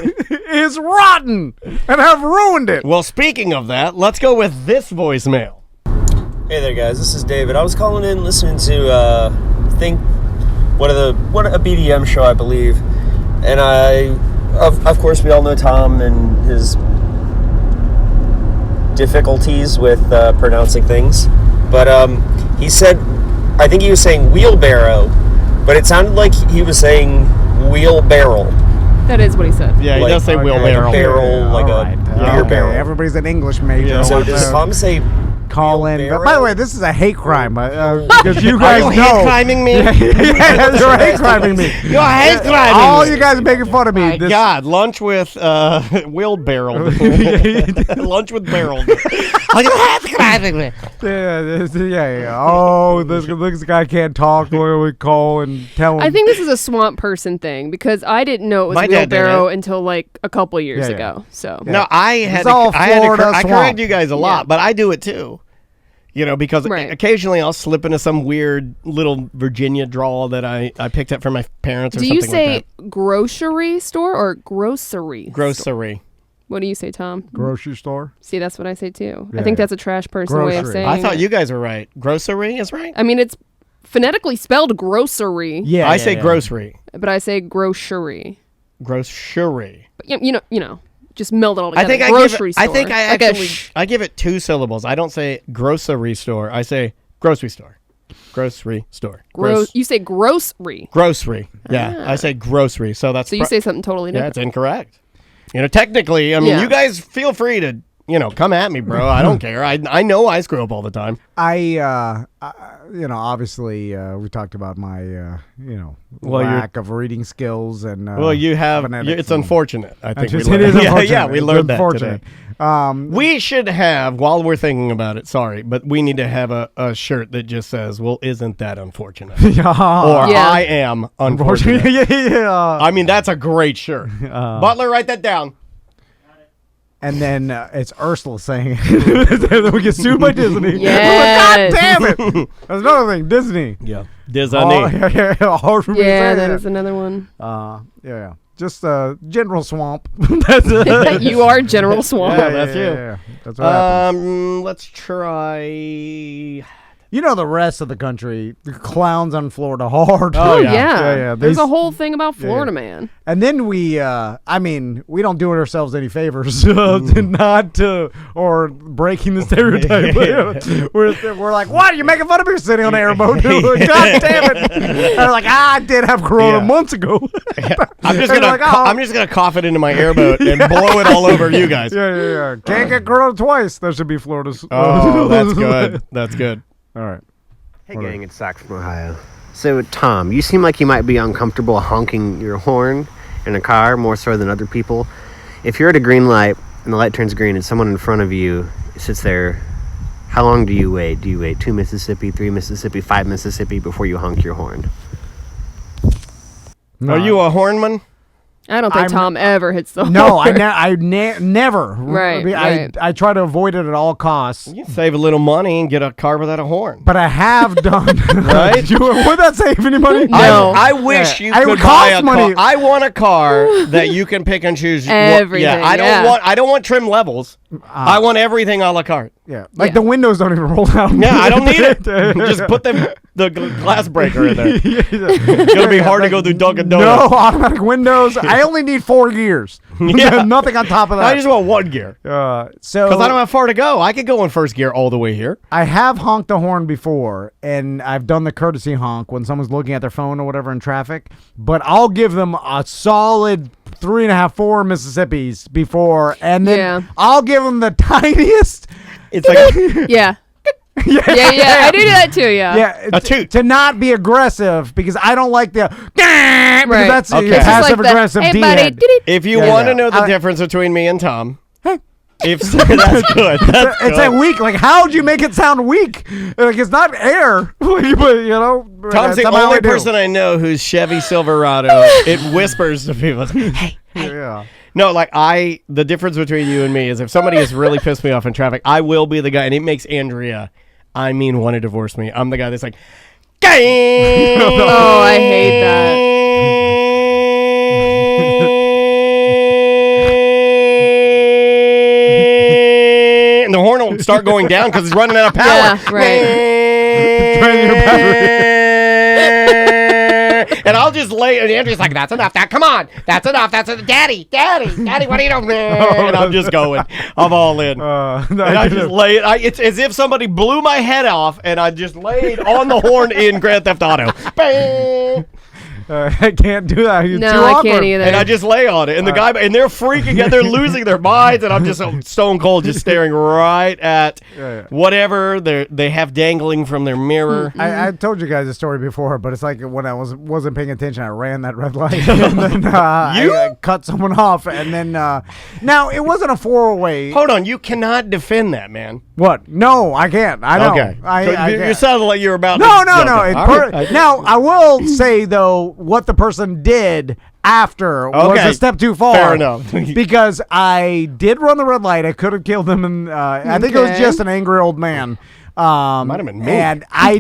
is rotten, and I've ruined it. Well, speaking of that, let's go with this voicemail. Hey there, guys. This is David. I was calling in listening to a BDM show, I believe, and of course, we all know Tom and his difficulties with pronouncing things. But he said, I think he was saying wheelbarrow, but it sounded like he was saying wheelbarrow. That is what he said. Yeah, he does say wheelbarrow. Like a barrel, like a beer barrel. Everybody's an English major. Yeah. So does Tom say call in? wheelbarrow? By the way, this is a hate crime because you guys Are you know. hate criming me? Yeah, you're hate criming me. You're hate criming All me. you guys are making fun of me. My God, lunch with wheelbarrow. Lunch with barrel. Are you hate criming me? Yeah. Oh, this guy can't talk. We call and tell him. I think this is a swamp person thing because I didn't know it was My dad did wheelbarrow it. until like a couple years Yeah. ago. So No, I had all to, I Florida correct swamp. you guys a lot, but I do it too. You know, because Right. occasionally I'll slip into some weird little Virginia drawl that I picked up from my parents or do something you say like that. grocery store or grocery? Grocery. What do you say, Tom? grocery store. See, that's what I say too. Yeah, I think yeah. that's a trash person way of Grocery. saying. I thought it. you guys were right. Grocery is right. I mean, it's phonetically spelled grocery. Yeah, I say grocery. But I say grocery. Grocery. But you know, just meld it all together. I think grocery store. I think I Like a actually I give it 2 syllables. I don't say grocery store. I say grocery store. Grocery store. You say grocery. Grocery. Yeah, I say grocery. So that's So you say something totally yeah, different. it's incorrect. You know, technically, I mean, Yeah. you guys feel free to, come at me, bro. I don't care. I know I screw up all the time. Obviously, we talked about my, Well, lack of reading skills and. Well, you have. phonetics It's and- unfortunate. I think we It learned. is unfortunate. Yeah, we It's learned that unfortunate. today. We should have, while we're thinking about it, sorry, but we need to have a shirt that just says, well, isn't that unfortunate? Or Yeah. I am unfortunate. yeah. I mean, that's a great shirt. Butler, write that down. And then it's Ursula saying it. We get sued by Disney. Yes. God damn it! That's another thing, Disney. Yeah. Disney. Hard for me to Yeah, say that is another one. Yeah. Just General Swamp. That's You are General Swamp. Yeah, that's you. Yeah. That's what happens. Let's try. You know the rest of the country, the clowns on Florida hard. Oh, Oh, yeah. yeah. There's These- a whole thing about Florida, man. And then we don't do ourselves any favors not or breaking the stereotype. we're like, what? You're making fun of me sitting on an airboat? God damn it. And they're like, I did have corona Yeah. months ago. I'm just And gonna like, oh. I'm just gonna cough it into my airboat and blow it all over you guys. Yeah. Can't get corona twice. That should be Florida's. Oh, that's good. That's good. All right. Hey gang, it's Zach from Ohio. So Tom, you seem like you might be uncomfortable honking your horn in a car more so than other people. If you're at a green light and the light turns green and someone in front of you sits there, how long do you wait? Do you wait 2 Mississippi, 3 Mississippi, 5 Mississippi before you honk your horn? Are you a hornman? I don't think Tom ever hits the horn. No, I never. Right. I try to avoid it at all costs. You save a little money and get a car without a horn. But I have done. Right? Would that save any money? No. I wish you It could would buy cost a money. car. I want a car that you can pick and choose. Everything, I don't want trim levels. I want everything a la carte. Yeah, the windows don't even roll out. Yeah, I don't need it. Just put the glass breaker in there. It's gonna be hard to go through Dunkin' Donuts. No automatic windows. I only need 4 gears. Yeah. Nothing on top of that. I just want one gear. So Because I don't have far to go. I could go in first gear all the way here. I have honked the horn before, and I've done the courtesy honk when someone's looking at their phone or whatever in traffic. But I'll give them a solid 3.5, 4 Mississippis before, and then I'll give them the tiniest. It's like Yeah. Yeah. I do that too. Yeah. a toot. To not be aggressive because I don't like the because Right. that's Okay. passive Like aggressive hey, D-head. buddy. If you Yeah, want to yeah. know the difference between me and Tom, that's good. That's It's good. like weak. Like, how'd you make it sound weak? Like, it's not air. But, you know, Tom's the somehow I only do. person I know whose Chevy Silverado, it whispers to people, hey. Yeah. No, like the difference between you and me is if somebody has really pissed me off in traffic, I will be the guy, and it makes Andrea, want to divorce me. I'm the guy that's like, Oh, I hate that. And the horn will start going down because it's running out of power. Yeah, right. Draining your battery. And I'll just lay, and Andrew's like, that's enough. Come on. That's enough. Daddy, what are you doing? And I'm just going. I'm all in. And I just lay it. It's as if somebody blew my head off, and I just laid on the horn in Grand Theft Auto. Bang! I can't do that. You're No, too I awkward. can't either. And I just lay on it, and the guy, and they're freaking out, they're losing their minds, and I'm just stone cold, just staring right at whatever they have dangling from their mirror. I told you guys a story before, but it's like when I wasn't paying attention, I ran that red light, and then I cut someone off, and then now it wasn't a 4-way. Hold on, you cannot defend that, man. What? No, I can't. I know. Okay, I you can't. sounded like you were about. No. Okay. All right. Now I will say though, what the person did after was Okay. a step too far. Fair enough. Because I did run the red light. I could have killed him, and I think it was Okay. just an angry old man. Might have been me. And I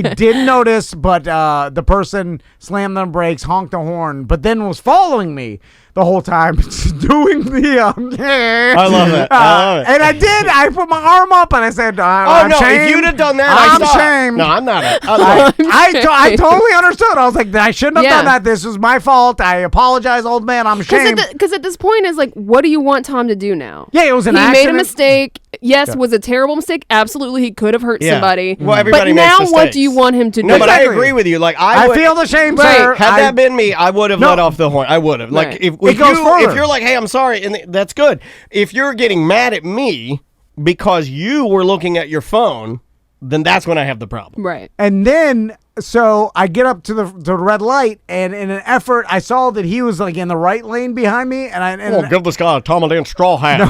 didn't notice, but the person slammed on brakes, honked the horn, but then was following me the whole time, doing the. I love it. And I put my arm up and I said, I'm no! shamed. If you'd have done that, I'm I stopped. shamed. No, I'm not. I totally understood. I was like, I shouldn't have Yeah. done that. This was my fault. I apologize, old man. I'm ashamed. Because at this point, it's like, what do you want Tom to do now? Yeah, it was an He accident. made a mistake. Yes, was a terrible mistake. Absolutely, he could have hurt Yeah. somebody. Well, everybody but makes now, what mistakes. do you want him to do? No, but I Exactly. agree with you. Like I would, feel the shame, Right. sir. Had that been me, I would have let off the horn. I would have. Like Right. if It goes further. if you're like, hey, I'm sorry, and that's good. If you're getting mad at me because you were looking at your phone, then that's when I have the problem. Right. And then, so I get up to the red light, and in an effort, I saw that he was like in the right lane behind me, and Give this guy a Tom and straw hat.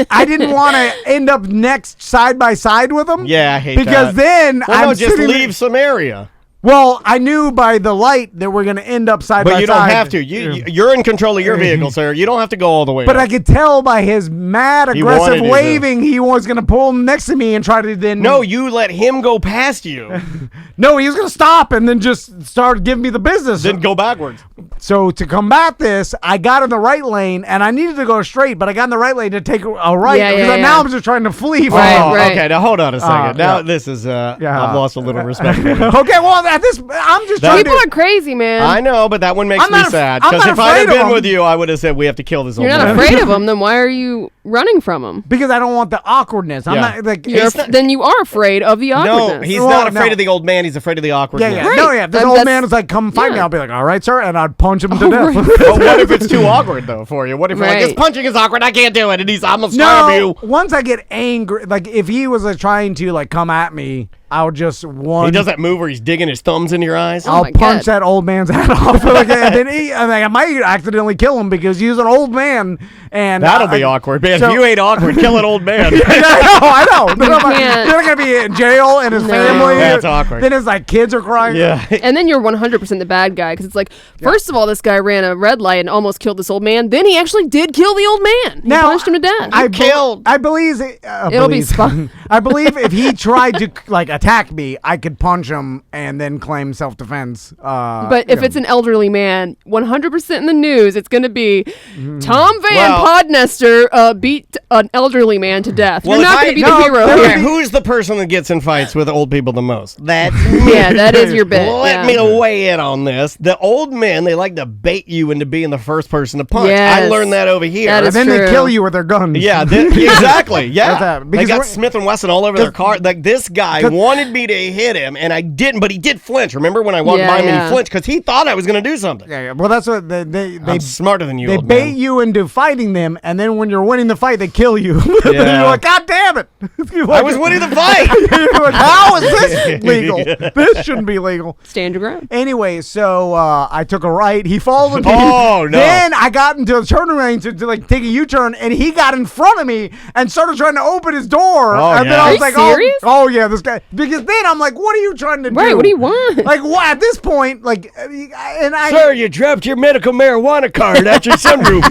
I didn't want to end up next side by side with him. Yeah, I hate because that. then Well, I'm no, just sitting leave some area. Well, I knew by the light that we're going to end up side by side. But you don't have to. You're in control of your vehicle, sir. You don't have to go all the way. But up. I could tell by his mad, He aggressive wanted you to. waving, he was going to pull next to me and try to then. No, you let him go past you. No, he was going to stop and then just start giving me the business. Then go backwards. So to combat this, I got in the right lane, and I needed to go straight, but I got in the right lane to take a right. Yeah, because yeah, now yeah. I'm just trying to flee from Right, him. right. Okay, now hold on a second. Now yeah. this is I've Yeah. lost a little respect for you. Okay, well, at this, I'm just trying People to. are crazy, man. I know, but that one makes I'm me not af- sad. I'm Because not if I had afraid of been him. with you, I would have said we have to kill this old You're not man. afraid of him, then why are you running from him? Because I don't want the awkwardness. I'm Yeah. not like. Then you are afraid of the No, awkwardness. he's Well, not afraid no. of the old man. He's afraid of the awkwardness. Yeah. Right. No, yeah. If this Then old that's- man was like, come fight me, yeah. I'll be like, all right, sir. And I'd punch him to death. right. But what if it's too awkward though for you? What if you're like, Right. this punching is awkward, I can't do it, and I'm gonna stab you. Once I get angry, like if he was trying to like come at me I'll just one. He does that move where he's digging his thumbs into your eyes. Oh I'll my punch God. that old man's head off. And then I might accidentally kill him because he's an old man. And That'll be awkward, man. so- if you ain't awkward, kill an old man. I know. They're can't. not going to be in jail and his No. family. That's awkward. Then his kids are crying. yeah. And then you're 100% the bad guy because it's like, first of all, this guy ran a red light and almost killed this old man. Then he actually did kill the old man. He Now, punched him to death. I killed. I believe It'll be fun. I believe if he tried to attack me, I could punch him and then claim self-defense. But if it's an elderly man, 100% in the news, it's going to be Tom Van Well- Podnester beat an elderly man to death. Well, You're if not I- going to be no, the hero there would here. be- Who's the person that gets in fights with old people the most? That's Yeah, that is your bit. Let yeah. me weigh in on this. The old men, they like to bait you into being the first person to punch. I Yes. learned that over here. That and is then they true. kill you with their guns. Yeah, exactly. Yeah, That's that. they Because got we're- Smith and Wesson all over their car. Like this guy wanted me to hit him, and I didn't. But he did flinch. Remember when I walked Yeah, by him and yeah. he flinched because he thought I was going to do something. Yeah. Well, that's what they I'm smarter than you. They old bait man. you into fighting them, and then when you're winning the fight, they kill you. Yeah. You're like, God damn it! You're I like- was winning the fight. You're like, how is this legal? This shouldn't be legal. Stand your ground. Anyway, so I took a right. He followed me. Oh, no. Then I got into a turning lane to take a U-turn, and he got in front of me and started trying to open his door. Oh, and then yeah. I Are was you like, serious? oh yeah, this guy. Because then I'm like, what are you trying to do? Right, what do you want? Like, what at this point? Like, and I Sir, you dropped your medical marijuana card at your sunroof.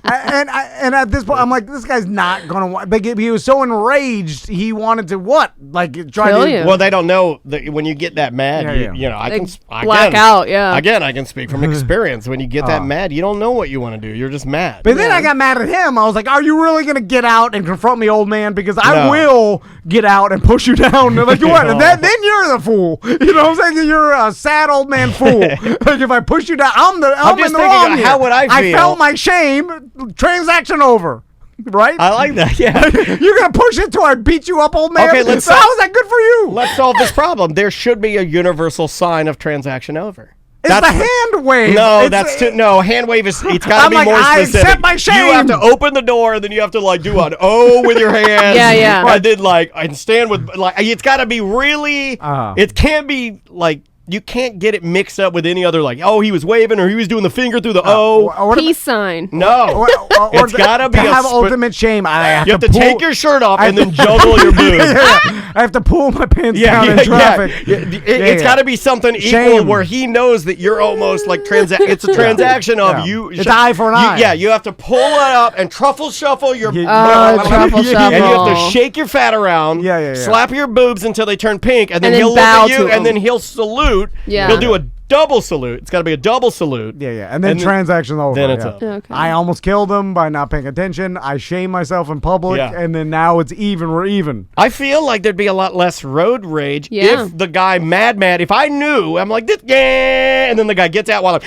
and at this point, I'm like, this guy's not gonna want. Like, he was so enraged, he wanted to what? Like, try Kill to. you. Well, they don't know that when you get that mad. Yeah, you, yeah. you know, I They can black out, yeah. Again, I can speak from experience. When you get that mad, you don't know what you want to do. You're just mad. But then I got mad at him. I was like, "Are you really gonna get out and confront me, old man? Because I No. will get out and push you down." They're like, what? And then you're the fool. You know what I'm saying? You're a sad old man fool. Like if I push you down, I'm just in the thinking, wrong. how here. would I I feel? felt my shame. Transaction over. Right? I like that. Yeah. You're gonna push it till I beat you up, old man. Okay, let's- So how is that good for you? Let's solve this problem. There should be a universal sign of transaction over. It's the hand wave. No, It's- that's too. No, hand wave is. It's got to I'm be like, more I specific. accept my shame. You have to open the door, and then you have to like do an O with your hands. Yeah, yeah. And then and stand with like. It's got to be really. Uh-huh. It can't be like. You can't get it mixed up with any other like. Oh, he was waving, or he was doing the finger through the O. Or- Peace sign. No, it's got to be to a have spe- ultimate shame. I have You have to pull, take your shirt off and then juggle your boobs. I have to pull my pants down in traffic. Yeah. It's got to be something equal Shame. where he knows that you're almost like it's a transaction of Yeah. you. It's eye for an eye. Yeah, you have to pull it up and truffle shuffle your. Truffle and you have to shuffle. shake your fat around. Yeah. Slap your boobs until they turn pink, and then, And then he'll look bow at you, to and him. then he'll salute. Yeah. He'll do a double salute. It's got to be a double salute. Yeah. And then transaction over. then it's yeah. up. Okay. I almost killed him by not paying attention. I shame myself in public, Yeah. and then now it's even. We're even. I feel like there'd be a lot less road rage Yeah. if the guy mad, if I knew, I'm like, this, yeah, and then the guy gets out while I'm,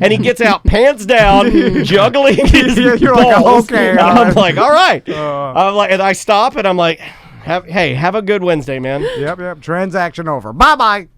and he gets out pants down, juggling his Yeah, you're like, balls. okay, And all I'm right. like, all right. I'm like, and I stop and I'm like, have a good Wednesday, man. Yep. Transaction over. Bye.